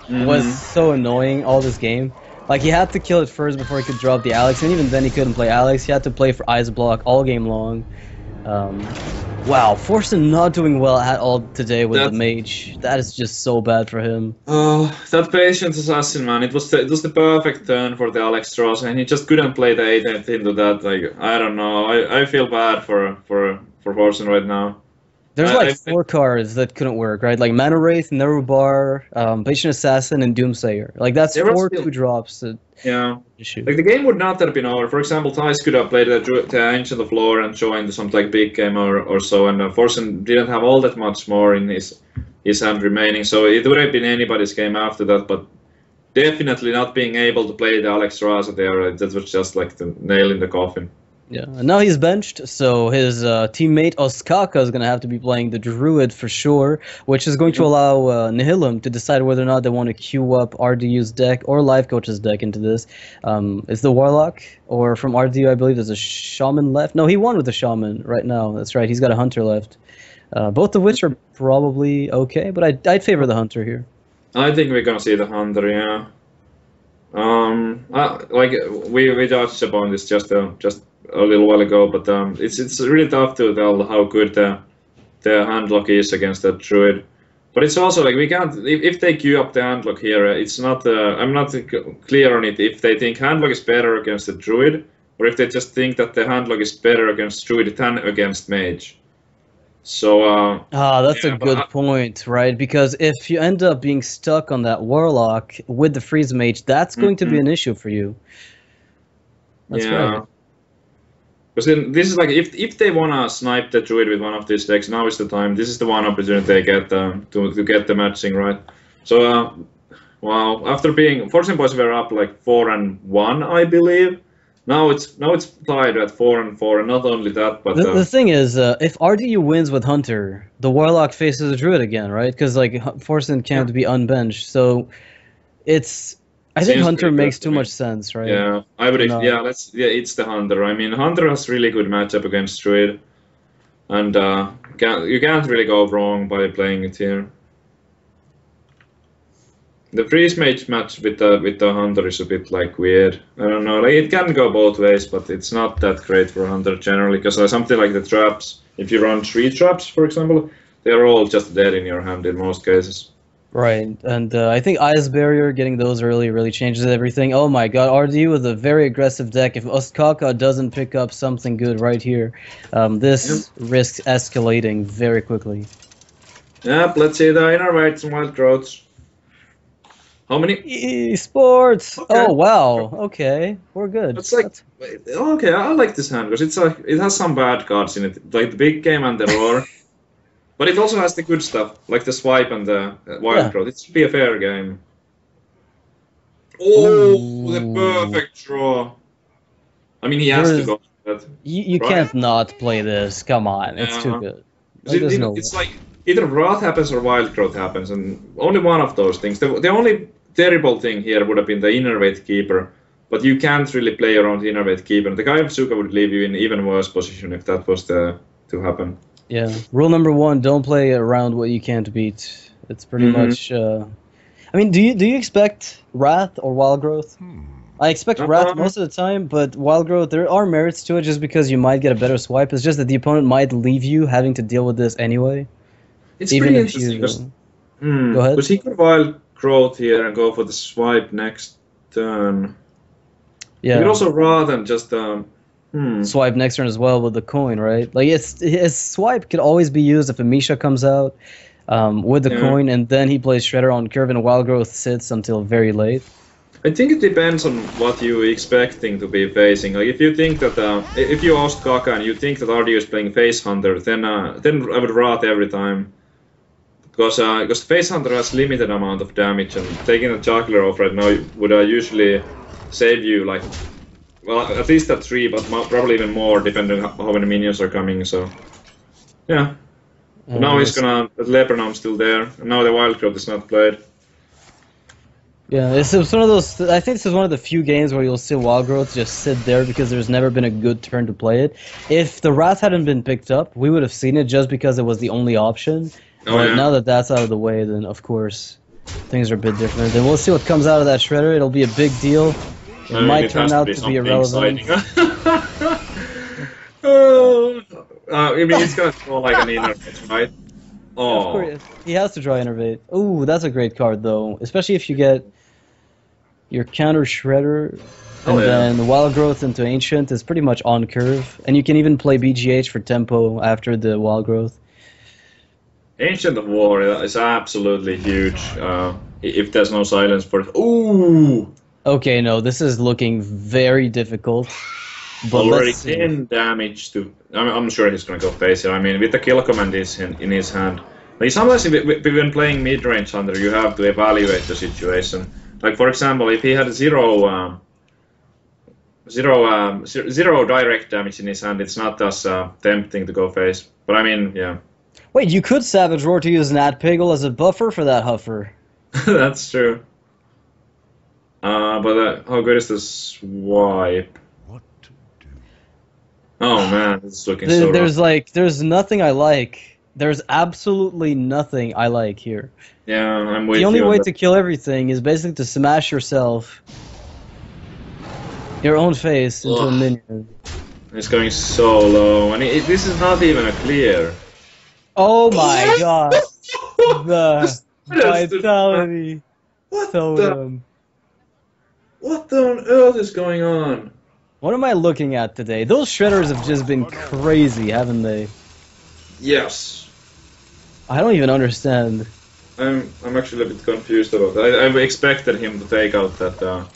was so annoying all this game. Like he had to kill it first before he could drop the Alex, and even then he couldn't play Alex. He had to play for Ice Block all game long. Wow, Forsen not doing well at all today with the Mage. That is just so bad for him. Oh, that patient assassin, man! It was the perfect turn for the Alex draws, and he just couldn't play the 8th into that. Like I don't know, I feel bad for Forsen right now. There's like 4 cards that couldn't work, right? Like Mana Wraith, Nerobar, Patient Assassin, and Doomsayer. Like that's 4 2-drops. Yeah. Like the game would not have been over. For example, Thijs could have played the Ancient of Lore and joined some like big game or so, and Forsen didn't have all that much more in his hand remaining, so it would have been anybody's game after that. But definitely not being able to play the Alex Raza there, that was just like the nail in the coffin. Yeah, and now he's benched, so his teammate Oskaka is going to have to be playing the Druid for sure, which is going to allow Nihilum to decide whether or not they want to queue up RDU's deck or Life Coach's deck into this. It's the Warlock, or from RDU I believe there's a Shaman left. No, he won with the Shaman right now, that's right, he's got a Hunter left. Both of which are probably okay, but I'd favor the Hunter here. I think we're going to see the Hunter, yeah. Like we touched upon this just a little while ago, but it's really tough to tell how good the Handlock is against that Druid. But it's also like we can't, if they queue up the Handlock here, it's not. I'm not clear on it if they think Handlock is better against the Druid, or if they just think that the Handlock is better against Druid than against Mage. So that's a good point, right? Because if you end up being stuck on that Warlock with the Freeze Mage, that's going to be an issue for you. That's right. Because then this is like if they wanna snipe the Druid with one of these decks, now is the time. This is the one opportunity they get to get the matching right. So wow, after being Forsenboys were up like 4-1, I believe. Now it's tied at 4-4, and not only that, but the thing is, if RDU wins with Hunter, the Warlock faces the Druid again, right? Because like Forsen can't be unbenched, so it's. I think Hunter makes too much sense, right? Yeah, I would. Yeah, it's the Hunter. I mean, Hunter has really good matchup against Druid, and you can't really go wrong by playing it here. The Freeze Mage match with the Hunter is a bit like weird. I don't know. Like it can go both ways, but it's not that great for Hunter generally. Because something like the traps, if you run 3 traps, for example, they are all just dead in your hand in most cases. Right, and I think Ice Barrier, getting those early really changes everything. Oh my god, RDU with a very aggressive deck. If Oskaka doesn't pick up something good right here, this risks escalating very quickly. Yep, let's see the Innervates and Wild Growths. How many? Esports! Okay. Oh wow, okay, we're good. It's like, okay, I like this hand, because it's like, it has some bad cards in it, like the big game and the roar. But it also has the good stuff, like the swipe and the wild growth. It should be a fair game. Oh, the perfect draw. I mean, he has to go. But, you can't not play this. Come on, it's too good. Like, it's like either Wrath happens or wild growth happens, and only one of those things. The only terrible thing here would have been the Innervate Keeper, but you can't really play around the Innervate Keeper. The guy of Suka would leave you in even worse position if that was to happen. Yeah, rule number 1: don't play around what you can't beat. It's pretty much. I mean, do you expect Wrath or Wild Growth? I expect Wrath most of the time, but Wild Growth, there are merits to it just because you might get a better swipe. It's just that the opponent might leave you having to deal with this anyway. It's pretty interesting. Go ahead. Because he could Wild Growth here and go for the swipe next turn. Yeah. You could also Wrath and just. Swipe next turn as well with the coin, right? Like his swipe could always be used if a Misha comes out with the coin, and then he plays Shredder on curve, and Wild Growth sits until very late. I think it depends on what you're expecting to be facing. Like if you think that if you ask Kaka and you think that RDU is playing Face Hunter, then I would Wrath every time, because Face Hunter has limited amount of damage, and taking a Juggler off right now would usually save you like. Well, at least at 3, but probably even more, depending on how many minions are coming, so... Yeah. Now he's gonna... The Lepernom's still there, and now the Wild Growth is not played. Yeah, it's one of those. I think this is one of the few games where you'll see Wild Growth just sit there because there's never been a good turn to play it. If the Wrath hadn't been picked up, we would have seen it just because it was the only option. Oh, But yeah. now that that's out of the way, then of course things are a bit different. Then we'll see what comes out of that Shredder. It'll be a big deal. It might turn out to be irrelevant. I mean, it's gonna throw like an innervate, right? Of Oh, course, he has to draw Innervate. Ooh, that's a great card though, especially if you get your counter Shredder and Oh, yeah. then the Wild Growth into Ancient is pretty much on curve, and you can even play BGH for tempo after the Wild Growth. Ancient of War is absolutely huge. If there's no silence for it. Ooh! Okay, no, this is looking very difficult. But Already let's see. 10 damage to. I'm sure he's gonna go face here. I mean, with the kill command in his hand. Like sometimes, when playing mid range hunter, you have to evaluate the situation. Like for example, if he had zero direct damage in his hand, it's not as tempting to go face. But I mean, yeah, Wait, you could Savage Roar to use Nat Piggle as a buffer for that Huffer. that's true. But how good is the swipe? What to do? Oh man, this is looking so rough. There's nothing I like. There's absolutely nothing I like here. Yeah, I'm with The only you on way that. to kill everything is basically to smash yourself, your own face, into a Ugh. minion. It's going so low, and this is not even a clear. Oh my god! The That's the- vitality What the? totem. What on earth is going on? What am I looking at today? Those shredders have just been crazy, haven't they? Yes, I don't even understand. I'm actually a bit confused about that. I expected him to take out that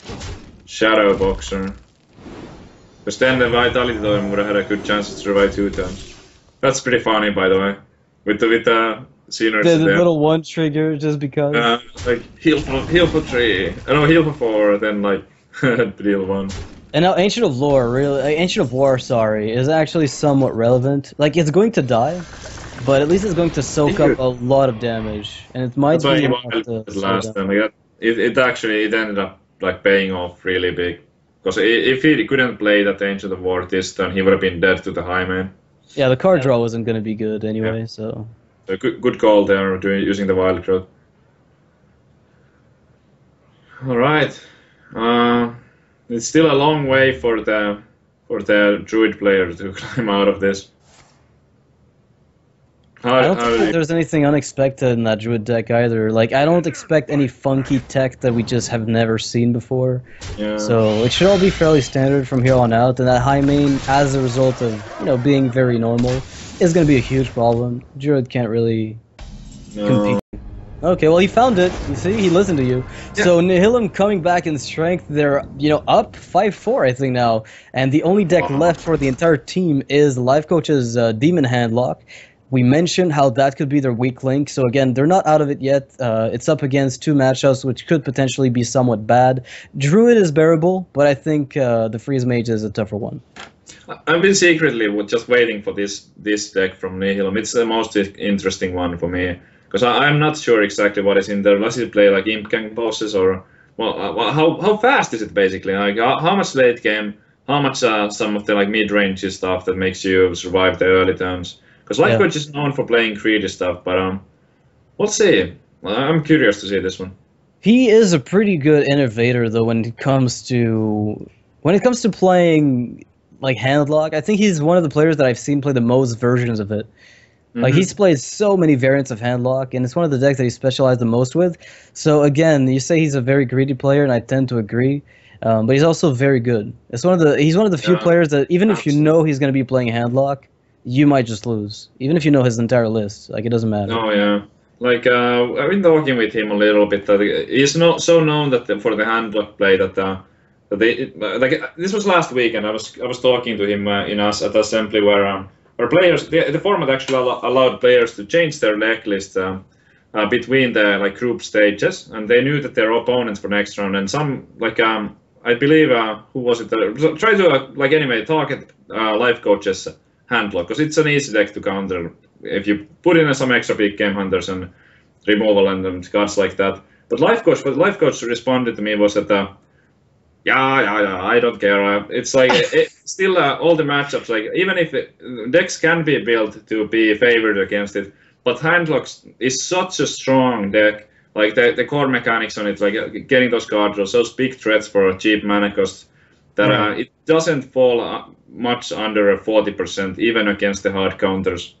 shadow boxer, because then the vitality totem would have had a good chance to survive 2 turns. That's pretty funny, by the way, with the scenery The there. little one trigger just because. Like heal for 3, no, heal for 4, then like deal 1. And now Ancient of War, sorry, is actually somewhat relevant. Like, it's going to die, but at least it's going to soak up a lot of damage, and it might That's why be he enough wanted to it slow last down. time. Like that, it ended up like paying off really big. Because if he couldn't play that Ancient of War this turn, he would have been dead to the high man. Yeah, the card draw wasn't going to be good anyway, so... So good call there, using the Wild Growth. All right. It's still a long way for the Druid player to climb out of this. I don't think there's anything unexpected in that Druid deck either. Like, I don't expect any funky tech that we just have never seen before. Yeah. So it should all be fairly standard from here on out, and that high main, as a result of, being very normal, is going to be a huge problem. Druid can't really compete. Okay, well, he found it. You see, he listened to you. Yeah. So Nihilum coming back in strength, they're, up 5-4, I think, now. And the only deck left for the entire team is Life Coach's Demon Handlock. We mentioned how that could be their weak link, so again, they're not out of it yet. It's up against 2 matchups, which could potentially be somewhat bad. Druid is bearable, but I think the Freeze Mage is a tougher one. I've been secretly just waiting for this deck from Nihilum. It's the most interesting one for me. Because I'm not sure exactly what is in there. Does it play like Imp Gang bosses, or how fast is it basically? Like how much late game? How much some of the like mid range stuff that makes you survive the early turns? Because Life Coach is known for playing greedy stuff, but we'll see. I'm curious to see this one. He is a pretty good innovator though when it comes to playing like Handlock. I think he's one of the players that I've seen play the most versions of it. Like, he's played so many variants of Handlock, and it's one of the decks that he specialized the most with. So, again, you say he's a very greedy player, and I tend to agree. But he's also very good. He's one of the few players that, even if you know he's going to be playing Handlock, you might just lose. Even if you know his entire list. Like, it doesn't matter. Oh, yeah. Like, I've been talking with him a little bit. He's not so known that for the Handlock play that this was last week, and I was talking to him at Assembly where players, the format actually allowed players to change their deck list between the group stages, and they knew that their opponents for next round, and some I believe who was it? Try to anyway target Life Coach's Handlock, because it's an easy deck to counter if you put in some extra big game hunters and removal and cards like that. But what life coach responded to me was that, yeah, I don't care. It's like still all the matchups, like even if decks can be built to be favored against it, but Handlock is such a strong deck. Like the core mechanics on it, like getting those card draws, those big threats for a cheap mana cost, that it doesn't fall much under a 40%, even against the hard counters.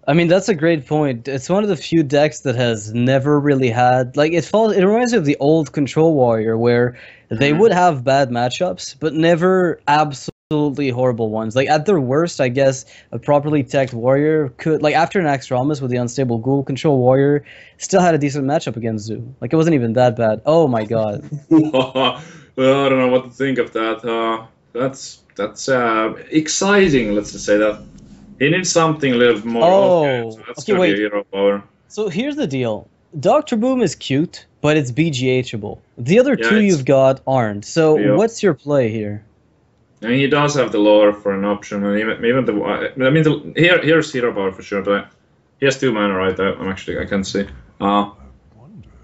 I mean, that's a great point. It's one of the few decks that has never really had, like, it reminds me of the old Control Warrior, where they would have bad matchups, but never absolutely horrible ones. Like, at their worst, I guess, a properly teched Warrior could, like, after an Axtromus with the Unstable Ghoul, Control Warrior still had a decent matchup against Zoo. Like, it wasn't even that bad. Oh my god. Well, I don't know what to think of that. That's exciting, let's just say that. He needs something a little more. Oh, so that's okay, wait. Hero power. So here's the deal. Dr. Boom is cute, but it's BGHable. The other two it's- you've got aren't. So Yeah. what's your play here? I mean, he does have the lore for an option, and even the. I mean, here's hero power for sure, but he has 2 mana, right? I can see.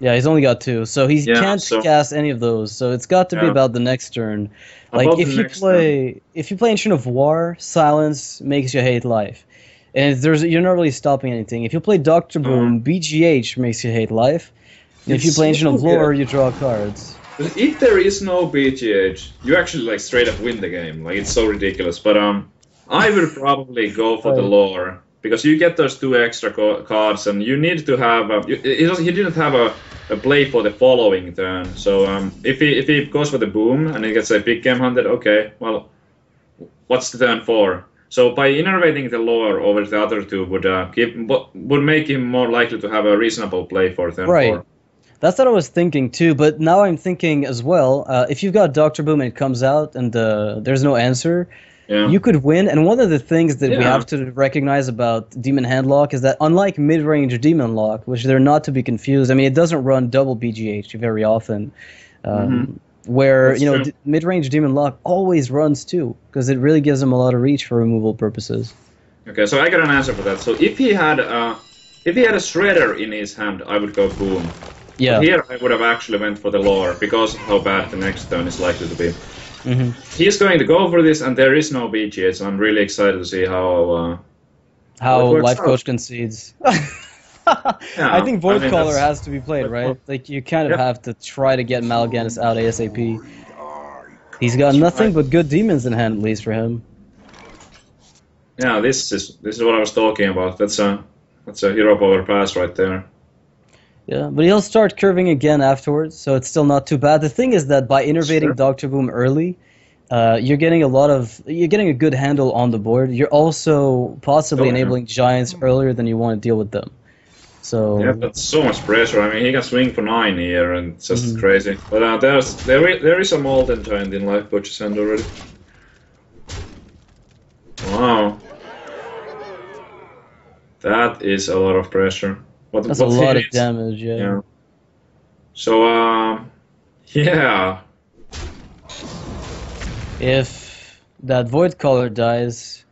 Yeah, he's only got 2, so he Yeah, can't so- cast any of those. So it's got to be Yeah. about the next turn. Like About if the you next play Ancient of War, Silence makes you hate life, and you're not really stopping anything. If you play Doctor Boom, BGH makes you hate life. And if you It's play Ancient of so Lore, good. you draw cards. If there is no BGH, you actually like straight up win the game. Like it's so ridiculous. But I will probably go for the lore because you get those 2 extra cards, and you need to have. He didn't have a play for the following turn. So if he goes for the boom and he gets a big game hunted, okay, well, what's the turn for? So by innervating the lore over the other 2 would make him more likely to have a reasonable play for turn 4. That's what I was thinking too, but now I'm thinking as well, if you've got Dr. Boom and it comes out and there's no answer, you could win. And one of the things that we have to recognize about Demon Handlock is that unlike mid-range Demon Lock, which they're not to be confused, I mean, it doesn't run double BGH very often, where, That's true. mid-range Demon Lock always runs 2, because it really gives them a lot of reach for removal purposes. Okay, so I got an answer for that. So if he had a Shredder in his hand, I would go boom. Yeah. But here I would have actually went for the lore because of how bad the next turn is likely to be. He's going to go for this, and there is no BGH, so I'm really excited to see how it works Life out. Coach concedes. I think Void Caller has to be played, right? Like, you kind of have to try to get Malygos out ASAP. He's got nothing but good demons in hand, at least for him. Yeah, this is what I was talking about. That's a hero power pass right there. Yeah, but he'll start curving again afterwards, so it's still not too bad. The thing is that by innervating Dr. Boom early, you're getting a good handle on the board. You're also possibly enabling giants earlier than you want to deal with them. So yeah, that's so much pressure. I mean, he can swing for 9 here, and it's just crazy. But there is a Molten Giant in Life Coach's hand already. Wow, that is a lot of pressure. That's a lot of damage, yeah. So, yeah. If that Void Caller dies...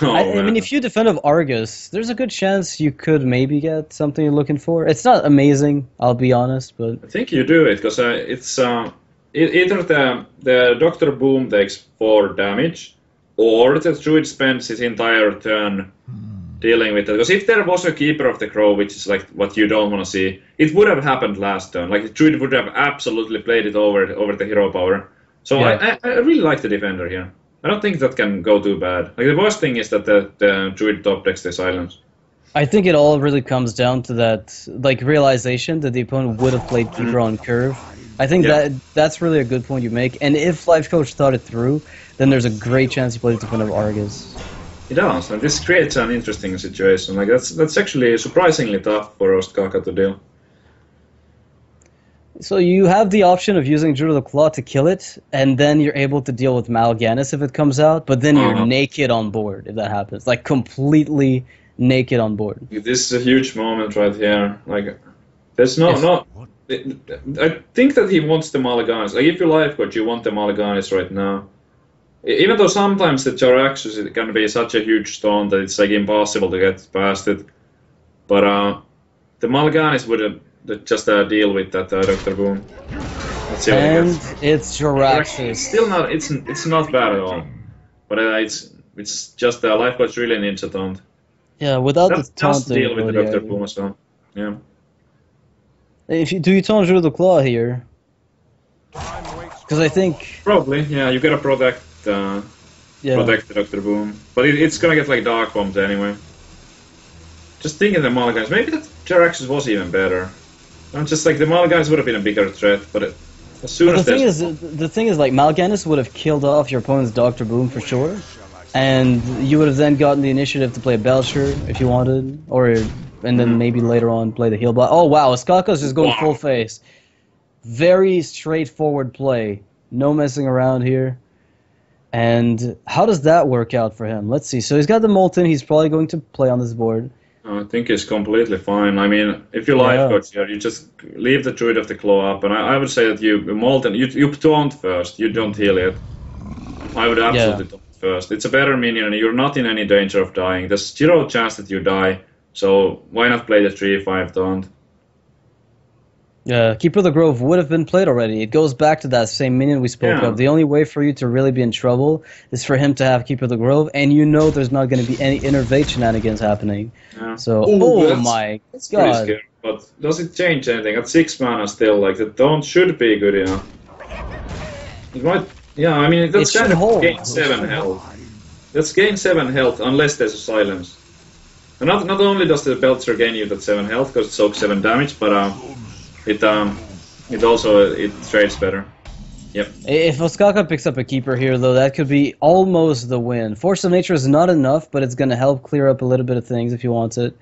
I mean, if you defend of Argus, there's a good chance you could maybe get something you're looking for. It's not amazing, I'll be honest, but... I think you do it, because it's either the Dr. Boom takes 4 damage, or the Druid spends his entire turn dealing with it. Because if there was a Keeper of the Crow, which is like what you don't want to see, it would have happened last turn. Like, the Druid would have absolutely played it over the hero power. So I really like the Defender here. I don't think that can go too bad. Like, the worst thing is that the Druid top decks the Silence. I think it all really comes down to that, like, realization that the opponent would have played Keeper on curve. I think that's really a good point you make. And if Life Coach thought it through, then there's a great chance he plays defend of Argus. It does, and this creates an interesting situation. Like, that's actually surprisingly tough for Ostkaka to deal. So you have the option of using Druid of the Claw to kill it, and then you're able to deal with Malygos if it comes out, but then you're naked on board if that happens. Like, completely naked on board. This is a huge moment right here. Like, there's no... I think that he wants the Malygos. Like, if you Life Coach, you want the Malygos right now. Even though sometimes the Jaraxxus can be such a huge stone that it's like impossible to get past it. But the Malygos just deal with that Dr. Boom. Let's see what he And gets. it's It's Jiraxis. still not. It's not bad at all. But it's just life coach really needs a taunt. Yeah, without That the does taunting deal with the ability, Dr. Boom as well. Yeah. If you do you taunt Druid the Claw here? Because I think Probably. Yeah. You gotta protect. yeah. Protect the Dr. Boom. But it's gonna get like Dark Bombed anyway. Just thinking the Malygos, maybe that Jiraxis was even better. I'm just like, the Malygos would have been a bigger threat, but as soon But as the thing is, like, Mal'Ganis would have killed off your opponent's Dr. Boom for sure, and you would have then gotten the initiative to play Belcher if you wanted, and then maybe later on play the heal block. Oh wow, Skakos is going full face. Very straightforward play, no messing around here. And how does that work out for him? Let's see. So he's got the Molten. He's probably going to play on this board. I think it's completely fine. I mean, if you life coach here, you just leave the Druid of the Claw up, and I would say that you Molten, you taunt first, you don't heal it. I would absolutely taunt first. It's a better minion, and you're not in any danger of dying. There's 0 chance that you die, so why not play the 3/5 taunt? Yeah, Keeper of the Grove would have been played already. It goes back to that same minion we spoke of. The only way for you to really be in trouble is for him to have Keeper of the Grove, and you know there's not going to be any Innervate shenanigans happening. Yeah. So, my that's pretty god. scary. But does it change anything? At 6 mana still, like, the taunt should be good enough. It might, yeah, I mean, that's kind of gain 7 health. That's gain 7 health, unless there's a silence. And not only does the Belcher gain you that 7 health, because it soaks 7 damage, but it also trades better. Yep. If Oskaka picks up a Keeper here, though, that could be almost the win. Force of Nature is not enough, but it's going to help clear up a little bit of things if he wants it.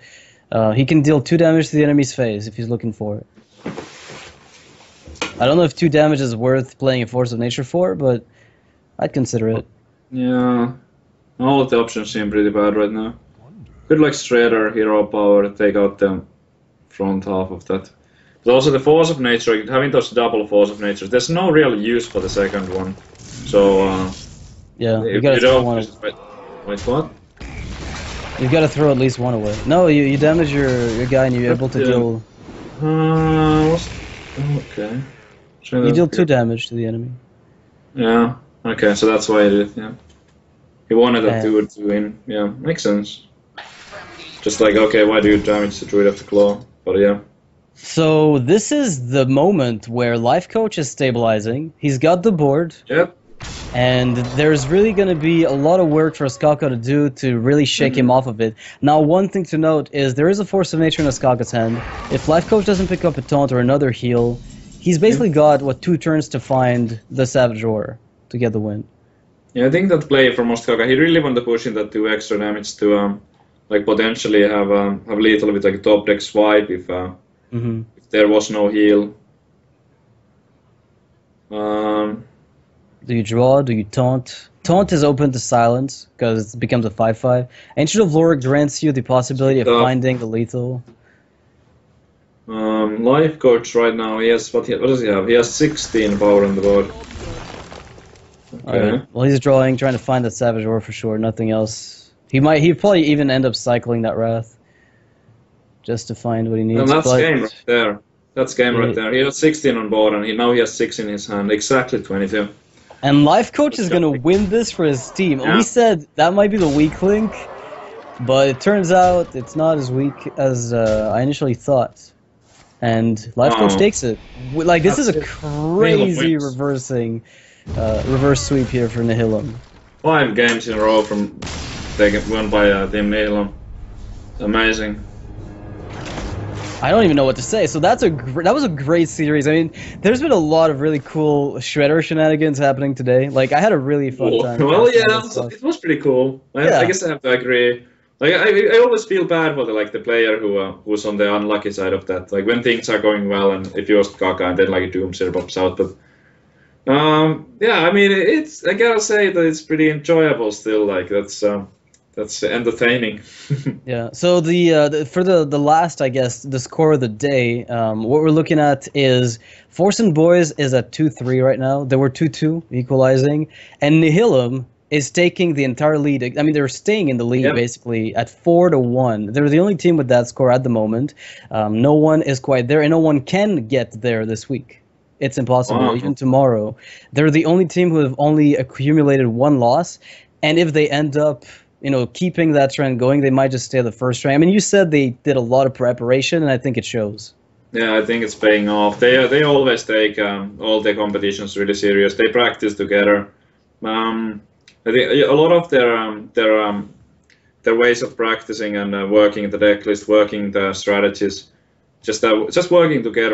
He can deal 2 damage to the enemy's face if he's looking for it. I don't know if 2 damage is worth playing a Force of Nature for, but I'd consider it. Yeah. All of the options seem pretty bad right now. Could like Shredder, Hero Power, take out the front half of that. But also the Force of Nature, having those double Force of Nature, there's no real use for the second one. So, yeah, you if gotta you throw don't one. Wait, what? You've got to throw at least one away. No, you damage your guy and you're able to deal... Okay. You deal 2 damage to the enemy. Yeah, okay, so that's why he did, yeah. He wanted a Druid to win, yeah, makes sense. Just like, okay, why do you damage the Druid of the Claw? But yeah. So this is the moment where Life Coach is stabilizing. He's got the board. Yep. And there's really going to be a lot of work for Skaka to do to really shake him off of it. Now, one thing to note is there is a Force of Nature in Skaka's hand. If Life Coach doesn't pick up a taunt or another heal, he's basically got, 2 turns to find the Savage Roar to get the win. Yeah, I think that play from Skaka, he really wanted to push in that 2 extra damage to like potentially have lethal with like a top deck swipe if there was no heal. Do you draw? Do you taunt? Taunt is open to silence because it becomes a 5/5. Ancient of Lorik grants you the possibility of finding the lethal. Life Coach right now, he has what does he have? He has 16 power on the board. Okay. Alright. Well, he's drawing, trying to find that Savage Roar for sure. Nothing else. He'd probably even end up cycling that Wrath just to find what he needs. And that's game right there. That's game right there. He has 16 on board, and now he has 6 in his hand. Exactly 22. And Life Coach is going to win this for his team. Yeah. We said that might be the weak link, but it turns out it's not as weak as I initially thought. And Life Coach takes it. Like, this is a crazy reverse sweep here for Nihilum. 5 games in a row from taken won by Team Nihilum. Amazing. I don't even know what to say. So that was a great series. I mean, there's been a lot of really cool Shredder shenanigans happening today. Like, I had a really fun time. Well, yeah, it was pretty cool. I guess I have to agree. Like, I always feel bad for the player who's on the unlucky side of that. Like, when things are going well, and if you're Kaka and then like a Doomsayer pops out, but yeah, I mean, I gotta say that it's pretty enjoyable still. Like, that's entertaining. Yeah. So for the last, I guess, the score of the day, what we're looking at is Forsenboys is at 2-3 right now. There were 2-2 equalizing, and Nihilum is taking the entire lead. I mean, they're staying in the lead Yep. basically at 4-1. They're the only team with that score at the moment. No one is quite there, and no one can get there this week. It's impossible. Wow. Even tomorrow, they're the only team who have only accumulated one loss. And if they end up, keeping that trend going, they might just stay the first rank. I mean, you said they did a lot of preparation, and I think it shows. Yeah, I think it's paying off. They always take all their competitions really serious. They practice together. I think a lot of their ways of practicing and working the deck list, working the strategies, just working together.